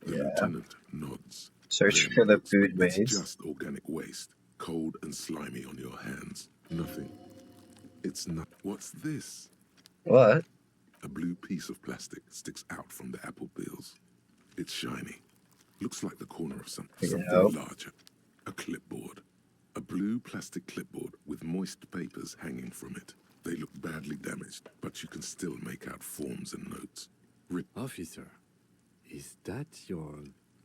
Speaker 2: The lieutenant nods.
Speaker 1: Search
Speaker 2: Then
Speaker 1: for the
Speaker 2: it's
Speaker 1: food waste.
Speaker 2: just organic waste, cold and slimy on your hands. Nothing. It's not. What's this?
Speaker 1: What?
Speaker 2: A blue piece of plastic sticks out from the apple peels. It's shiny. Looks like the corner of something larger. A clipboard. A blue plastic clipboard with moist papers hanging from it. They look badly damaged, but you can still make out forms and notes.
Speaker 3: Officer, is that your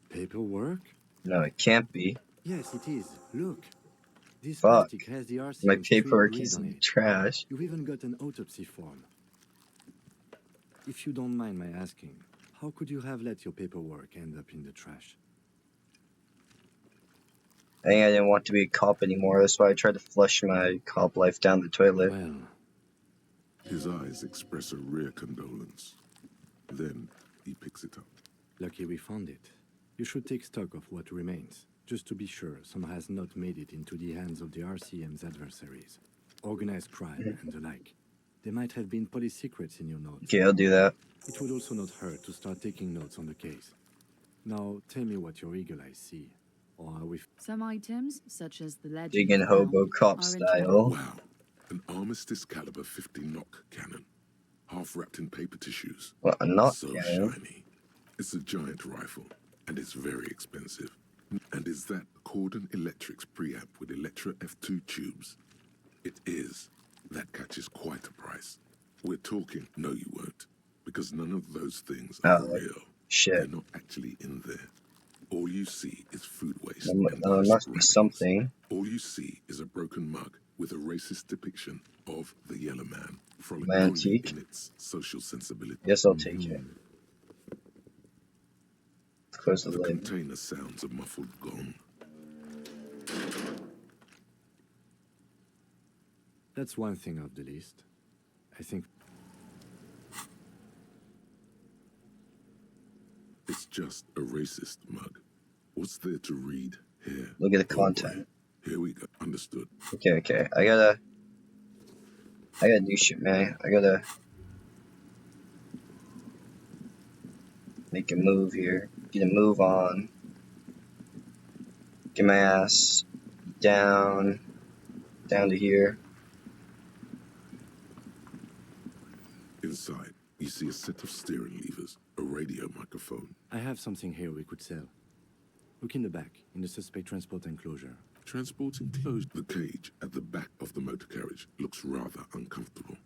Speaker 3: paperwork?
Speaker 1: No, it can't be.
Speaker 3: Yes, it is. Look. This
Speaker 1: Fuck.
Speaker 3: plastic has the RCM
Speaker 1: My paperwork
Speaker 3: street
Speaker 1: is
Speaker 3: grid on
Speaker 1: in
Speaker 3: it.
Speaker 1: trash.
Speaker 3: You've even got an autopsy form. If you don't mind my asking, how could you have let your paperwork end up in the trash?
Speaker 1: I think I didn't want to be a cop anymore. That's why I tried to flush my cop life down the toilet.
Speaker 3: Well,
Speaker 2: His eyes express a rare condolence. Then he picks it up.
Speaker 3: lucky we found it. You should take stock of what remains, just to be sure some has not made it into the hands of the RCM's adversaries. Organized crime and the like. There might have been police secrets in your notes.
Speaker 1: Okay, I'll do that.
Speaker 3: It would also not hurt to start taking notes on the case. Now, tell me what your eagle eyes see. Or are we...
Speaker 8: Some items, such as the legend,
Speaker 1: Digging hobo cop style.
Speaker 2: Wow. An Armistice caliber 50 knock cannon. Half wrapped in paper tissues.
Speaker 1: Well, a knock
Speaker 2: so
Speaker 1: cannon?
Speaker 2: shiny. It's a giant rifle, and it's very expensive. And is that Cordon Electric's preamp with Electra F2 tubes? It is. That catches quite a price. We're talking, no you won't, because none of those things are real.
Speaker 1: Shit.
Speaker 2: They're not actually in there. All you see is food waste.
Speaker 1: There must be something.
Speaker 2: All you see is a broken mug with a racist depiction of the Yellow Man, from
Speaker 1: Antique.
Speaker 2: in its social sensibility.
Speaker 1: Yes, I'll take it. Close the lid.
Speaker 2: Container sounds a muffled gong.
Speaker 3: That's one thing off the list. I think
Speaker 2: it's just a racist mug. What's there to read here?
Speaker 1: Look at the content.
Speaker 2: Here we go. Understood.
Speaker 1: Okay. I gotta do shit, man. I gotta make a move here. Get a move on. Get my ass down to here.
Speaker 2: Inside, you see a set of steering levers, a radio microphone.
Speaker 3: I have something here we could sell. Look in the back, in the suspect transport enclosure.
Speaker 2: Transport enclosure. The cage at the back of the motor carriage looks rather uncomfortable.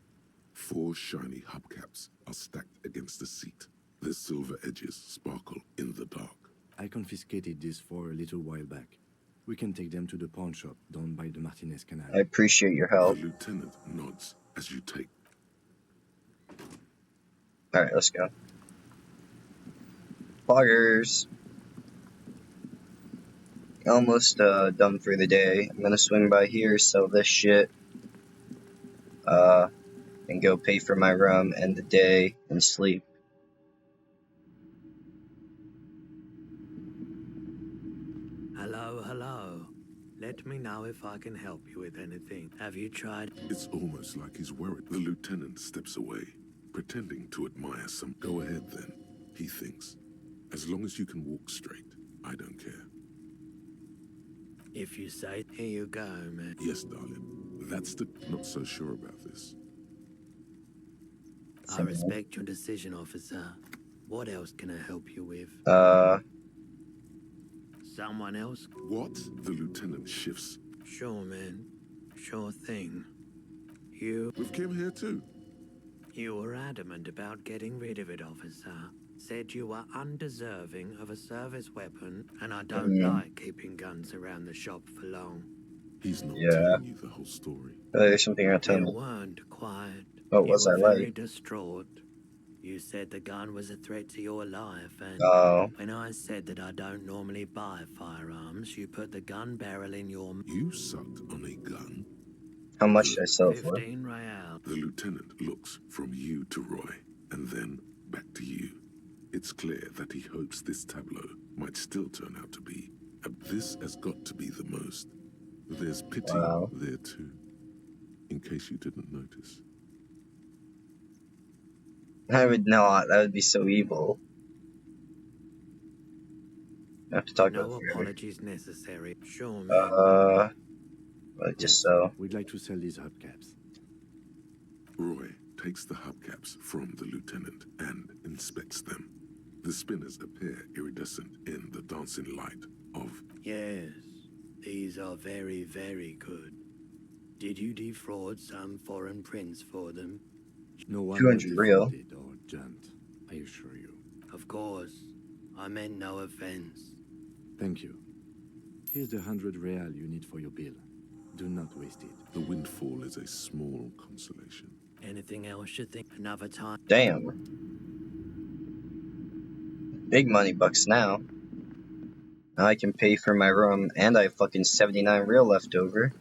Speaker 2: 4 shiny hubcaps are stacked against the seat. Their silver edges sparkle in the dark.
Speaker 3: I confiscated these 4 a little while back. We can take them to the pawn shop down by the Martinez Canal.
Speaker 1: I appreciate your help.
Speaker 2: The lieutenant nods as you take.
Speaker 1: Alright, let's go. Poggers. Almost done for the day. I'm gonna swing by here, sell this shit. And go pay for my room, end the day, and sleep.
Speaker 13: Hello. Let me know if I can help you with anything. Have you tried?
Speaker 2: It's almost like he's worried. The lieutenant steps away, pretending to admire some. Go ahead then, he thinks. As long as you can walk straight, I don't care.
Speaker 13: If you say, here you go, man.
Speaker 2: Yes, darling. That's the... Not so sure about this.
Speaker 13: I respect your decision, officer. What else can I help you with? Someone else?
Speaker 2: What? The lieutenant shifts.
Speaker 13: Sure, man. Sure thing. You...
Speaker 2: We've came here too.
Speaker 13: You were adamant about getting rid of it, officer. Said you were undeserving of a service weapon, and I don't like keeping guns around the shop for long.
Speaker 2: He's not telling you the whole story.
Speaker 1: There's something you're telling me.
Speaker 13: You weren't quiet.
Speaker 1: What was I
Speaker 13: very
Speaker 1: like?
Speaker 13: Distraught. You said the gun was a threat to your life, and when I said that I don't normally buy firearms, you put the gun barrel in your...
Speaker 2: You sucked on a gun?
Speaker 1: How much did I sell for?
Speaker 13: 15 real.
Speaker 2: The lieutenant looks from you to Roy, and then back to you. It's clear that he hopes this tableau might still turn out to be. This has got to be the most. There's pity there too, in case you didn't notice.
Speaker 1: I would not. That would be so evil. I have to talk about
Speaker 13: No apologies necessary. Sure,
Speaker 1: man. Just so.
Speaker 3: We'd like to sell these hubcaps.
Speaker 2: Roy takes the hubcaps from the lieutenant and inspects them. The spinners appear iridescent in the dancing light of...
Speaker 13: Yes, these are very, very good. Did you defraud some foreign prince for them?
Speaker 3: No one
Speaker 1: 200 real.
Speaker 3: Or jumped, I assure you.
Speaker 13: Of course. I meant no offense.
Speaker 3: Thank you. Here's the 100 real you need for your bill. Do not waste it.
Speaker 2: The windfall is a small consolation.
Speaker 13: Anything else you think? Another time?
Speaker 1: Damn. Big money bucks now. Now I can pay for my room, and I have fucking 79 real left over.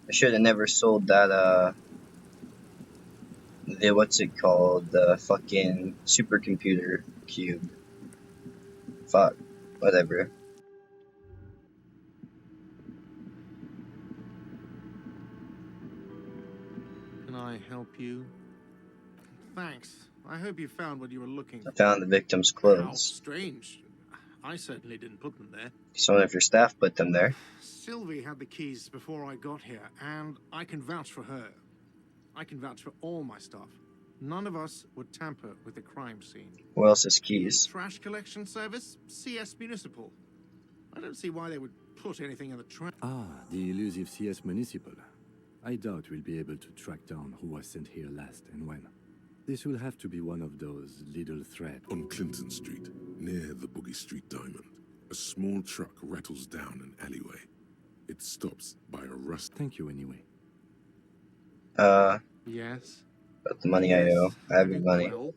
Speaker 1: I should have never sold that, what's it called? The fucking supercomputer cube. Fuck. Whatever.
Speaker 15: Can I help you? Thanks. I hope you found what you were looking for.
Speaker 1: I found the victim's
Speaker 15: How
Speaker 1: clothes.
Speaker 15: strange. I certainly didn't put them there.
Speaker 1: So one of your staff put them there.
Speaker 15: Sylvie had the keys before I got here, and I can vouch for her. I can vouch for all my staff. None of us would tamper with the crime scene.
Speaker 1: Who else has keys?
Speaker 15: Trash collection service? CS Municipal. I don't see why they would put anything in the trash.
Speaker 3: Ah, the elusive CS Municipal. I doubt we'll be able to track down who was sent here last and when. This will have to be one of those little threats.
Speaker 2: On Clinton Street, near the Boogie Street Diamond, a small truck rattles down an alleyway. It stops by a rust...
Speaker 3: Thank you anyway.
Speaker 15: Yes?
Speaker 1: About the money
Speaker 15: Yes.
Speaker 1: I owe. I have
Speaker 15: Have
Speaker 1: your
Speaker 15: you...
Speaker 1: money.
Speaker 15: Well,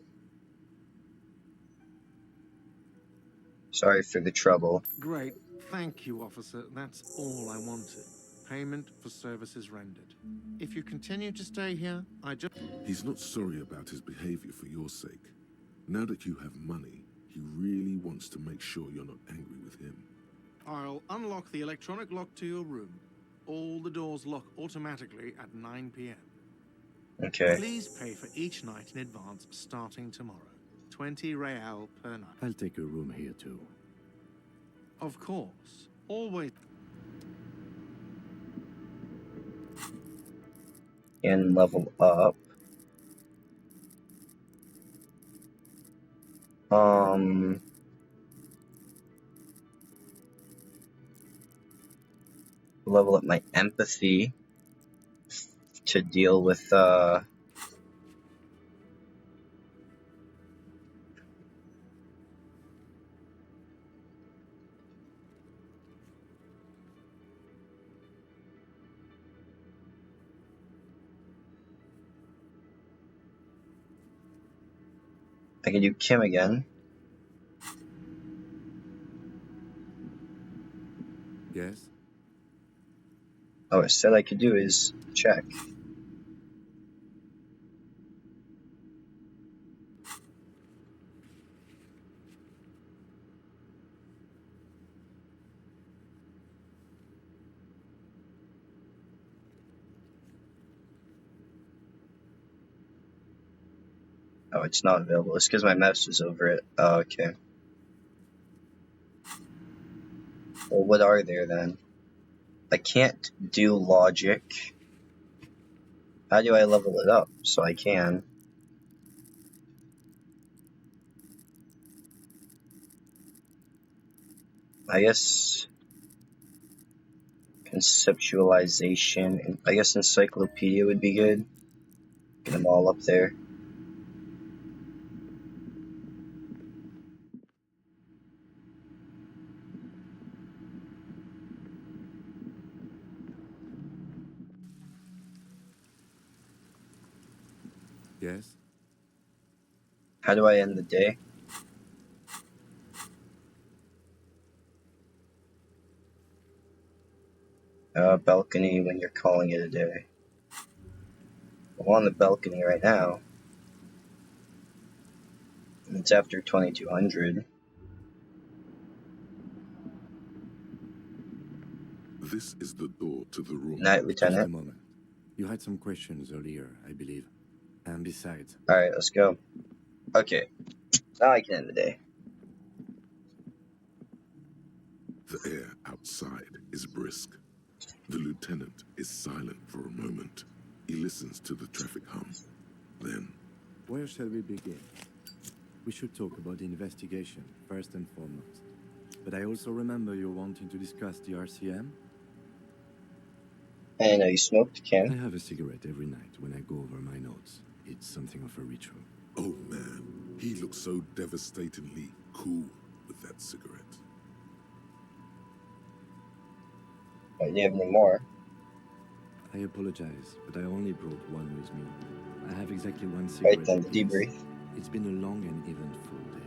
Speaker 1: Sorry for the trouble.
Speaker 15: great. Thank you, officer. That's all I wanted. Payment for services rendered. If you continue to stay here, I just...
Speaker 2: He's not sorry about his behavior for your sake. Now that you have money, he really wants to make sure you're not angry with him.
Speaker 15: I'll unlock the electronic lock to your room. All the doors lock automatically at 9 p.m.
Speaker 1: Okay.
Speaker 15: Please pay for each night in advance starting tomorrow. 20 real per night.
Speaker 3: I'll take a room here too.
Speaker 15: Of course. Always.
Speaker 1: And level up. Level up my empathy to deal with, I can do Kim again.
Speaker 3: Yes?
Speaker 1: Oh, it said I could do is check. Oh, it's not available. It's because my mouse is over it. Oh, okay. Well, what are there then? I can't do logic. How do I level it up so I can? I guess conceptualization, and I guess encyclopedia would be good. Get them all up there.
Speaker 3: Yes?
Speaker 1: How do I end the day? Balcony when you're calling it a day. I'm on the balcony right now. It's after 2200.
Speaker 2: This is the door to the room.
Speaker 1: Night,
Speaker 3: Just a
Speaker 1: Lieutenant.
Speaker 3: moment. You had some questions earlier, I believe. And besides...
Speaker 1: Alright, let's go. Okay. Now I can end the day.
Speaker 2: The air outside is brisk. The lieutenant is silent for a moment. He listens to the traffic hum. Then...
Speaker 3: Where shall we begin? We should talk about the investigation, first and foremost. But I also remember you wanting to discuss the RCM?
Speaker 1: I know you smoked, Kim.
Speaker 3: I have a cigarette every night when I go over my notes. It's something of a ritual.
Speaker 2: Oh man, he looks so devastatingly cool with that cigarette.
Speaker 1: Do you have any more?
Speaker 3: I apologize, but I only brought one with me. I have exactly one cigarette.
Speaker 1: Right then, the debrief.
Speaker 3: It's been a long and eventful day.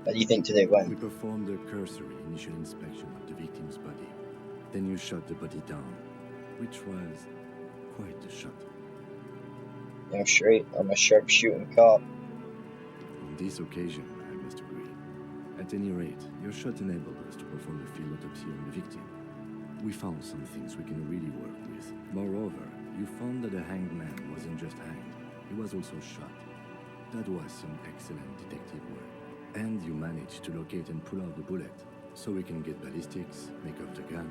Speaker 1: How do you think today went?
Speaker 3: We performed a cursory initial inspection of the victim's body. Then you shot the body down, which was quite a shot.
Speaker 1: I'm straight. I'm a sharpshooting cop.
Speaker 3: On this occasion, I must agree. At any rate, your shot enabled us to perform a field autopsy on the victim. We found some things we can really work with. Moreover, you found that the hanged man wasn't just hanged, he was also shot. That was some excellent detective work. And you managed to locate and pull out the bullet, so we can get ballistics, make up the gun.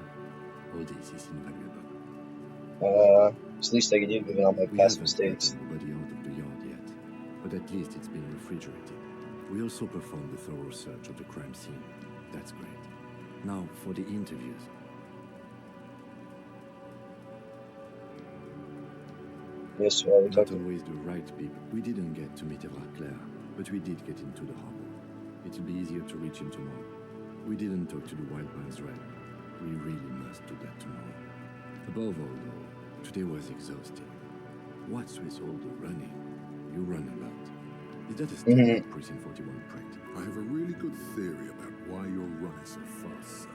Speaker 3: All this is invaluable.
Speaker 1: It's the least I can do given all my past mistakes.
Speaker 3: We haven't gotten the body out of the yard yet, but at least it's been refrigerated. We also performed a thorough search of the crime scene. That's great. Now, for the interviews.
Speaker 1: Yes, well, we
Speaker 3: Not
Speaker 1: talked.
Speaker 3: always the right people. We didn't get to meet Claire, but we did get into the harbor. It'll be easier to reach him tomorrow. We didn't talk to the Wild Man's rep. We really must do that tomorrow. Above all, though, Today was exhausting. What's with all the running? You run a lot. Is that a standard Precinct 41 practice?
Speaker 2: I have a really good theory about why you're running so fast, son.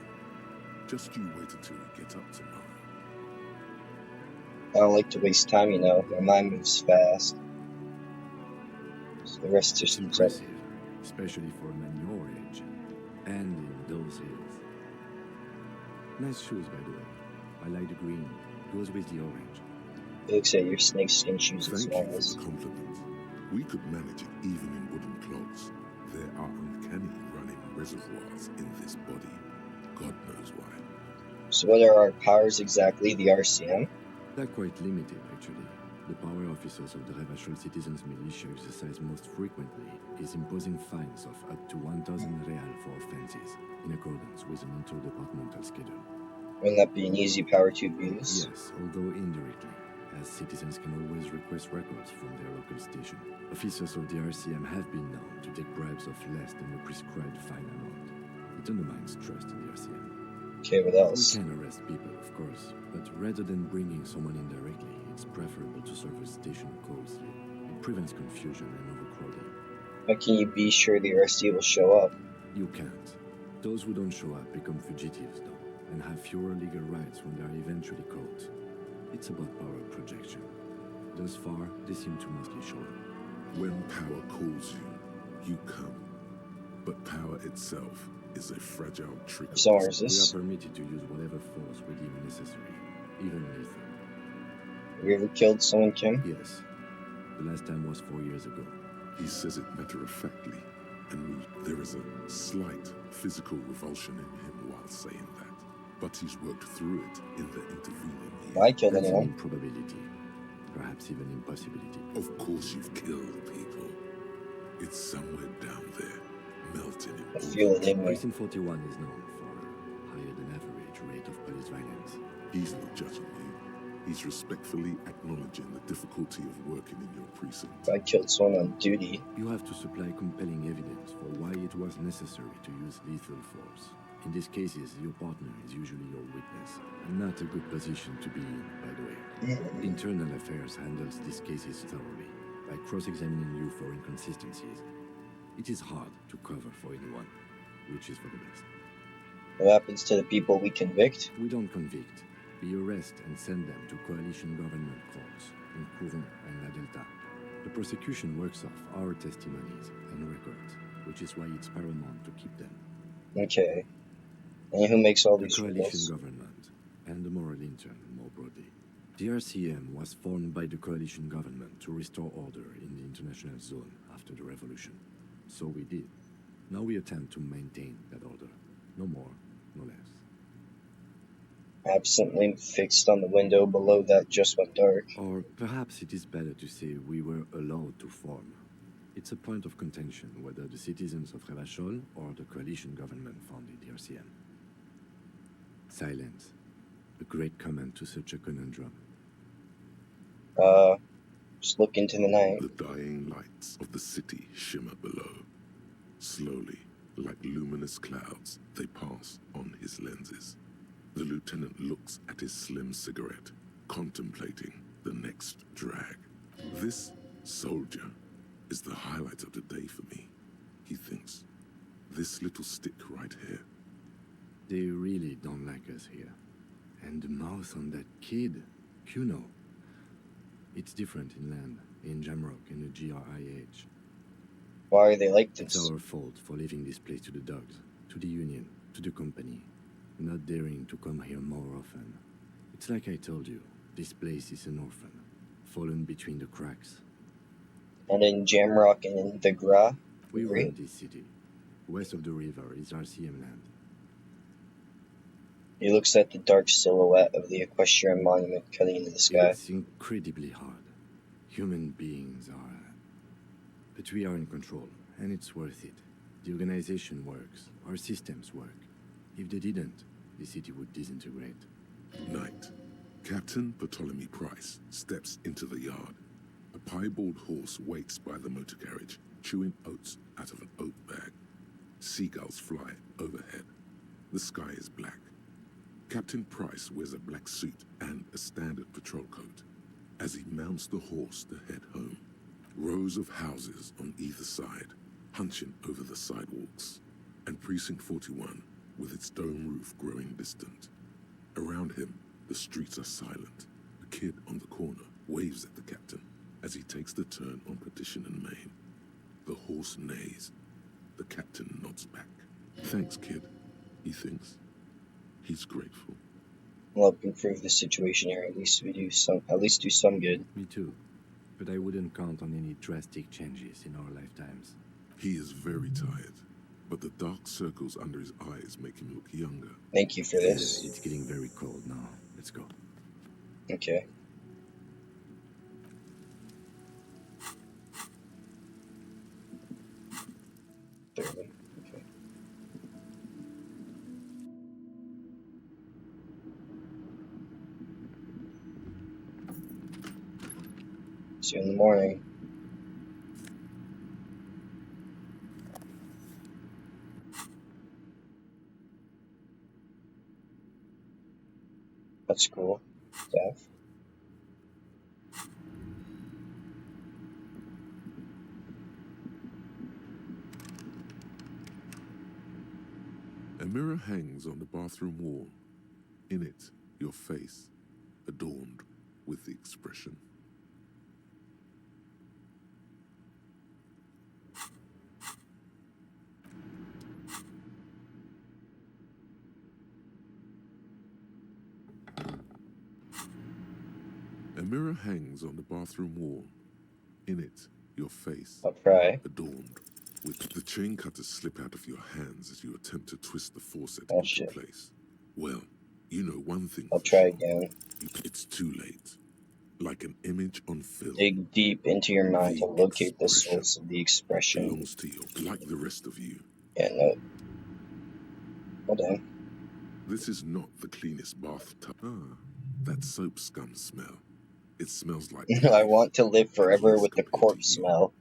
Speaker 2: Just you wait until we get up tomorrow.
Speaker 1: I don't like to waste time, you know. My mind moves fast. So the rest just
Speaker 3: impressive, especially for a man your age. And in those hills. Nice shoes, by the way. I like the green. Goes with the orange.
Speaker 1: It looks like your snakeskin shoes as well.
Speaker 2: Thank you for the compliment. We could manage it even in wooden clogs. There are uncanny running reservoirs in this body. God knows why.
Speaker 1: So what are our powers exactly? The RCM?
Speaker 3: They're quite limited, actually. The power officers of the Revachol Citizens Militia exercise most frequently is imposing fines of up to 1,000 real for offenses, in accordance with an interdepartmental schedule.
Speaker 1: Wouldn't that be an easy power to abuse?
Speaker 3: Yes, although indirectly, as citizens can always request records from their local station. Officers of the RCM have been known to take bribes of less than the prescribed fine amount. It undermines trust in the RCM.
Speaker 1: Okay, what else?
Speaker 3: We can arrest people, of course, but rather than bringing someone in directly, it's preferable to serve a station closely. It prevents confusion and overcrowding.
Speaker 1: But can you be sure the arrestee will show up?
Speaker 3: You can't. Those who don't show up become fugitives, though, and have fewer legal rights when they are eventually caught. It's about power projection. Thus far, they seem to mostly show up.
Speaker 2: When power calls you, you come. But power itself is a fragile trigger.
Speaker 1: So is
Speaker 3: We
Speaker 1: this?
Speaker 3: are permitted to use whatever force we deem necessary, even lethal.
Speaker 1: Have you ever killed someone, Kim?
Speaker 3: Yes. The last time was 4 years ago.
Speaker 2: He says it matter-of-factly, and there is a slight physical revulsion in him while saying that. But he's worked through it in the intervening years.
Speaker 1: I killed
Speaker 3: That's
Speaker 1: anyone.
Speaker 3: an improbability. Perhaps even impossibility.
Speaker 2: Of course you've killed people. It's somewhere down there, melting in
Speaker 1: I feel it in me.
Speaker 3: Precinct 41 is known for a higher than average rate of police violence.
Speaker 2: He's not judging you. He's respectfully acknowledging the difficulty of working in your precinct.
Speaker 1: I killed someone on duty.
Speaker 3: You have to supply compelling evidence for why it was necessary to use lethal force. In these cases, your partner is usually your witness. Not a good position to be in, by the way. Internal Affairs handles these cases thoroughly, by cross-examining you for inconsistencies. It is hard to cover for anyone, which is for the best.
Speaker 1: What happens to the people we convict?
Speaker 3: We don't convict. We arrest and send them to coalition government courts in Courant and La Delta. The prosecution works off our testimonies and records, which is why it's paramount to keep them.
Speaker 1: Okay. And who makes all
Speaker 3: The
Speaker 1: these
Speaker 3: coalition
Speaker 1: rules?
Speaker 3: government and the moral intern, more broadly. The RCM was formed by the coalition government to restore order in the international zone after the revolution. So we did. Now we attempt to maintain that order. No more, no less.
Speaker 1: Absently fixed on the window below that just went dark.
Speaker 3: Or perhaps it is better to say we were allowed to form. It's a point of contention whether the citizens of Revachol or the coalition government founded the RCM. Silence. A great comment to such a conundrum.
Speaker 1: Just look into the night.
Speaker 2: The dying lights of the city shimmer below. Slowly, like luminous clouds, they pass on his lenses. The lieutenant looks at his slim cigarette, contemplating the next drag. This soldier is the highlight of the day for me, he thinks. This little stick right here.
Speaker 3: They really don't like us here. And the mouth on that kid, you know. It's different inland, in Jamrock and the GRIH.
Speaker 1: Why are they like this?
Speaker 3: It's our fault for leaving this place to the dogs, to the Union, to the company. Not daring to come here more often. It's like I told you, this place is an orphan, fallen between the cracks.
Speaker 1: And in Jamrock and in the Gra?
Speaker 3: We run this city. West of the river is RCM land.
Speaker 1: He looks at the dark silhouette of the equestrian monument cutting into the sky.
Speaker 3: It's incredibly hard. Human beings are... But we are in control, and it's worth it. The organization works. Our systems work. If they didn't, the city would disintegrate.
Speaker 2: Night. Captain Ptolemy Price steps into the yard. A piebald horse waits by the motor carriage, chewing oats out of an oat bag. Seagulls fly overhead. The sky is black. Captain Price wears a black suit and a standard patrol coat. As he mounts the horse to head home, rows of houses on either side, hunching over the sidewalks, and Precinct 41 with its dome roof growing distant. Around him, the streets are silent. A kid on the corner waves at the captain as he takes the turn on Petition and Main. The horse neighs. The captain nods back. Thanks, kid, he thinks. He's grateful.
Speaker 1: Well, improve the situation here. At least do some good.
Speaker 3: Me too. But I wouldn't count on any drastic changes in our lifetimes.
Speaker 2: He is very tired, but the dark circles under his eyes make him look younger.
Speaker 1: Thank you for this.
Speaker 3: It's getting very cold now. Let's go.
Speaker 1: Okay. Okay. See you in the morning. That's cool. Stuff.
Speaker 2: A mirror hangs on the bathroom wall. In it, your face, adorned with the expression. A mirror hangs on the bathroom wall. In it, your face, adorned with the chain cutters slip out of your hands as you attempt to twist the faucet into place. Well, you know one thing.
Speaker 1: I'll try again.
Speaker 2: It's too late. Like an image on film.
Speaker 1: Dig deep into your mind to locate the source of the expression.
Speaker 2: Belongs to you, like the rest of you.
Speaker 1: Yeah, no. Hold on.
Speaker 2: This is not the cleanest bathtub. Ah, that soap scum smell. It smells like...
Speaker 1: I want to live forever with the corpse smell.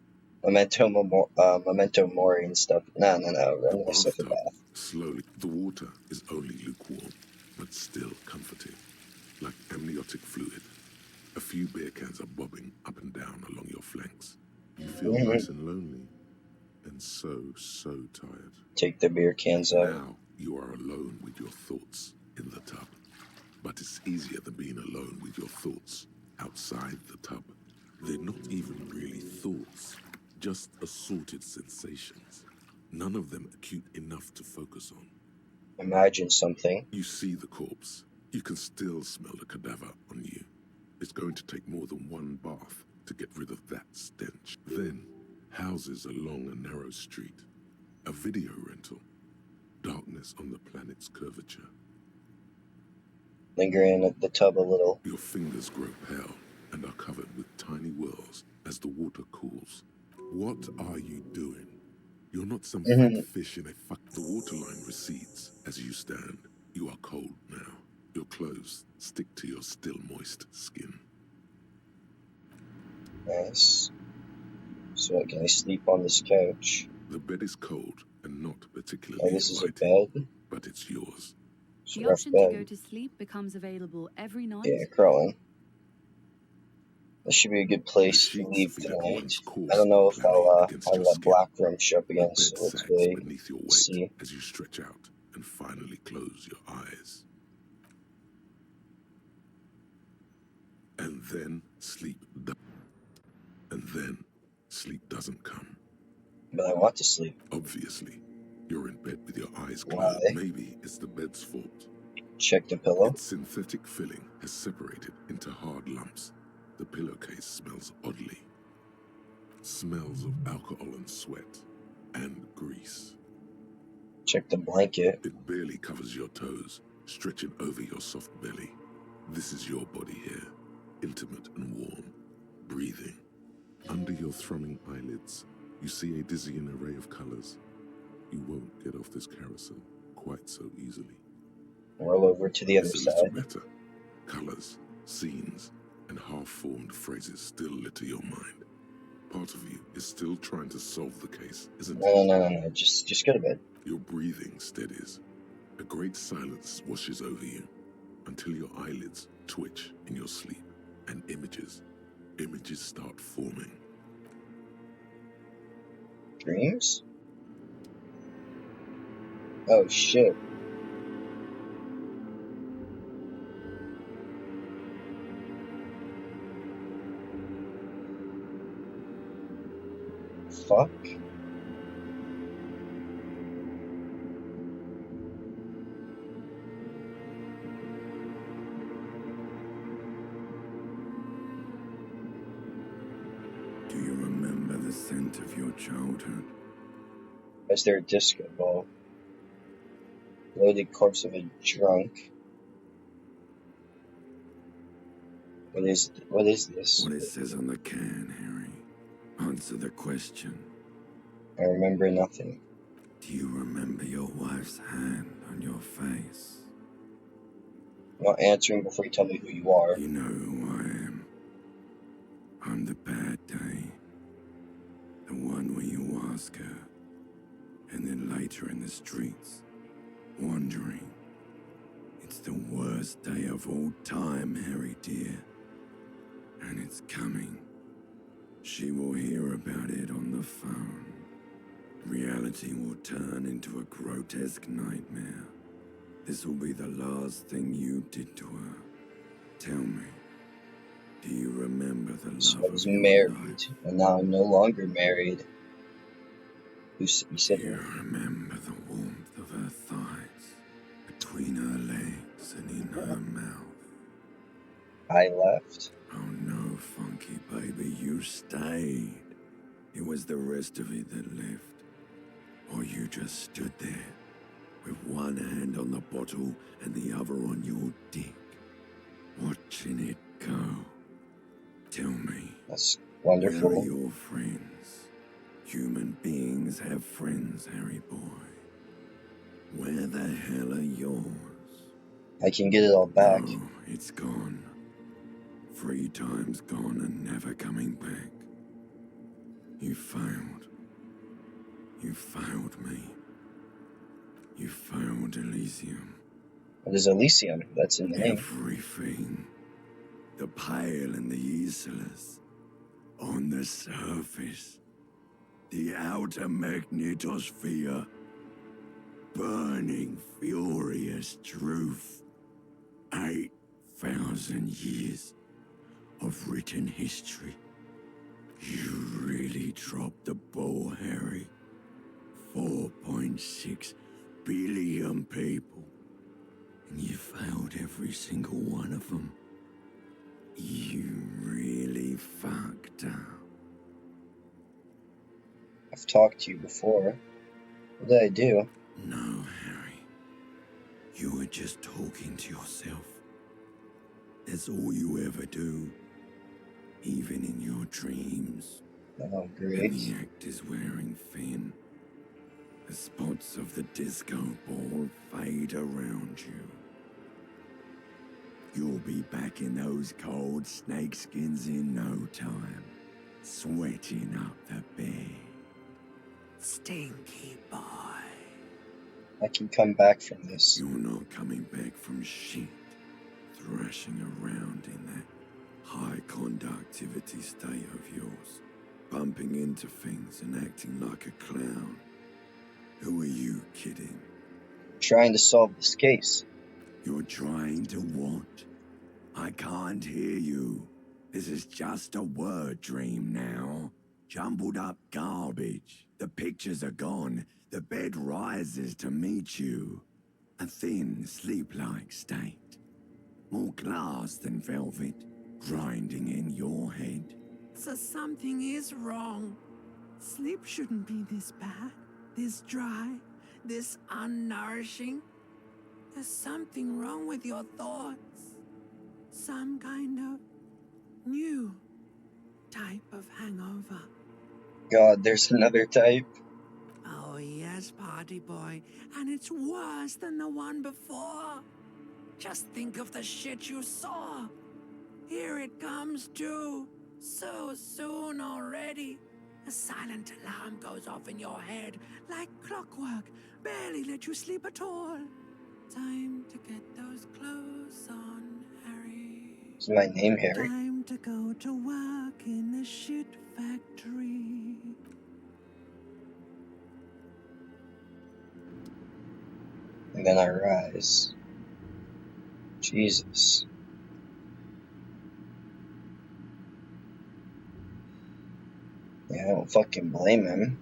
Speaker 1: Memento Mori and stuff. No. Run myself a bath.
Speaker 2: Slowly, the water is only lukewarm, but still comforting. Like amniotic fluid. A few beer cans are bobbing up and down along your flanks. You feel nice and lonely. And so tired.
Speaker 1: Take the beer cans out.
Speaker 2: Now you are alone with your thoughts in the tub. But it's easier than being alone with your thoughts outside the tub. They're not even really thoughts, just assorted sensations. None of them acute enough to focus on.
Speaker 1: Imagine something.
Speaker 2: You see the corpse. You can still smell the cadaver on you. It's going to take more than one bath to get rid of that stench. Then, houses along a narrow street. A video rental. Darkness on the planet's curvature.
Speaker 1: Lingering at the tub a little.
Speaker 2: Your fingers grow pale and are covered with tiny whirls as the water cools. What are you doing? You're not some fat fish in a fuck. The waterline recedes as you stand. You are cold now. Your clothes stick to your still moist skin.
Speaker 1: Nice. So can I sleep on this couch?
Speaker 2: The bed is cold and not particularly
Speaker 1: this is
Speaker 2: inviting,
Speaker 1: a bed?
Speaker 2: but it's yours.
Speaker 8: The option to go to sleep becomes available every night.
Speaker 1: Yeah, crawling. This should be a good place to leave tonight. I don't know if I'll have that black room show up again, so let's wait.
Speaker 2: Beneath your weight
Speaker 1: See.
Speaker 2: As you stretch out and finally close your eyes. And then sleep doesn't come.
Speaker 1: But I want to sleep.
Speaker 2: Obviously, you're in bed with your eyes closed.
Speaker 1: Why?
Speaker 2: Maybe it's the bed's fault.
Speaker 1: Check the pillow.
Speaker 2: Its synthetic filling has separated into hard lumps. The pillowcase smells oddly. Smells of alcohol and sweat and grease.
Speaker 1: Check the blanket.
Speaker 2: It barely covers your toes, stretching over your soft belly. This is your body here, intimate and warm, breathing. Under your thrumming eyelids, you see a dizzying array of colors. You won't get off this carousel quite so easily.
Speaker 1: Roll over to the other
Speaker 2: It's a
Speaker 1: side.
Speaker 2: little better. Colors, scenes, and half-formed phrases still litter your mind. Part of you is still trying to solve the case, isn't it?
Speaker 1: No. Just go to bed.
Speaker 2: Your breathing steadies. A great silence washes over you. until your eyelids twitch in your sleep and images start forming.
Speaker 1: Dreams? Oh shit. Fuck.
Speaker 9: Do you remember the scent of your childhood?
Speaker 1: Is there a disco ball? Loaded corpse of a drunk. What is this?
Speaker 9: What it says on the can, Harry. Answer the question.
Speaker 1: I remember nothing.
Speaker 9: Do you remember your wife's hand on your face?
Speaker 1: I'm not answering before you tell me who you are.
Speaker 9: You know who I am. I'm the bad day. The one where you ask her, and then later in the streets, wandering. It's the worst day of all time, Harry dear. And it's coming. She will hear about it on the phone. Reality will turn into a grotesque nightmare. This will be the last thing you did to her. Tell me, do you remember the love
Speaker 1: So I was
Speaker 9: of your
Speaker 1: married,
Speaker 9: life?
Speaker 1: and now I'm no longer married. You said
Speaker 9: Do you remember the warmth of her thighs, between her legs and in her mouth?
Speaker 1: I left.
Speaker 9: Oh no, funky baby, you stayed. It was the rest of it that left. Or you just stood there, with one hand on the bottle and the other on your dick, watching it go. Tell me,
Speaker 1: that's wonderful.
Speaker 9: Where are your friends? Human beings have friends, Harry boy. Where the hell are yours?
Speaker 1: I can get it all back.
Speaker 9: No, it's gone. 3 times gone and never coming back. You failed. You failed me. You failed Elysium.
Speaker 1: What is Elysium? That's in the name.
Speaker 9: Everything. The pale and the useless. On the surface. The outer magnetosphere. Burning, furious truth. 8,000 years of written history. You really dropped the ball, Harry. 4.6 billion people. And you failed every single one of them. You really fucked up.
Speaker 1: I've talked to you before. What did I do?
Speaker 9: No, Harry. You were just talking to yourself. That's all you ever do. Even in your dreams.
Speaker 1: Oh, great.
Speaker 9: And the act is wearing thin. The spots of the disco ball fade around you. You'll be back in those cold snakeskins in no time, sweating up the bed. Stinky boy.
Speaker 1: I can come back from this.
Speaker 9: You're not coming back from shit. Thrashing around in that high conductivity state of yours. Bumping into things and acting like a clown. Who are you kidding?
Speaker 1: Trying to solve this case.
Speaker 9: You're trying to what? I can't hear you. This is just a word dream now. Jumbled up garbage. The pictures are gone. The bed rises to meet you. A thin, sleep-like state. More glass than velvet, grinding in your head.
Speaker 19: So something is wrong. Sleep shouldn't be this bad, this dry, this unnourishing. There's something wrong with your thoughts. Some kind of new type of hangover.
Speaker 1: God, there's another type.
Speaker 19: Oh yes, party boy. And it's worse than the one before. Just think of the shit you saw. Here it comes too. So soon already. A silent alarm goes off in your head like clockwork. Barely let you sleep at all. Time to get those clothes on, Harry.
Speaker 1: Is my name Harry?
Speaker 19: Time to go to work in the shit factory.
Speaker 1: And then I rise. Jesus. Yeah, I don't fucking blame him.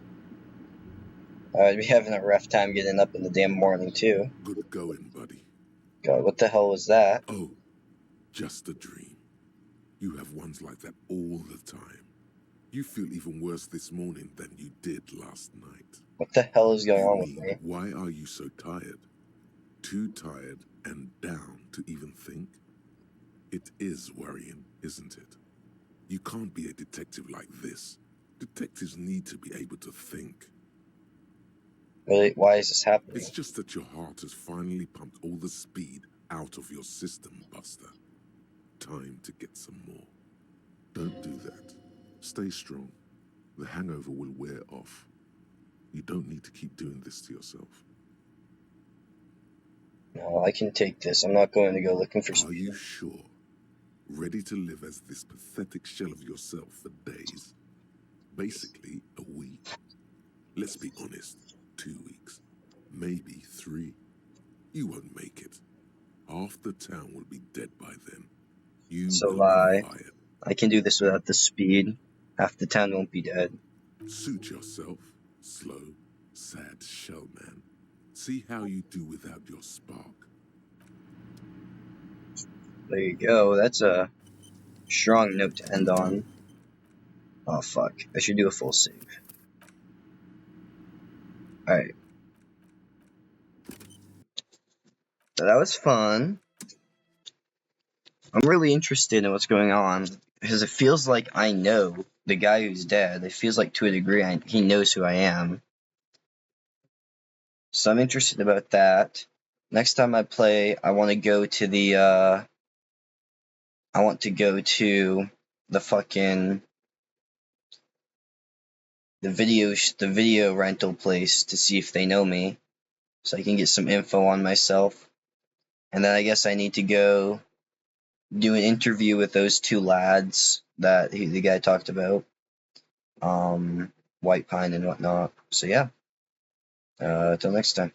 Speaker 1: I'd be having a rough time getting up in the damn morning, too.
Speaker 2: Good going, buddy.
Speaker 1: God, what the hell was that?
Speaker 2: Oh, just a dream. You have ones like that all the time. You feel even worse this morning than you did last night.
Speaker 1: What the hell is going
Speaker 2: You
Speaker 1: on with
Speaker 2: mean,
Speaker 1: me?
Speaker 2: why are you so tired? Too tired and down to even think? It is worrying, isn't it? You can't be a detective like this. Detectives need to be able to think.
Speaker 1: Really? Why is this happening?
Speaker 2: It's just that your heart has finally pumped all the speed out of your system, Buster. Time to get some more. Don't do that. Stay strong. The hangover will wear off. You don't need to keep doing this to yourself.
Speaker 1: No, I can take this. I'm not going to go looking for speed.
Speaker 2: Are you sure? Ready to live as this pathetic shell of yourself for days? Basically, a week. Let's be honest, 2 weeks. Maybe 3. You won't make it. Half the town will be dead by then. You
Speaker 1: It's a
Speaker 2: will
Speaker 1: lie.
Speaker 2: be fired.
Speaker 1: I can do this without the speed. Half the town won't be dead.
Speaker 2: Suit yourself, slow, sad shell man. See how you do without your spark.
Speaker 1: There you go. That's a strong note to end on. Oh, fuck. I should do a full save. Alright. So that was fun. I'm really interested in what's going on, because it feels like I know the guy who's dead. It feels like, to a degree, he knows who I am. So I'm interested about that. Next time I play, I want to go to the, fucking, the video rental place to see if they know me, so I can get some info on myself. And then I guess I need to go do an interview with those 2 lads that the guy talked about. White Pine and whatnot. So yeah. Till next time.